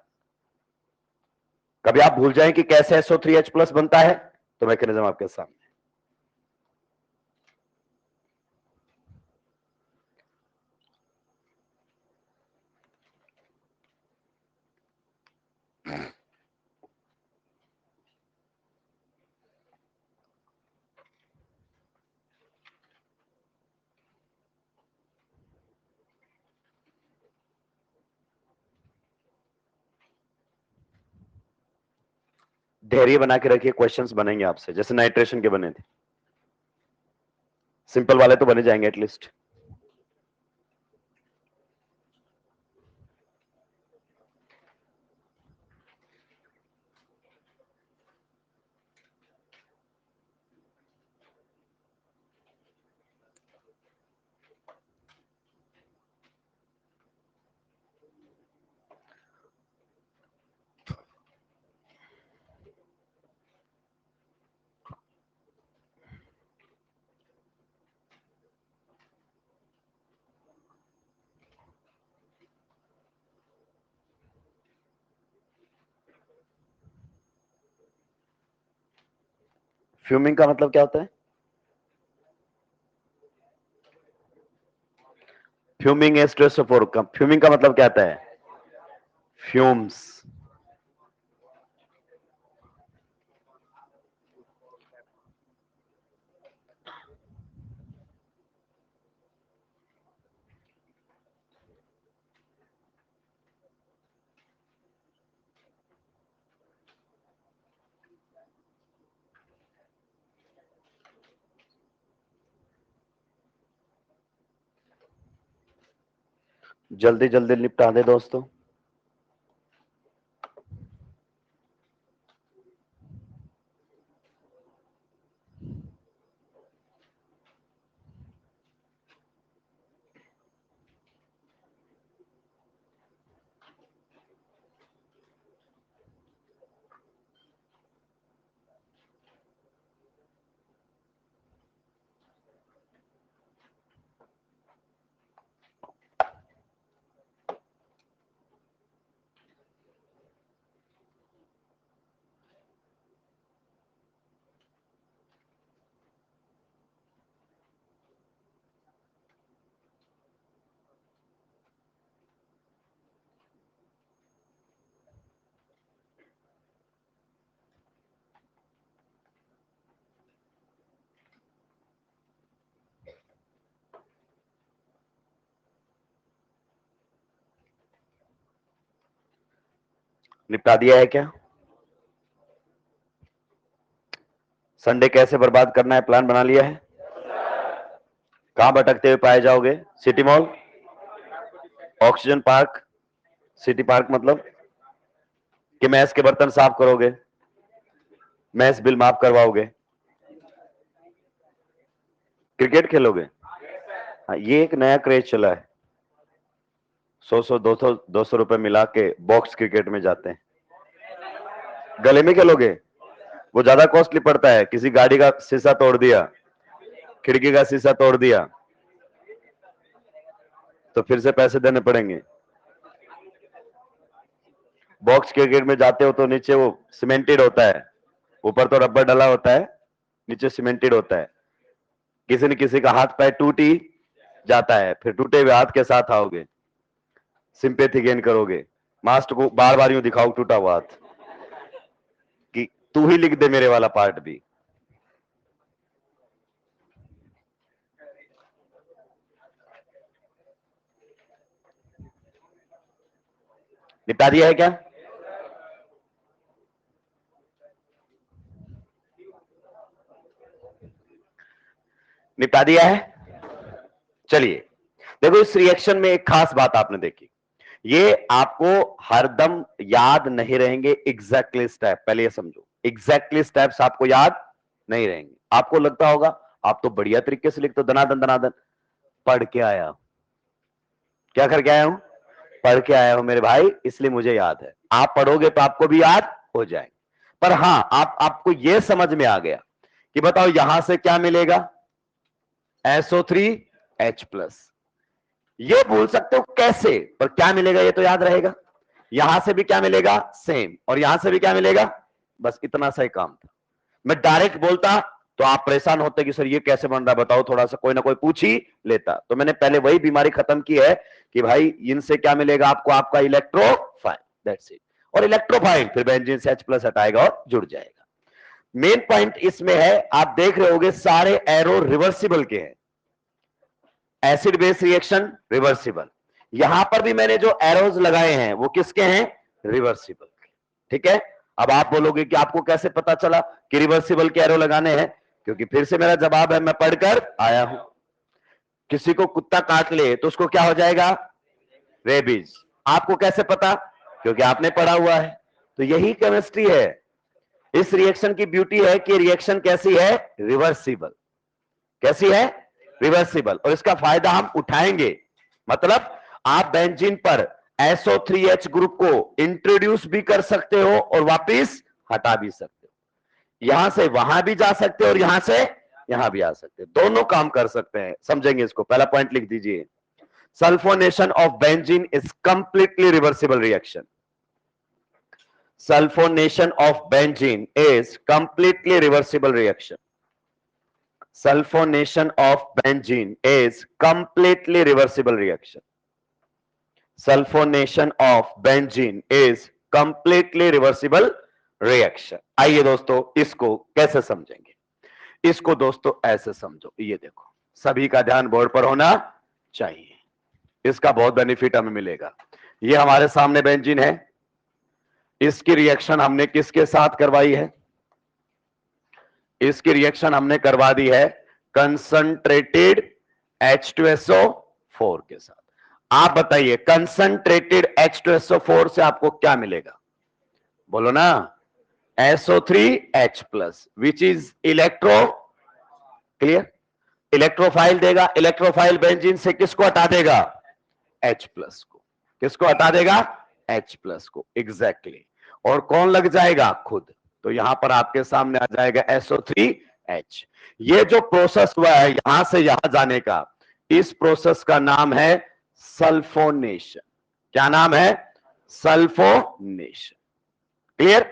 कभी आप भूल जाएं कि कैसे SO3H प्लस बनता है, तो मैकेनिज्म आपके सामने। धैर्य बना के रखिए, क्वेश्चंस बनेंगे आपसे जैसे नाइट्रेशन के बने थे। सिंपल वाले तो बने जाएंगे एटलीस्ट। फ्यूमिंग का मतलब क्या होता है? फ्यूमिंग H2SO4 का फ्यूमिंग का मतलब क्या आता है? फ्यूम्स। जल्दी जल्दी निपटा दे दोस्तों। निपटा दिया है क्या? संडे कैसे बर्बाद करना है प्लान बना लिया है? कहां भटकते हुए पाए जाओगे? City mall, oxygen park. City park मतलब कि मैस के बर्तन साफ करोगे, मैस बिल माफ करवाओगे, क्रिकेट खेलोगे? हाँ, ये एक नया क्रेज चला है। 100 200 रुपए मिला के बॉक्स क्रिकेट में जाते हैं। गले में खेलोगे? वो ज्यादा कॉस्टली पड़ता है। किसी गाड़ी का शीशा तोड़ दिया, खिड़की का शीशा तोड़ दिया, तो फिर से पैसे देने पड़ेंगे। बॉक्स क्रिकेट में जाते हो तो नीचे वो सीमेंटेड होता है, ऊपर तो रबर डला होता है, नीचे सीमेंटेड होता है। किसी न किसी का हाथ पैर टूट ही जाता है, फिर टूटे हुए हाथ के साथ आओगे, सिंपैथी गेन करोगे, मास्टर को बार बार यूं दिखाओ टूटा हुआ हाथ कि तू ही लिख दे मेरे वाला पार्ट भी। निपटा दिया है क्या? निपटा दिया है। चलिए देखो, इस रिएक्शन में एक खास बात आपने देखी, ये आपको हरदम याद नहीं रहेंगे एग्जैक्टली स्टेप। पहले ये समझो, एग्जैक्टली स्टेप्स आपको याद नहीं रहेंगे। आपको लगता होगा आप तो बढ़िया तरीके से लिखते हो, दनादन दनादन। पढ़ के आया हूं। क्या करके आया हूं? पढ़ के आया हूं मेरे भाई, इसलिए मुझे याद है। आप पढ़ोगे तो आपको भी याद हो जाएंगे। पर हां, आपको यह समझ में आ गया कि बताओ यहां से क्या मिलेगा? SO3H+। ये भूल सकते हो कैसे, पर क्या मिलेगा ये तो याद रहेगा। यहां से भी क्या मिलेगा? सेम। और यहां से भी क्या मिलेगा? बस इतना सा ही काम था। मैं डायरेक्ट बोलता तो आप परेशान होते कि सर ये कैसे बन रहा है, बताओ थोड़ा सा, कोई ना कोई पूछ ही लेता। तो मैंने पहले वही बीमारी खत्म की है कि भाई इनसे क्या मिलेगा आपको? आपका इलेक्ट्रोफाइल, दैट्स इट। और इलेक्ट्रोफाइल फिर बेंजीन से H+ हटाएगा और जुड़ जाएगा। मेन पॉइंट इसमें है, आप देख रहे होगे सारे एरो रिवर्सिबल के हैं। Acid base reaction reversible. यहां पर भी मैंने जो एरोज लगाए हैं वो किसके हैं? रिवर्सिबल। ठीक है। अब आप बोलोगे कि आपको कैसे पता चला कि रिवर्सिबल के एरो लगाने हैं? क्योंकि फिर से मेरा जवाब है, मैं पढ़कर आया हूं। किसी को कुत्ता काट ले तो उसको क्या हो जाएगा? रेबीज। आपको कैसे पता? क्योंकि आपने पढ़ा हुआ है। तो यही केमिस्ट्री है। इस रिएक्शन की ब्यूटी है कि रिएक्शन कैसी है? रिवर्सिबल। कैसी है? रिवर्सिबल। और इसका फायदा हम उठाएंगे। मतलब आप बेंजीन पर SO3H ग्रुप को इंट्रोड्यूस भी कर सकते हो और वापिस हटा भी सकते हो। यहां से वहां भी जा सकते हो और यहां से यहां भी आ सकते हो। दोनों काम कर सकते हैं। समझेंगे इसको। पहला पॉइंट लिख दीजिए, sulphonation of benzene is completely reversible reaction. Sulfonation of benzene is completely reversible reaction. Sulfonation of benzene is completely reversible reaction. Sulfonation of benzene is completely reversible reaction. आइए दोस्तों, इसको कैसे समझेंगे? इसको दोस्तों ऐसे समझो, ये देखो, सभी का ध्यान बोर्ड पर होना चाहिए। इसका बहुत बेनिफिट हमें मिलेगा। ये हमारे सामने बेंजीन है, इसकी रिएक्शन हमने किसके साथ करवाई है? इसकी रिएक्शन हमने करवा दी है कंसंट्रेटेड H2SO4 के साथ। आप बताइए कंसंट्रेटेड H2SO4 से आपको क्या मिलेगा? बोलो ना, SO3H+, which is electro clear, electrophile देगा। इलेक्ट्रोफाइल बेंजीन से किसको हटा देगा? H+ को। किसको हटा देगा? H+ को, एग्जैक्टली। और कौन लग जाएगा? खुद। तो यहां पर आपके सामने आ जाएगा SO3H। ये जो प्रोसेस हुआ है यहां से यहां जाने का, इस प्रोसेस का नाम है सल्फोनेशन। क्या नाम है? सल्फोनेशन। क्लियर?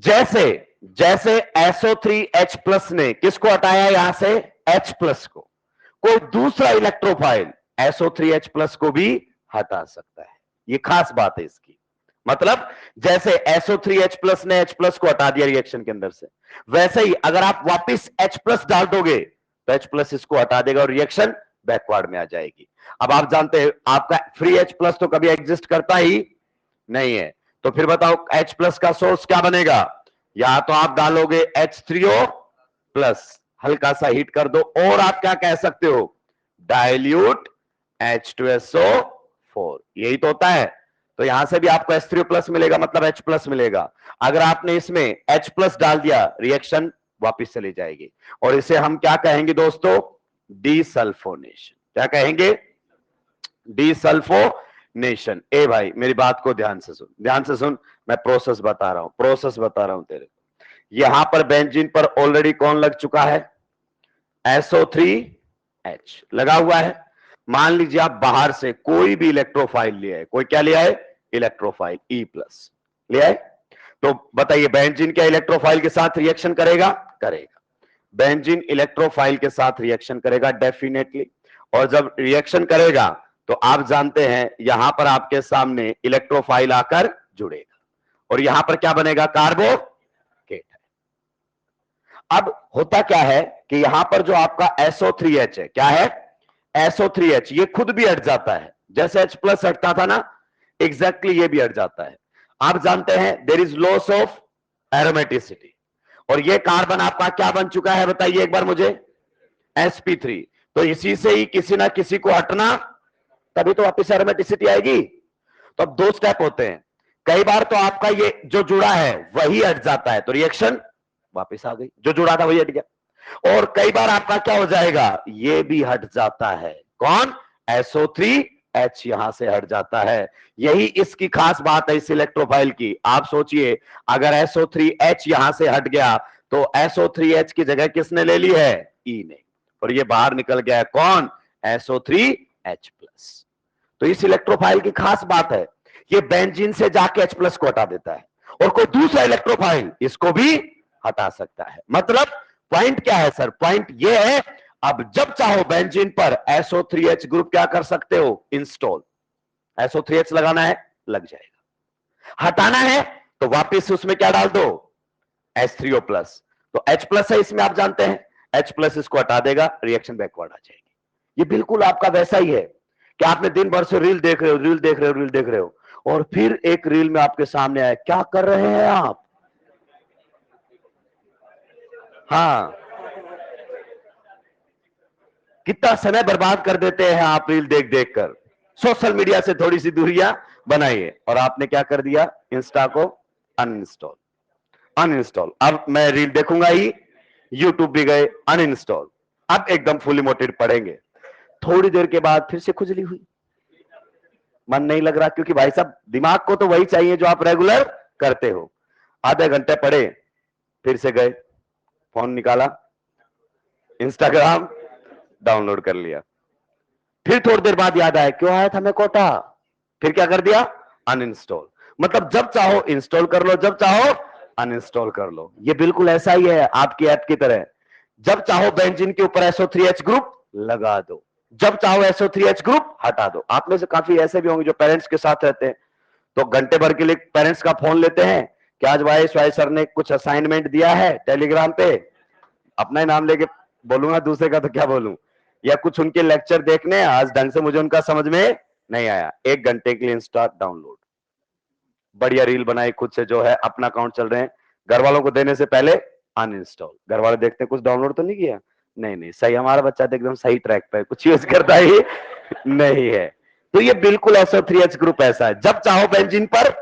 जैसे जैसे SO3H+ ने किसको हटाया यहां से? H+ को, कोई दूसरा इलेक्ट्रोफाइल SO3H+ को भी हटा सकता है। ये खास बात है इसकी। मतलब जैसे SO3H+ ने H+ को हटा दिया रिएक्शन के अंदर से, वैसे ही अगर आप वापस H+ डाल दोगे तो H+ इसको हटा देगा और रिएक्शन बैकवर्ड में आ जाएगी। अब आप जानते हैं आपका फ्री H+ तो कभी एग्जिस्ट करता ही नहीं है। तो फिर बताओ H+ का सोर्स क्या बनेगा? या तो आप डालोगे H3O+, हल्का सा हीट कर दो, और आप क्या कह सकते हो? Dilute H2SO4। यही तो होता है। तो यहां से भी आपको H3O+ मिलेगा, मतलब H+ मिलेगा। अगर आपने इसमें H+ डाल दिया, रिएक्शन वापस चली जाएगी, और इसे हम क्या कहेंगे दोस्तों? डीसल्फोनेशन। क्या कहेंगे? डीसल्फोनेशन। ए भाई मेरी बात को ध्यान से सुन, ध्यान से सुन। मैं प्रोसेस बता रहा हूं, प्रोसेस बता रहा हूं तेरे को। यहां पर बेंजीन पर ऑलरेडी कौन लग चुका है? SO3H लगा हुआ है। मान लीजिए आप बाहर से कोई भी इलेक्ट्रोफाइल लिया है। कोई क्या लिया है? इलेक्ट्रोफाइल E+ लिया है। तो बताइए बेंजीन क्या इलेक्ट्रोफाइल के साथ रिएक्शन करेगा? करेगा। बेंजीन इलेक्ट्रोफाइल के साथ रिएक्शन करेगा डेफिनेटली। और जब रिएक्शन करेगा तो आप जानते हैं यहां पर आपके सामने इलेक्ट्रोफाइल आकर जुड़ेगा, और यहां पर क्या बनेगा? कार्बोकेट। अब होता क्या है कि यहां पर जो आपका SO3H है, क्या है? SO3H ये खुद भी हट जाता है, जैसे H+ हटता था ना, एग्जैक्टली ये भी हट जाता है। आप जानते हैं there is loss of aromaticity, और ये कार्बन आपका क्या बन चुका है बताइए एक बार मुझे? sp3। तो इसी से ही किसी ना किसी को हटना, तभी तो वापस एरोमेटिसिटी आएगी। तो अब दो स्टेप होते हैं। कई बार तो आपका ये जो जुड़ा है वही हट जाता है, तो रिएक्शन वापस आ गई, जो जुड़ा था वही हट गया। और कई बार आपका क्या हो जाएगा? ये भी हट जाता है। कौन? SO3H यहां से हट जाता है। यही इसकी खास बात है इस इलेक्ट्रोफाइल की। आप सोचिए अगर SO3H यहां से हट गया तो SO3H की जगह किसने ले ली है? E ने, और ये बाहर निकल गया है कौन? SO3H+। तो इस इलेक्ट्रोफाइल की खास बात है, ये बेंजीन से जाके H+ को हटा देता है, और कोई दूसरा इलेक्ट्रोफाइल इसको भी हटा सकता है। मतलब पॉइंट क्या है सर? पॉइंट ये है, अब जब चाहो बेंजीन पर SO3H ग्रुप क्या कर सकते हो? इंस्टॉल। SO3H लगाना है, लग जाएगा। हटाना है तो वापस उसमें क्या डाल दो? H3O+। तो H+ है इसमें, आप जानते हैं H+ इसको हटा देगा, रिएक्शन बैकवर्ड आ जाएगी। ये बिल्कुल आपका वैसा ही है कि आपने दिन भर से रील देख रहे हो, रील देख रहे हो, रील देख रहे हो, और फिर एक रील में आपके सामने आया, क्या कर रहे हैं आप? हाँ, कितना समय बर्बाद कर देते हैं आप रील देख देख कर। सोशल मीडिया से थोड़ी सी दूरियां बनाइए। और आपने क्या कर दिया? इंस्टा को अनइंस्टॉल। अनइंस्टॉल। अब मैं रील देखूंगा ही, यूट्यूब भी गए, अनइंस्टॉल। अब एकदम फुली मोटिवेट पढ़ेंगे। थोड़ी देर के बाद फिर से खुजली हुई, मन नहीं लग रहा, क्योंकि भाई साहब दिमाग को तो वही चाहिए जो आप रेगुलर करते हो। आधे घंटे पढ़े, फिर से गए, फोन निकाला, इंस्टाग्राम डाउनलोड कर लिया। फिर थोड़ी देर बाद याद आया क्यों आया था मैं कोटा, फिर क्या कर दिया? अनइंस्टॉल। मतलब जब चाहो इंस्टॉल कर लो, जब चाहो अनइंस्टॉल कर लो। ये बिल्कुल ऐसा ही है आपकी ऐप की तरह। जब चाहो बेंजीन के ऊपर SO3H ग्रुप लगा दो, जब चाहो SO3H ग्रुप हटा दो। आप में से काफी ऐसे भी होंगे जो पेरेंट्स के साथ रहते हैं, तो घंटे भर के लिए पेरेंट्स का फोन लेते हैं कि आज वाई सर ने कुछ असाइनमेंट दिया है टेलीग्राम पे, अपना ही नाम लेके बोलूंगा, दूसरे का तो क्या बोलूं, या कुछ उनके लेक्चर देखने, आज ढंग से मुझे उनका समझ में नहीं आया, 1 घंटे के लिए इंस्टा डाउनलोड, बढ़िया रील बनाई खुद से, जो है अपना अकाउंट चल रहे हैं, घर वालों को देने से पहले अनइंस्टॉल। घर वाले देखते हैं कुछ डाउनलोड तो नहीं किया, नहीं नहीं, सही, हमारा बच्चा तो एकदम सही ट्रैक पे कुछ यूज करता ही नहीं है। तो ये बिल्कुल SO3H ग्रुप ऐसा है, जब चाहो बेंजीन पर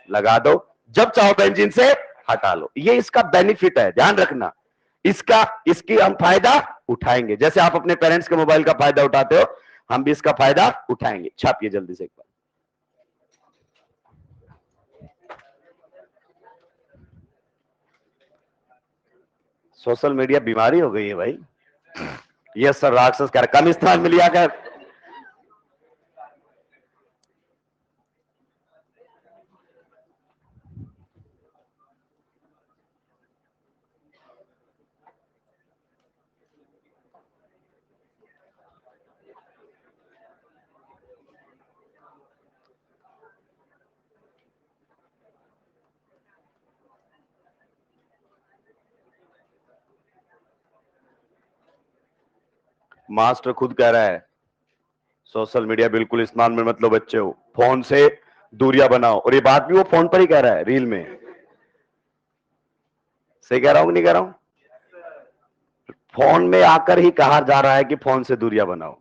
लगा दो, जब चाहो बेंजीन से हटा लो। ये इसका बेनिफिट है, ध्यान रखना। इसकी हम फायदा उठाएंगे, जैसे आप अपने पेरेंट्स के मोबाइल का फायदा उठाते हो, हम भी इसका फायदा उठाएंगे। छापिए जल्दी से एक बार। सोशल मीडिया बीमारी हो गई है भाई। ये सर राक्षस कर कम इस्तेमाल में लिया कर। मास्टर खुद कह रहा है सोशल मीडिया बिल्कुल इस्तेमाल में मत लो बच्चे हो, फोन से दूरियां बनाओ। और ये बात भी वो फोन पर ही कह रहा है, रील में। सही कह रहा हूं कि नहीं कह रहा हूं? फोन में आकर ही कहा जा रहा है कि फोन से दूरियां बनाओ।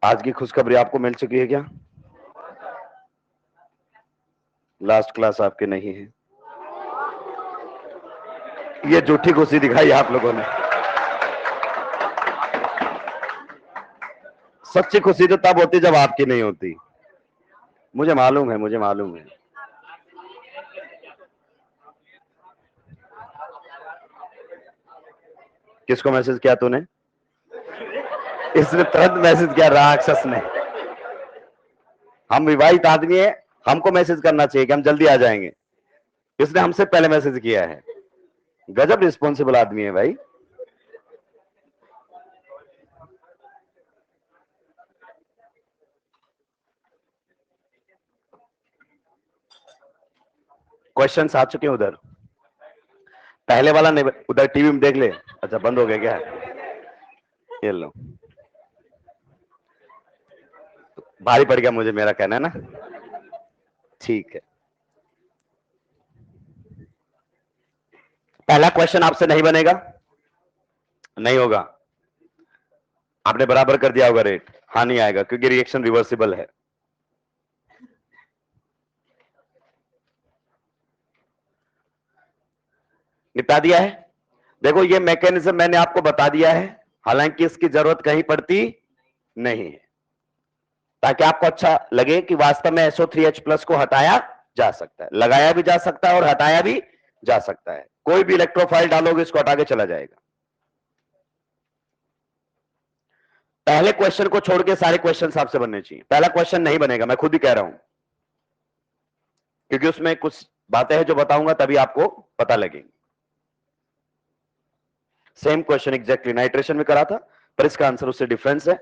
आज की खुशखबरी आपको मिल चुकी है क्या? लास्ट क्लास आपके नहीं है। ये झूठी खुशी दिखाई आप लोगों ने। सच्ची खुशी तो तब होती जब आपकी नहीं होती। मुझे मालूम है, मुझे मालूम है। किसको मैसेज किया तूने? इसने तुरंत मैसेज किया राक्षस ने। हम विवाहित आदमी है, हमको मैसेज करना चाहिए कि हम जल्दी आ जाएंगे। इसने हमसे पहले मैसेज किया है। गजब रिस्पॉन्सिबल आदमी है भाई। क्वेश्चंस आ चुके हैं उधर। पहले वाला नहीं, उधर टीवी में देख ले। अच्छा बंद हो गया क्या? ये लो, भारी पड़ गया मुझे, मेरा कहना है ना। ठीक है, पहला क्वेश्चन आपसे नहीं बनेगा, नहीं होगा। आपने बराबर कर दिया होगा रेट। हाँ नहीं आएगा क्योंकि रिएक्शन रिवर्सिबल है। निपटा दिया है। देखो ये मैकेनिज्म मैंने आपको बता दिया है, हालांकि इसकी जरूरत कहीं पड़ती नहीं है, ताकि आपको अच्छा लगे कि वास्तव में SO3H+ को हटाया जा सकता है, लगाया भी जा सकता है और हटाया भी जा सकता है। कोई भी इलेक्ट्रोफाइल डालोगे इसको हटा के चला जाएगा। पहले क्वेश्चन को छोड़ के सारे क्वेश्चन आपसे बनने चाहिए। पहला क्वेश्चन नहीं बनेगा, मैं खुद ही कह रहा हूं, क्योंकि उसमें कुछ बातें हैं जो बताऊंगा तभी आपको पता लगेगी। सेम क्वेश्चन एग्जैक्टली नाइट्रेशन में करा था, पर इसका आंसर उससे डिफरेंस है,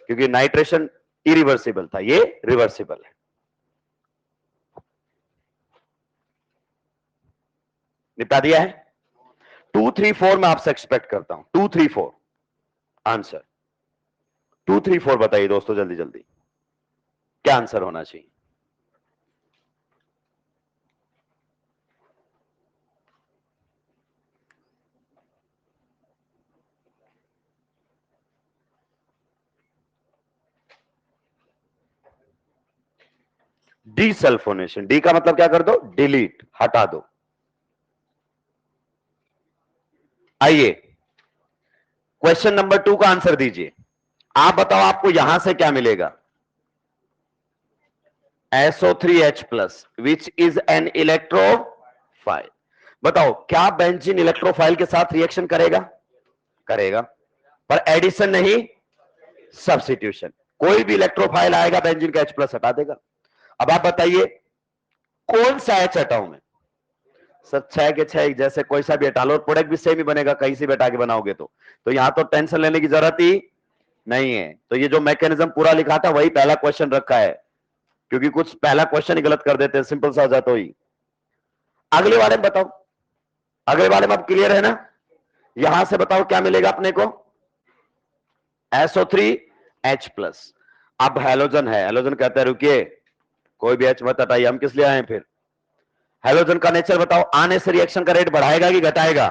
क्योंकि नाइट्रेशन इरिवर्सिबल था, ये रिवर्सिबल है। निपटा दिया है। 2, 3, 4 में आपसे एक्सपेक्ट करता हूं। 2, 3, 4 आंसर। 2, 3, 4 बताइए दोस्तों जल्दी जल्दी, क्या आंसर होना चाहिए? डीसल्फोनेशन, डी का मतलब क्या कर दो? डिलीट, हटा दो। आइए क्वेश्चन नंबर 2 का आंसर दीजिए। आप बताओ आपको यहां से क्या मिलेगा? SO3H+, which is an electrophile. बताओ क्या बेंजीन इलेक्ट्रोफाइल के साथ रिएक्शन करेगा? करेगा, पर एडिशन नहीं, सब्स्टिट्यूशन। कोई भी इलेक्ट्रोफाइल आएगा बेंजीन का H+ हटा देगा। अब आप बताइए कौन सा H हटाऊं मैं? सब 6 के 6 जैसे कोई सा भी हटा लो, प्रोडक्ट भी सेम ही बनेगा कहीं से भी हटा के बनाओगे तो यहां तो टेंशन लेने की जरूरत ही नहीं है। तो ये जो मैकेनिज्म पूरा लिखा था वही पहला क्वेश्चन रखा है, क्योंकि कुछ पहला क्वेश्चन ही गलत कर देते हैं, सिंपल सा हो जाता ही। अगले वाले में बताओ, अगले वाले में अब क्लियर है ना? यहां से बताओ क्या मिलेगा अपने को, SO3H+। अब हेलोजन है, हेलोजन कहते हैं रुकिए कोई भी H मत हटाइए, हम किस लिए आए फिर? हेलोजन का नेचर बताओ, आने से रिएक्शन का रेट बढ़ाएगा कि घटाएगा?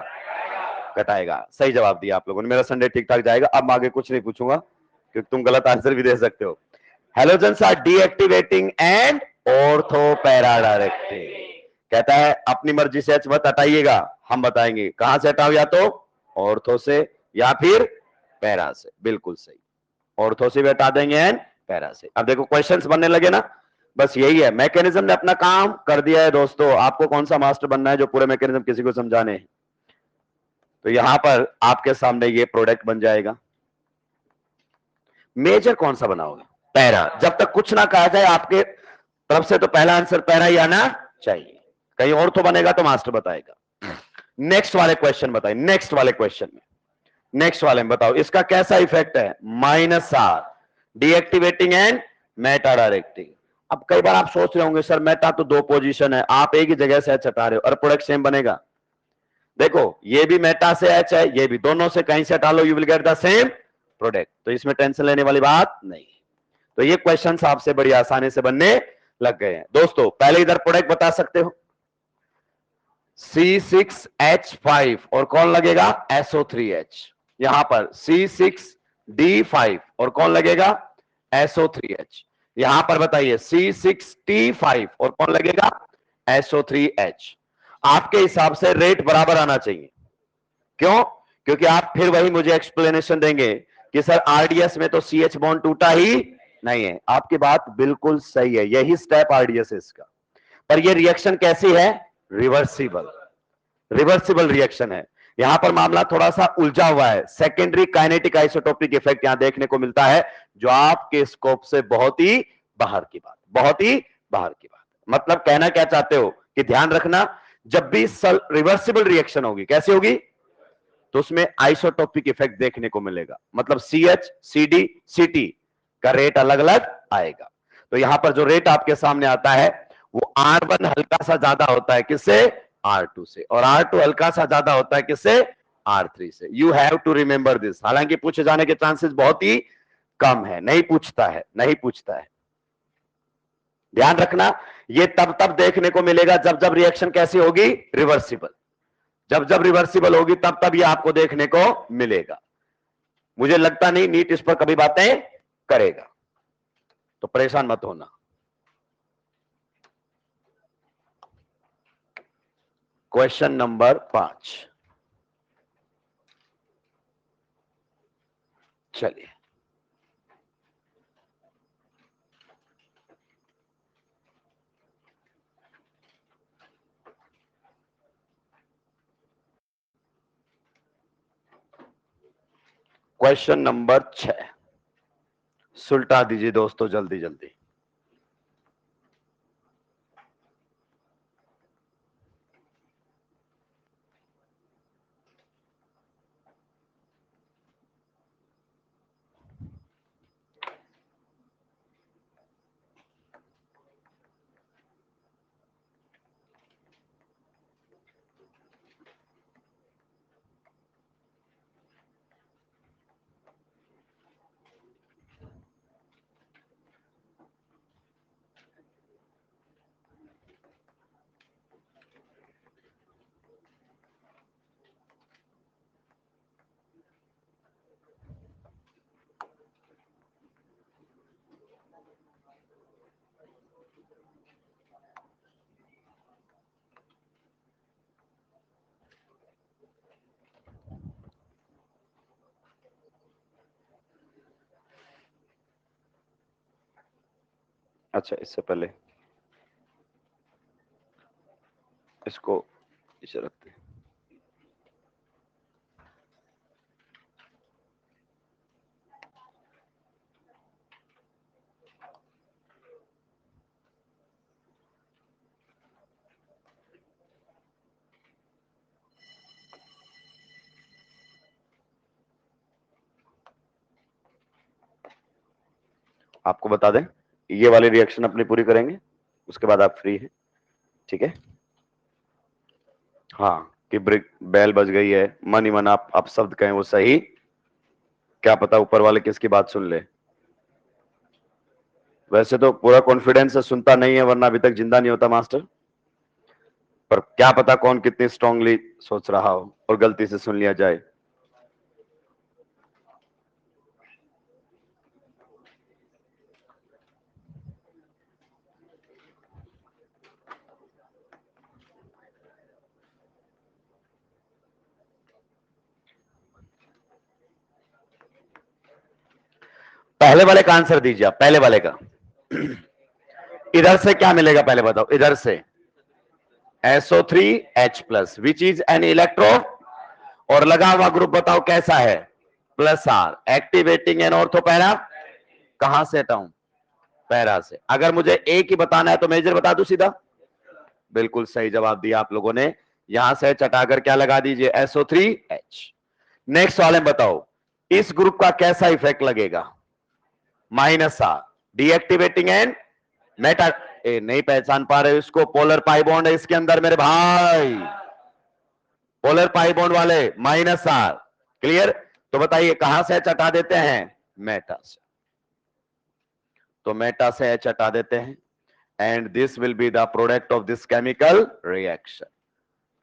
घटाएगा। सही जवाब दिया आप लोगों ने, मेरा संडे ठीक ठाक जाएगा। अब आगे कुछ नहीं पूछूंगा क्योंकि तुम गलत आंसर भी दे सकते हो। Halogens are deactivating and ortho para directing. कहता है अपनी मर्जी से H मत हटाइएगा, हम बताएंगे कहां से हटाओ, या तो ऑर्थो से या फिर पैरा से। बिल्कुल सही, ऑर्थो से भी हटा देंगे एंड पैरा से। अब देखो क्वेश्चंस बनने लगे ना, बस यही है, मैकेनिज्म ने अपना काम कर दिया है दोस्तों। आपको कौन सा मास्टर बनना है जो पूरे मैकेनिज्म किसी को समझाने? तो यहां पर आपके सामने ये प्रोडक्ट बन जाएगा। मेजर कौन सा बनाओगे? पैरा। जब तक कुछ ना कहा जाए आपके तरफ से तो पहला आंसर पैरा ही आना चाहिए, कहीं और तो बनेगा तो मास्टर बताएगा। नेक्स्ट वाले क्वेश्चन बताइए, नेक्स्ट वाले क्वेश्चन में, नेक्स्ट वाले में बताओ इसका कैसा इफेक्ट है? -R, deactivating and Meta directing. अब कई बार आप सोच रहे होंगे सर मेटा तो 2 पोजीशन है, आप एक ही जगह से H हटा रहे हो और प्रोडक्ट सेम बनेगा। देखो ये भी मेटा से H है, ये भी, दोनों से कहीं से हटा लो, you will get the same product. तो इसमें टेंशन लेने वाली बात नहीं। तो ये क्वेश्चन आपसे बड़ी आसानी से बनने लग गए हैं दोस्तों। पहले इधर प्रोडक्ट बता सकते हो, C6H5 और कौन लगेगा? SO3H। यहां पर C6D5 और कौन लगेगा? SO3H। यहां पर बताइए C6T5 और कौन लगेगा? SO3H। आपके हिसाब से रेट बराबर आना चाहिए, क्यों? क्योंकि आप फिर वही मुझे एक्सप्लेनेशन देंगे कि सर आरडीएस में तो CH बॉन्ड टूटा ही नहीं है। आपकी बात बिल्कुल सही है, यही स्टेप आरडीएस है इसका, पर यह रिएक्शन कैसी है? रिवर्सिबल, रिवर्सिबल रिएक्शन है। यहां पर मामला थोड़ा सा उलझा हुआ है, सेकेंडरी काइनेटिक आइसोटोपिक इफेक्ट यहां देखने को मिलता है, जो आपके स्कोप से बहुत ही बाहर की बात, बहुत ही बाहर की बात। मतलब कहना क्या चाहते हो कि ध्यान रखना, जब भी रिवर्सिबल रिएक्शन होगी, कैसी होगी? तो उसमें आइसोटोपिक इफेक्ट देखने को मिलेगा, मतलब CH CD CT का रेट अलग अलग आएगा। तो यहां पर जो रेट आपके सामने आता है वो R1 हल्का सा ज्यादा होता है किससे? R2 से, और R2 हल्का सा ज्यादा होता है किससे? R3 से। You have to remember this. हालांकि पूछे जाने के चांसेस बहुत ही कम है, नहीं पूछता है, नहीं पूछता है। ध्यान रखना, ये तब तब देखने को मिलेगा जब जब रिएक्शन कैसी होगी? रिवर्सिबल। जब जब रिवर्सिबल होगी तब तब ये आपको देखने को मिलेगा। मुझे लगता नहीं नीट इस पर कभी बातें करेगा, तो परेशान मत होना। क्वेश्चन नंबर 5, चलिए। क्वेश्चन नंबर 6 सुलटा दीजिए दोस्तों, जल्दी जल्दी। अच्छा, इससे पहले इसको इसे रखते हैं। आपको बता दें, ये वाली रिएक्शन अपनी पूरी करेंगे, उसके बाद आप फ्री हैं, ठीक है। हाँ, कि ब्रिक बेल बज गई है, मन ही मन आप शब्द कहें वो सही, क्या पता ऊपर वाले किसकी बात सुन ले। वैसे तो पूरा कॉन्फिडेंस से सुनता नहीं है, वरना अभी तक जिंदा नहीं होता मास्टर, पर क्या पता कौन कितनी स्ट्रांगली सोच रहा हो और गलती से सुन लिया जाए। पहले वाले का आंसर दीजिए आप, पहले वाले का। इधर से क्या मिलेगा पहले बताओ, इधर से SO3H+, which is N electro, और लगा हुआ ग्रुप बताओ कैसा है, +R, activating and ortho para, कहां से हटाऊं, पैरा से। अगर मुझे एक ही बताना है तो मेजर बता दूं सीधा, बिल्कुल सही जवाब दिया आप लोगों ने। यहां से H हटाकर क्या लगा दीजिए, SO3H। नेक्स्ट वाले में बताओ इस ग्रुप का कैसा इफेक्ट लगेगा, -R, डीएक्टिवेटिंग एंड मेटा, नहीं पहचान पा रहे हो इसको, पोलर पाई बॉन्ड है इसके अंदर मेरे भाई, पोलर पाई बॉन्ड वाले, -R, क्लियर। तो बताइए कहां से H हटा देते हैं, मेटा से, तो मेटा से H हटा देते हैं, and this will be the product of this chemical reaction,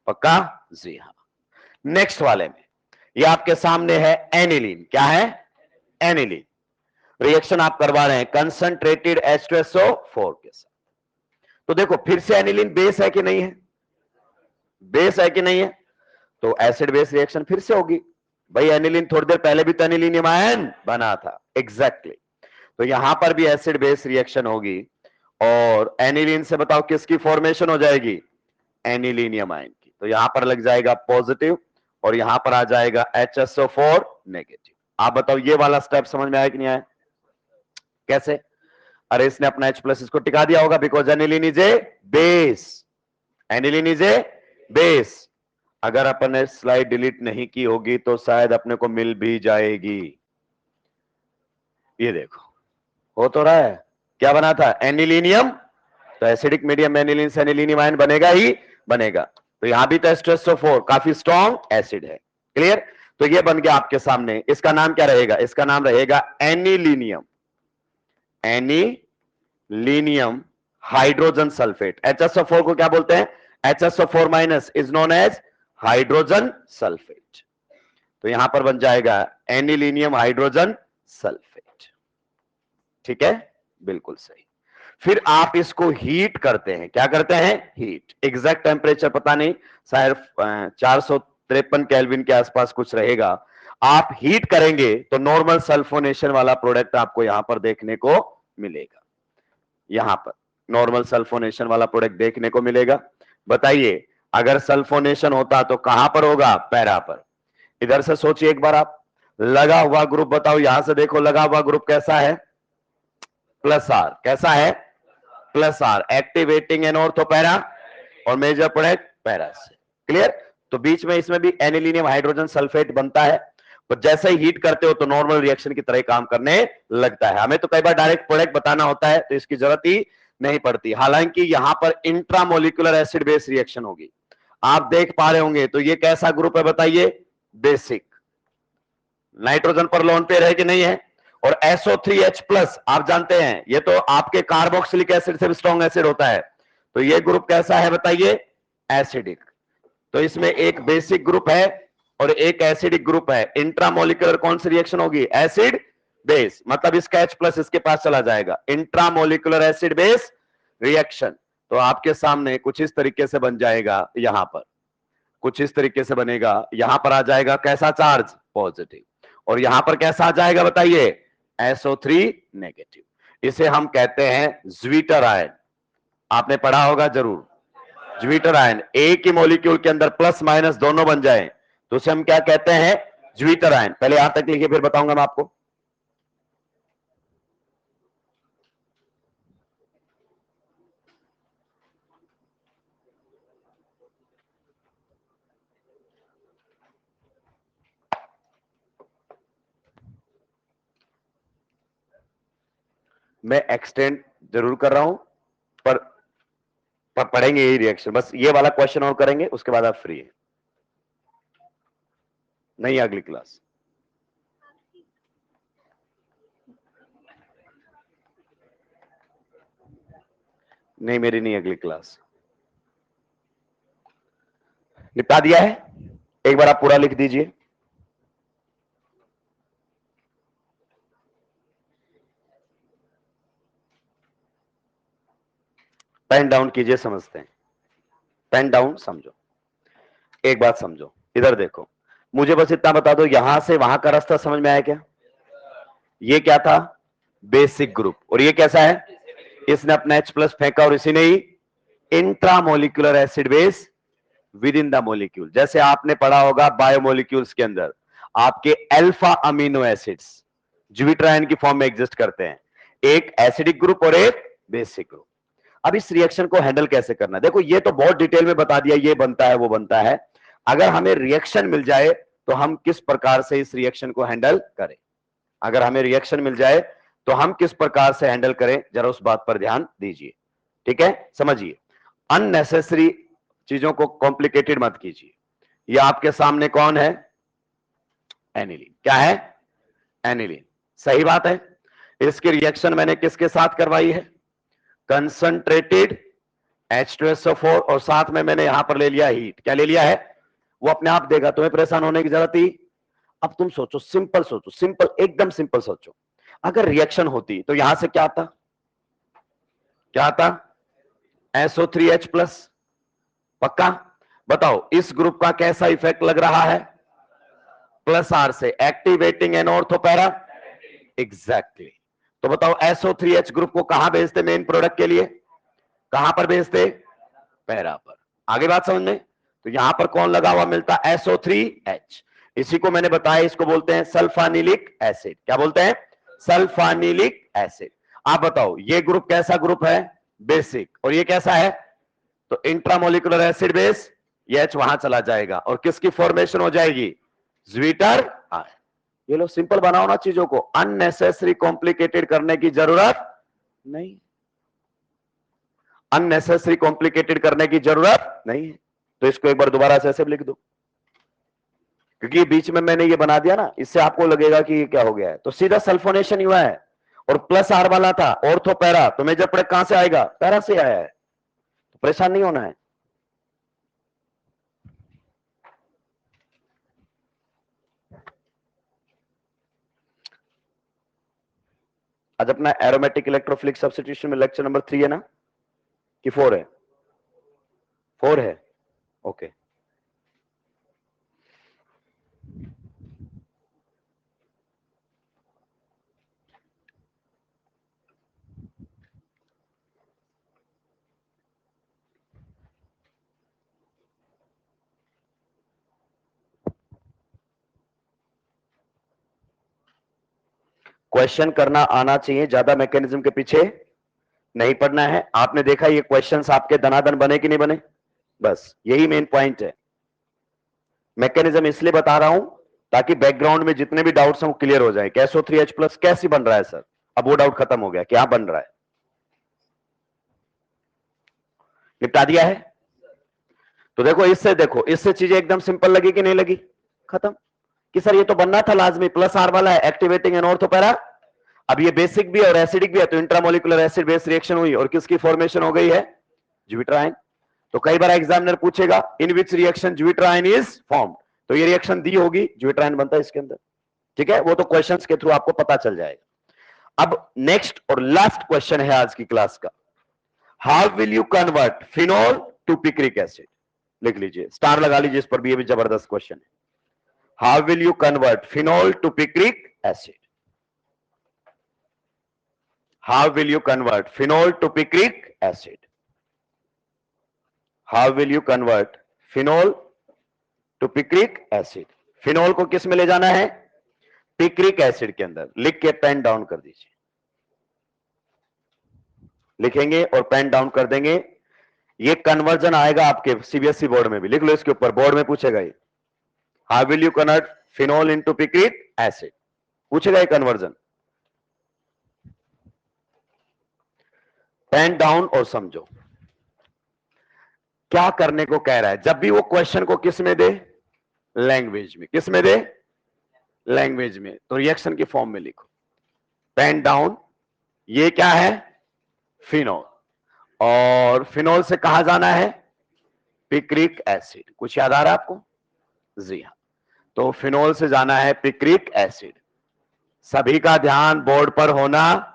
पक्का, जी हाँ। नेक्स्ट वाले में ये आपके सामने है एनिलीन, क्या है, एनिलीन, रिएक्शन आप करवा रहे हैं कंसंट्रेटेड H2SO4 के साथ। तो देखो फिर से एनिलीन बेस है कि नहीं है, बेस है कि नहीं है, तो एसिड बेस रिएक्शन फिर से होगी। भाई एनिलीन थोड़ी देर पहले भी तो एनिलीनियम आयन बना था, एग्जैक्टली तो यहां पर भी एसिड बेस रिएक्शन होगी, और एनिलीन से बताओ किसकी फॉर्मेशन हो जाएगी, एनिलीनियम आयन की। तो यहां पर लग जाएगा पॉजिटिव, और यहां पर आ जाएगा HSO4 नेगेटिव। आप बताओ ये वाला स्टेप समझ में आया कि नहीं आया, कैसे, अरे इसने अपना H+ इसको टिका दिया होगा, because aniline is a base, aniline is a base. अगर अपन ने स्लाइड डिलीट नहीं की होगी तो शायद अपने को मिल भी जाएगी। ये देखो हो तो रहा है, क्या बना था, एनिलीनियम, तो एसिडिक मीडियम में एनिलीन से एनिलीनियम आयन बनेगा ही बनेगा। तो यहां भी तो H2SO4 काफी स्ट्रॉन्ग एसिड है, क्लियर। तो ये बन गया आपके सामने, इसका नाम क्या रहेगा, इसका नाम रहेगा anilinium, anilinium hydrogen sulphate. HSO4 को क्या बोलते हैं, HSO4- is known as hydrogen sulphate. तो यहां पर बन जाएगा एनिलीनियम हाइड्रोजन सल्फेट, ठीक है, बिल्कुल सही। फिर आप इसको हीट करते हैं, क्या करते हैं, हीट, एग्जैक्ट टेम्परेचर पता नहीं, शायद 453 केल्विन के आसपास कुछ रहेगा। आप हीट करेंगे तो नॉर्मल सल्फोनेशन वाला प्रोडक्ट आपको यहां पर देखने को मिलेगा, यहां पर नॉर्मल सल्फोनेशन वाला प्रोडक्ट देखने को मिलेगा। बताइए अगर सल्फोनेशन होता तो कहां पर होगा, पैरा पर। इधर से सोचिए एक बार आप, लगा हुआ ग्रुप बताओ, यहां से देखो लगा हुआ ग्रुप कैसा है, +R, कैसा है, +R, activating and ortho para, और मेजर प्रोडक्ट पैरा से, क्लियर। तो बीच में इसमें भी एनिलीनियम हाइड्रोजन सल्फेट बनता है, तो जैसे ही हीट करते हो तो नॉर्मल रिएक्शन की तरह काम करने लगता है। हमें तो कई बार डायरेक्ट प्रोडक्ट बताना होता है तो इसकी जरूरत ही नहीं पड़ती। हालांकि यहां पर इंट्रामोलिकुलर एसिड बेस रिएक्शन होगी, आप देख पा रहे होंगे। तो ये कैसा ग्रुप है बताइए, बेसिक, नाइट्रोजन पर लोन पेयर है कि नहीं है, और SO3H+ आप जानते हैं ये तो आपके कार्बोक्सिलिक एसिड से भी स्ट्रॉन्ग एसिड होता है। तो ये ग्रुप कैसा है बताइए, एसिडिक। तो इसमें एक बेसिक ग्रुप है और एक एसिडिक ग्रुप है। इंट्रामोलिकुलर कौन सी रिएक्शन होगी, एसिड बेस, मतलब इसका H+ इसके पास चला जाएगा, इंट्रामोलिकुलर एसिड बेस रिएक्शन। तो आपके सामने कुछ इस तरीके से बन जाएगा, यहां पर कुछ इस तरीके से बनेगा, यहां पर आ जाएगा कैसा चार्ज, पॉजिटिव, और यहां पर कैसा आ जाएगा बताइए, SO3 नेगेटिव। इसे हम कहते हैं ज्वीटर आयन, आपने पढ़ा होगा जरूर, ज्वीटर आयन, एक ही मॉलिक्यूल के अंदर प्लस- दोनों बन जाए तो उसे हम क्या कहते हैं, ज्वीटर आयन। पहले यहां तक लिखिए फिर बताऊंगा मैं आपको। मैं एक्सटेंड जरूर कर रहा हूं, पर पढ़ेंगे यही रिएक्शन, बस ये वाला क्वेश्चन और करेंगे, उसके बाद आप फ्री है। नहीं अगली क्लास, नहीं मेरी नहीं अगली क्लास। निपटा दिया है, एक बार आप पूरा लिख दीजिए। पेन डाउन कीजिए, समझते हैं। पेन डाउन समझो, एक बात समझो, इधर देखो, मुझे बस इतना बता दो, यहां से वहां का रास्ता समझ में आया क्या? ये क्या था? Basic group. और ये कैसा है? इसने अपना H प्लस फेंका और इसी ने ही intramolecular acid base within the molecule. जैसे आपने पढ़ा होगा बायोमोलिक्यूल्स के अंदर आपके अल्फा अमीनो एसिड्स ज्यूट्राइन की फॉर्म में एग्जिस्ट करते हैं, एक एसिडिक ग्रुप और एक बेसिक ग्रुप। अब इस रिएक्शन को हैंडल कैसे करना है, देखो ये तो बहुत डिटेल में बता दिया, ये बनता है वो बनता है। अगर हमें रिएक्शन मिल जाए तो हम किस प्रकार से इस रिएक्शन को हैंडल करें, अगर हमें रिएक्शन मिल जाए तो हम किस प्रकार से हैंडल करें, जरा उस बात पर ध्यान दीजिए। ठीक है, समझिए, अननेसेसरी चीजों को कॉम्प्लिकेटेड मत कीजिए। ये आपके सामने कौन है? एनिलीन। क्या है? एनिलीन। सही बात है। इसकी रिएक्शन मैंने किसके साथ करवाई है? कंसंट्रेटेड H2SO4, और साथ में मैंने यहां पर ले लिया हीट। क्या ले लिया है? वो अपने आप देगा, तुम्हें परेशान होने की जरूरत ही। अब तुम सोचो, सिंपल सोचो, सिंपल, एकदम सिंपल सोचो, अगर रिएक्शन होती तो यहां से क्या आता? क्या आता? SO3H plus. पक्का? बताओ इस ग्रुप का कैसा इफेक्ट लग रहा है? प्लस आर से, एक्टिवेटिंग एन ऑर्थोपैरा। एग्जैक्टली। तो बताओ SO3H ग्रुप को कहां भेजते मेन प्रोडक्ट के लिए? कहां पर भेजते? पैरा पर। आगे बात समझ में? तो यहां पर कौन लगा हुआ मिलता? SO3H। इसी को मैंने बताया, इसको बोलते हैं सल्फानिलिक एसिड। क्या बोलते हैं? Sulphanilic acid. आप बताओ ये ग्रुप कैसा ग्रुप है? बेसिक। और ये कैसा है? तो इंट्रामोलिकुलर एसिड बेस, ये H वहां चला जाएगा और किसकी फॉर्मेशन हो जाएगी? Zwitter ion. ये लो, सिंपल बनाओ ना चीजों को, अननेसेसरी कॉम्प्लिकेटेड करने की जरूरत नहीं, अननेसेसरी कॉम्प्लिकेटेड करने की जरूरत नहीं है। तो इसको एक बार दोबारा से ऐसे लिख दो, क्योंकि बीच में मैंने ये बना दिया ना, इससे आपको लगेगा कि ये क्या हो गया है। तो सीधा सल्फोनेशन हुआ है, और प्लस आर वाला था ऑर्थो पैरा, तो मेजर प्रोडक्ट कहां से आएगा? पैरा से आया है, तो परेशान नहीं होना है। आज अपना एरोमेटिक इलेक्ट्रोफिलिक सब्स्टिट्यूशन में लेक्चर नंबर 3 है ना, कि 4 है? 4 है, ओके। क्वेश्चन करना आना चाहिए, ज्यादा मैकेनिज्म के पीछे नहीं पड़ना है। आपने देखा ये क्वेश्चंस आपके दनादन बने कि नहीं बने? बस यही मेन पॉइंट है। मैकेनिज्म इसलिए बता रहा हूं ताकि बैकग्राउंड में जितने भी डाउट्स हैं वो क्लियर हो जाए। SO3H प्लस कैसे बन रहा है सर? अब वो डाउट खत्म हो गया, क्या बन रहा है, निपटा दिया है। तो देखो इससे चीजें एकदम सिंपल लगी कि नहीं लगी? खत्म। कि सर ये तो बनना था लाजमी, प्लस आर वाला है, एक्टिवेटिंग एन ऑर्थोपैरा। अब ये बेसिक भी और एसिडिक भी है, तो इंट्रामोलिकुलर एसिड बेस रिएक्शन हुई और किसकी फॉर्मेशन हो गई है? ज्यूट्राइन। तो कई बार एग्जामिनर पूछेगा इन विच रिएक्शन ज्यूट्राइन इज फॉर्म्ड, तो ये रिएक्शन दी होगी, ज्यूट्राइन बनता है इसके अंदर। ठीक है, वो तो क्वेश्चंस के थ्रू आपको पता चल जाएगा। अब नेक्स्ट और लास्ट क्वेश्चन है आज की क्लास का, how will you convert phenol to picric acid? लिख लीजिए, स्टार लगा लीजिए इस पर भी, ये भी जबरदस्त क्वेश्चन है। How will you convert phenol to picric acid? How will you convert phenol to picric acid? How will you convert phenol to picric acid? Phenol को किस में ले जाना है? पिक्रिक एसिड के अंदर। लिख के पेन डाउन कर दीजिए, लिखेंगे और पेन डाउन कर देंगे। ये कन्वर्जन आएगा आपके सीबीएसई बोर्ड में भी, लिख लो इसके ऊपर, बोर्ड में पूछेगा ये, how will you convert phenol into picric acid, पूछेगा ये कन्वर्जन। पेन डाउन और समझो क्या करने को कह रहा है। जब भी वो क्वेश्चन को किस में दे, लैंग्वेज में, किस में दे, लैंग्वेज में, तो रिएक्शन की फॉर्म में लिखो। पेन डाउन, ये क्या है, फिनोल, और फिनोल से कहा जाना है, पिक्रिक एसिड। कुछ याद आ रहा है आपको? जी हां, तो फिनोल से जाना है पिक्रिक एसिड। सभी का ध्यान बोर्ड पर होना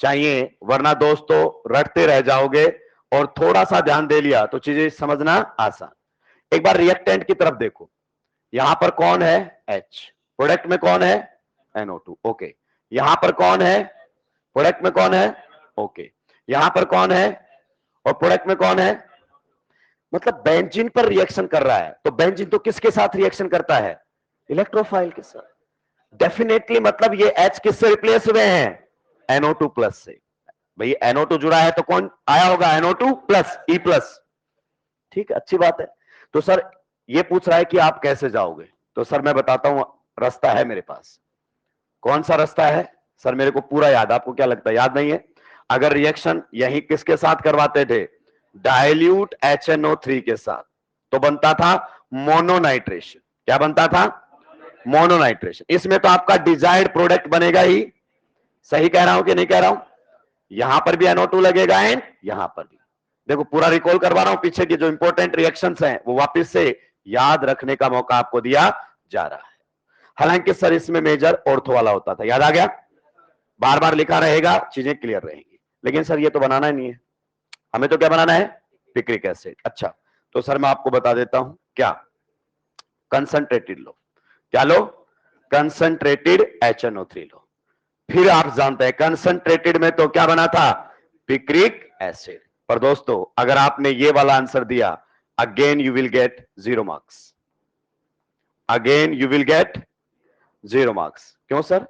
चाहिए, वरना दोस्तों रटते रह जाओगे, और थोड़ा सा ध्यान दे लिया तो चीजें समझना आसान। एक बार रिएक्टेंट की तरफ देखो, यहां पर कौन है, H, प्रोडक्ट में कौन है, NO2, ओके। यहां पर कौन है, प्रोडक्ट में कौन है, ओके। यहां पर कौन है, और प्रोडक्ट में कौन है, मतलब बेंजीन पर रिएक्शन कर रहा है, तो बेंजीन तो किसके साथ रिएक्शन करता है, इलेक्ट्रोफाइल के साथ। डेफिनेटली मतलब ये H किससे रिप्लेस हुए हैं, NO2 प्लस से। भाई NO2 जुड़ा है तो कौन आया होगा, NO2 प्लस, E प्लस, ठीक है, अच्छी बात है। तो सर ये पूछ रहा है कि आप कैसे जाओगे, तो सर मैं बताता हूं, रास्ता है मेरे पास। कौन सा रास्ता है सर, मेरे को पूरा याद, आपको क्या लगता है याद नहीं है? अगर रिएक्शन यही किसके साथ करवाते थे, डाइल्यूट HNO3 के साथ, तो बनता था मोनोनाइट्रेशन। क्या बनता था, मोनोनाइट्रेशन। इसमें तो आपका डिजायर्ड प्रोडक्ट बनेगा ही, सही कह रहा हूं कि नहीं कह रहा हूं? यहां पर भी NO2 लगेगा एंड यहां पर भी। देखो पूरा रिकॉल करवा रहा हूं, पीछे की जो इंपॉर्टेंट रिएक्शंस हैं वो वापस से याद रखने का मौका आपको दिया जा रहा है। हालांकि सर इसमें मेजर ऑर्थो वाला होता था, याद आ गया, बार बार लिखा रहेगा, चीजें क्लियर रहेंगी। लेकिन सर ये तो बनाना ही नहीं है, हमें तो क्या बनाना है, पिक्रिक एसिड। अच्छा, तो सर मैं आपको बता देता हूं, क्या, कंसंट्रेटेड लो, क्या लो, कंसंट्रेटेड HNO3 लो। फिर आप जानते हैं कंसंट्रेटेड में तो क्या बना था, पिक्रिक एसिड। पर दोस्तों अगर आपने ये वाला आंसर दिया, again you will gate 0 marks, again you will gate 0 marks. क्यों सर,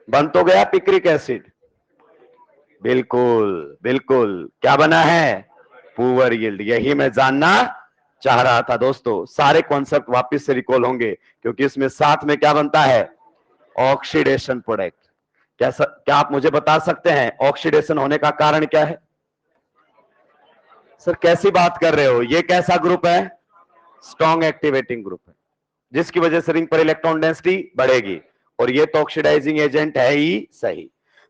बन तो गया पिक्रिक एसिड, बिल्कुल बिल्कुल, क्या बना है, पुअर यील्ड। यही मैं जानना चाह रहा था दोस्तों, सारे कॉन्सेप्ट वापस से रिकॉल होंगे, क्योंकि इसमें साथ में क्या बनता है, ऑक्सीडेशन प्रोडक्ट। क्या आप मुझे बता सकते हैं ऑक्सीडेशन होने का कारण क्या है? सर कैसी बात कर रहे हो, ये कैसा ग्रुप है, स्ट्रॉन्ग एक्टिवेटिंग ग्रुप है, जिसकी वजह से रिंग पर इलेक्ट्रॉन डेंसिटी बढ़ेगी, और ये तो ऑक्सीडाइजिंग एजेंट है ही सही।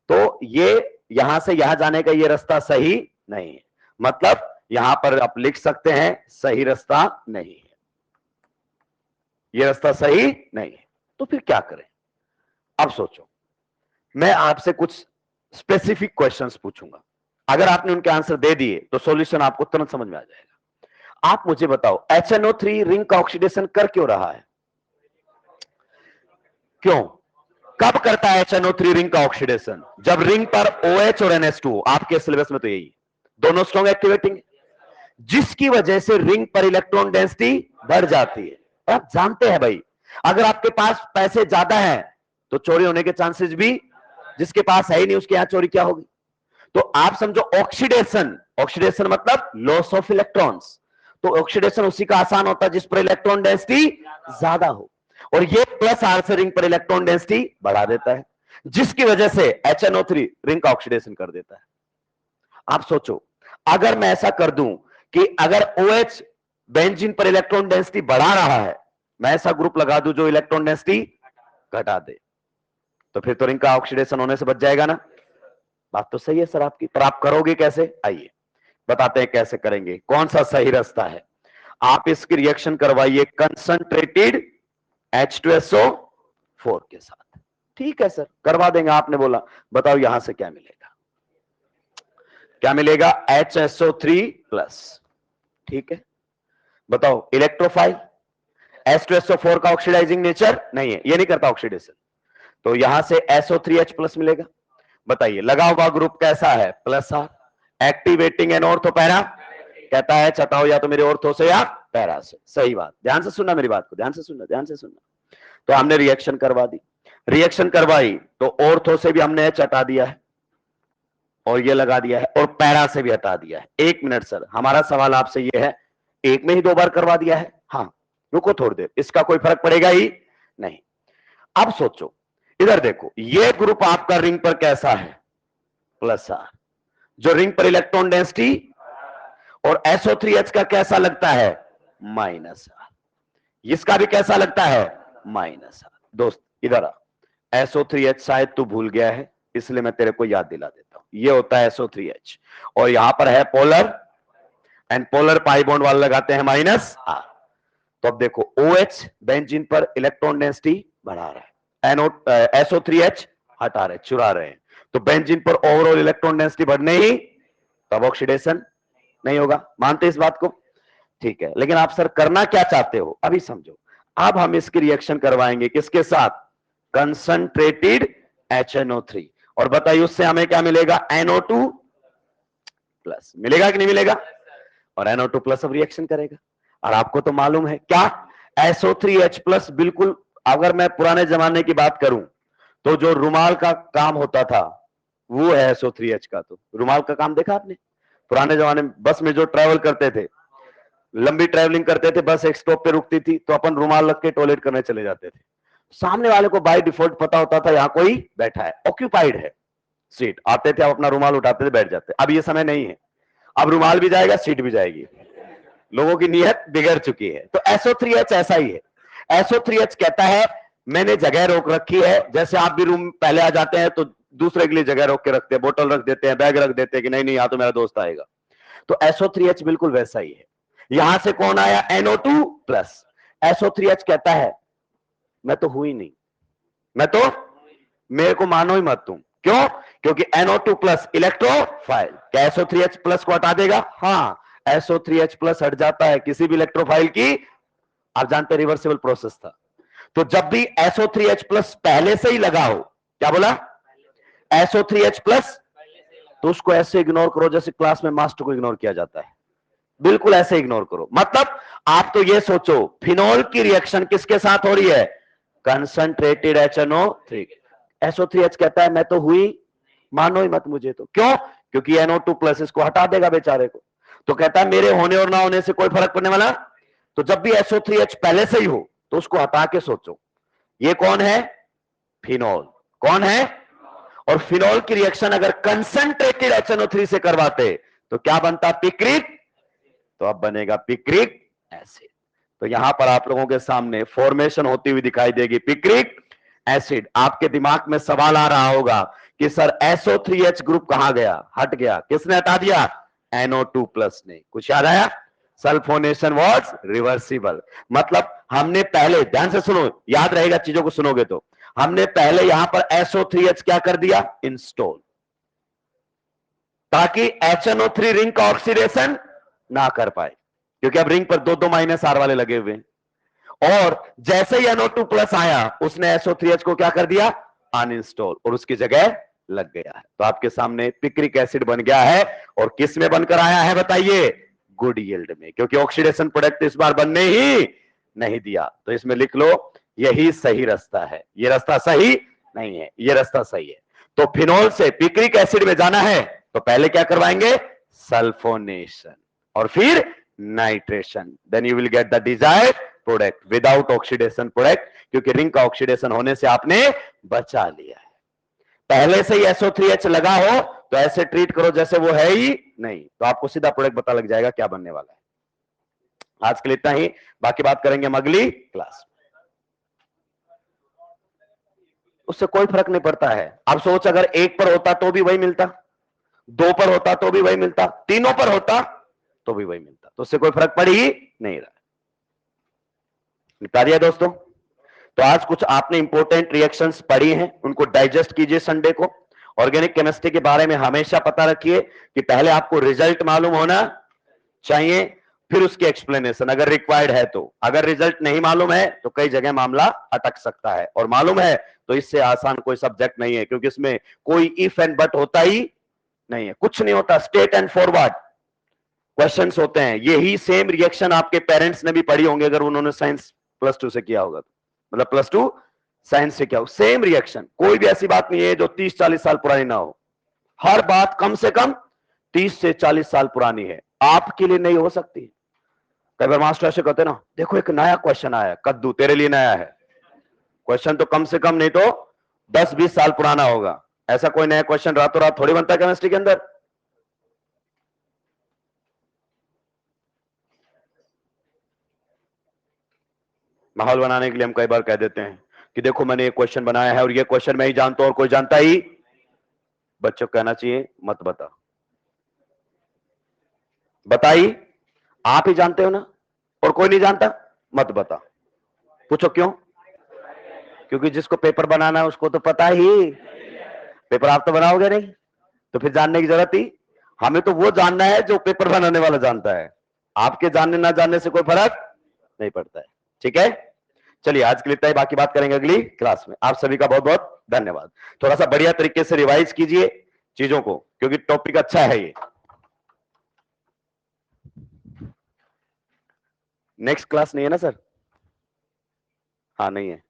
तो ये यहां से यहां जाने का ये रास्ता सही नहीं है, मतलब यहां पर आप लिख सकते हैं सही रास्ता नहीं है, ये रास्ता सही नहीं है। तो फिर क्या करें, अब सोचो, मैं आपसे कुछ स्पेसिफिक क्वेश्चंस पूछूंगा, अगर आपने उनके आंसर दे दिए तो सॉल्यूशन आपको तुरंत समझ में आ जाएगा। आप मुझे बताओ HNO3 रिंग का ऑक्सीडेशन कर क्यों रहा है, क्यों, कब करता है HNO3 रिंग का ऑक्सीडेशन, जब रिंग पर OH और NH2, आपके सिलेबस में तो यही दोनों स्ट्रॉन्ग एक्टिवेटिंग, जिसकी वजह से रिंग पर इलेक्ट्रॉन डेंसिटी बढ़ जाती है। आप जानते हैं भाई, अगर आपके पास पैसे ज्यादा हैं तो चोरी होने के चांसेस भी, जिसके पास है ही नहीं उसके यहां चोरी क्या होगी। तो आप समझो ऑक्सीडेशन, ऑक्सीडेशन मतलब लॉस ऑफ इलेक्ट्रॉन्स, तो ऑक्सीडेशन उसी का आसान होता है जिस पर इलेक्ट्रॉन डेंसिटी ज्यादा हो, और ये प्लस आर से रिंग पर इलेक्ट्रॉन डेंसिटी बढ़ा देता है, जिसकी वजह से HNO3 रिंग का ऑक्सीडेशन कर देता है। आप सोचो अगर मैं ऐसा कर दूं कि अगर OH बेंजीन पर इलेक्ट्रॉन डेंसिटी बढ़ा रहा है, मैं ऐसा ग्रुप लगा दूं जो इलेक्ट्रॉन डेंसिटी घटा दे, तो फिर तो रिंग का ऑक्सीडेशन होने से बच जाएगा ना। बात तो सही है सर आपकी, पर आप करोगे कैसे, आइए बताते हैं कैसे करेंगे, कौन सा सही रास्ता है। आप इसकी रिएक्शन करवाइए कंसंट्रेटेड H2SO4 के साथ। ठीक है सर करवा देंगे, आपने बोला, बताओ यहां से क्या मिलेगा, क्या मिलेगा, HSO3 प्लस, ठीक है। बताओ इलेक्ट्रोफाइल, H2SO4 का ऑक्सीडाइजिंग नेचर नहीं है, ये नहीं करता ऑक्सीडेशन, तो यहां से SO3H प्लस मिलेगा। बताइए लगा हुआ ग्रुप कैसा है, plus R, activating and ortho para, कहता है चटाओ या तो मेरे ऑर्थो से या पैरा से। सही बात, ध्यान से सुनना मेरी बात को, ध्यान से सुनना, ध्यान से सुनना। तो हमने रिएक्शन करवा दी, रिएक्शन करवाई तो ऑर्थो से भी हमने एच हटा दिया है, और ये लगा दिया है, और पैरा से भी हटा दिया है। 1 मिनट सर, हमारा सवाल आपसे ये है, एक में ही 2 बार करवा दिया है, हाँ रुको थोड़ी देर, इसका कोई फर्क पड़ेगा ही नहीं। अब सोचो, इधर देखो, ये ग्रुप आपका रिंग पर कैसा है, प्लस आर, जो रिंग पर इलेक्ट्रॉन डेंसिटी, और SO3H का कैसा लगता है, माइनस आर। इसका भी कैसा लगता है, माइनस आर। दोस्त इधर आ, SO3H शायद तू भूल गया है, इसलिए मैं तेरे को याद दिला देता हूं। ये होता है SO3H, और यहां पर है polar, and polar pi bond वाला लगाते हैं माइनस आर। तो अब देखो OH बेंजीन पर इलेक्ट्रॉन डेंसिटी बढ़ा रहा है, SO3H हटा रहे, चुरा रहे हैं, तो बेंजीन पर ओवरऑल इलेक्ट्रॉन डेंसिटी बढ़ने ही, तब ऑक्सीडेशन नहीं होगा। मानते इस बात को, ठीक है। लेकिन आप सर करना क्या चाहते हो, अभी समझो। अब हम इसकी रिएक्शन करवाएंगे किसके साथ, कंसंट्रेटेड HNO3, और बताइए उससे हमें क्या मिलेगा, NO2 प्लस मिलेगा कि नहीं मिलेगा, और NO2 प्लस अब रिएक्शन करेगा। और आपको तो मालूम है क्या, SO3H प्लस, बिल्कुल अगर मैं पुराने जमाने की बात करूं तो जो रुमाल का काम होता था वो है SO3H का। तो रुमाल का काम देखा आपने पुराने जमाने में, बस में जो ट्रैवल करते थे, लंबी ट्रैवलिंग करते थे, बस एक स्टॉप पे रुकती थी तो अपन रुमाल रख के टॉयलेट करने चले जाते थे। सामने वाले को बाय डिफॉल्ट पता होता था यहां कोई बैठा है, ऑक्यूपाइड है सीट, आते थे आप अपना रुमाल उठाते थे, बैठ जाते। अब ये समय नहीं है, अब रुमाल भी जाएगा, सीट भी जाएगी, लोगों की नीयत बिगड़ चुकी है। तो SO3H ऐसा ही है। SO3H कहता है मैंने जगह रोक रखी है, जैसे आप भी रूम पहले आ जाते हैं तो दूसरे के लिए जगह रोक के रखते हैं, बोतल रख देते हैं, बैग रख देते हैं कि नहीं नहीं यहां तो मेरा दोस्त आएगा। तो SO3H बिल्कुल वैसा ही है। यहां से कौन आया, NO2 प्लस। SO3H कहता है मैं तो हुई नहीं, मैं तो, मेरे को मानो ही मत तुम, क्यों, क्योंकि NO2 प्लस इलेक्ट्रोफाइल, क्या SO3H प्लस को हटा देगा, हाँ SO3H प्लस हट जाता है किसी भी इलेक्ट्रोफाइल की, आप जानते रिवर्सिबल प्रोसेस था। तो जब भी SO3H प्लस पहले से ही लगा हो, क्या बोला, SO3H प्लस, तो उसको ऐसे इग्नोर करो जैसे क्लास में मास्टर को इग्नोर किया जाता है, बिल्कुल ऐसे इग्नोर करो। मतलब आप तो ये सोचो फिनोल की रिएक्शन किसके साथ हो रही है, कंसंट्रेटेड HNO3। SO3H कहता है मैं तो हुई, मानो ही मत मुझे तो, क्यों, क्योंकि NO2 प्लस इसको हटा देगा बेचारे को। तो कहता है मेरे होने और ना होने से कोई फर्क पड़ने वाला, तो जब भी SO3H पहले से ही हो तो उसको हटा के सोचो, ये कौन है, फिनोल, कौन है, और फिनोल की रिएक्शन अगर कंसंट्रेटेड HNO3 से करवाते तो क्या बनता, पिक्रिक, तो अब बनेगा पिक्रिक एसिड। तो यहां पर आप लोगों के सामने फॉर्मेशन होती हुई दिखाई देगी पिक्रिक एसिड। आपके दिमाग में सवाल आ रहा होगा कि सर SO3H ग्रुप कहां गया, हट गया, किसने हटा दिया, NO2 प्लस ने। कुछ याद आया, सल्फोनेशन वाज रिवर्सिबल। मतलब हमने पहले, ध्यान से सुनो, याद रहेगा चीजों को सुनोगे तो, हमने पहले यहां पर SO3H क्या कर दिया, इंस्टॉल, ताकि HNO3 रिंग का ऑक्सीडेशन ना कर पाए, क्योंकि अब रिंग पर दो दो माइनस आर वाले लगे हुए हैं। और जैसे ही NO2 प्लस आया उसने SO3H को क्या कर दिया, अनइंस्टॉल, और उसकी जगह लग गया है। तो आपके सामने पिक्रिक एसिड बन गया है, और किस में बनकर आया है बताइए, गुड यील्ड में, क्योंकि ऑक्सीडेशन प्रोडक्ट इस बार बनने ही नहीं दिया। तो इसमें लिख लो यही सही रास्ता है, ये रास्ता सही नहीं है, ये रास्ता सही है। तो फिनोल से पिक्रिक एसिड में जाना है तो पहले क्या करवाएंगे, सल्फोनेशन, और फिर nitration, then you will get the desired product without oxidation product, क्योंकि रिंग का ऑक्सीडेशन होने से आपने बचा लिया है। पहले से ही SO3H लगा हो तो ऐसे ट्रीट करो जैसे वो है ही नहीं, तो आपको सीधा प्रोडक्ट पता लग जाएगा क्या बनने वाला है। आज के लिए इतना ही, बाकी बात करेंगे हम अगली क्लास में। उससे कोई फर्क नहीं पड़ता है। अब सोच अगर एक पर होता तो भी वही मिलता, दो पर होता तो भी वही मिलता, तीनों पर होता तो भी वही मिलता, तो उससे कोई फर्क पड़ ही नहीं रहा। निपटा दिया दोस्तों। तो आज कुछ आपने इंपॉर्टेंट रिएक्शंस पढ़ी हैं, उनको डाइजेस्ट कीजिए संडे को। ऑर्गेनिक केमिस्ट्री के बारे में हमेशा पता रखिए कि पहले आपको रिजल्ट मालूम होना चाहिए, फिर उसकी एक्सप्लेनेशन अगर रिक्वायर्ड है तो। अगर रिजल्ट नहीं मालूम है तो कई जगह मामला अटक सकता है, और मालूम है तो इससे आसान कोई सब्जेक्ट नहीं है, क्योंकि इसमें कोई इफ एंड बट होता ही नहीं है, कुछ नहीं होता, स्ट्रेट एंड फॉरवर्ड क्वेश्चंस होते हैं। यही सेम रिएक्शन आपके पेरेंट्स ने भी पढ़ी होंगे अगर उन्होंने साइंस +2 से किया होगा, मतलब +2 साइंस से किया हो। सेम रिएक्शन, कोई भी ऐसी बात नहीं है जो 30-40 साल पुरानी ना हो, हर बात कम से कम 30 से 40 साल पुरानी है, आपके लिए नहीं हो सकती। कई बार मास्टर ऐसे कहते ना, देखो एक नया क्वेश्चन आया, कद्दू तेरे लिए नया है, क्वेश्चन तो कम से कम नहीं तो 10-20 साल पुराना होगा। ऐसा कोई नया क्वेश्चन रातों रात थोड़ी बनता है केमिस्ट्री के अंदर। माहौल बनाने के लिए हम कई बार कह देते हैं कि देखो मैंने ये क्वेश्चन बनाया है और ये क्वेश्चन मैं ही जानता हूं और कोई जानता ही। बच्चों को कहना चाहिए मत बता, बताइए आप ही जानते हो ना और कोई नहीं जानता, मत बता। पूछो क्यों? क्योंकि जिसको पेपर बनाना है उसको तो पता ही। पेपर आप तो बनाओगे नहीं, तो फिर जानने की जरूरत ही। हमें तो वो जानना है जो पेपर बनाने वाला जानता है। आपके जानने ना जानने से कोई फर्क नहीं पड़ता है। ठीक है, चलिए आज के लिए इतना ही, बाकी बात करेंगे अगली क्लास में। आप सभी का बहुत बहुत धन्यवाद। थोड़ा सा बढ़िया तरीके से रिवाइज कीजिए चीजों को, क्योंकि टॉपिक अच्छा है ये। नेक्स्ट क्लास नहीं है ना सर? हाँ नहीं है।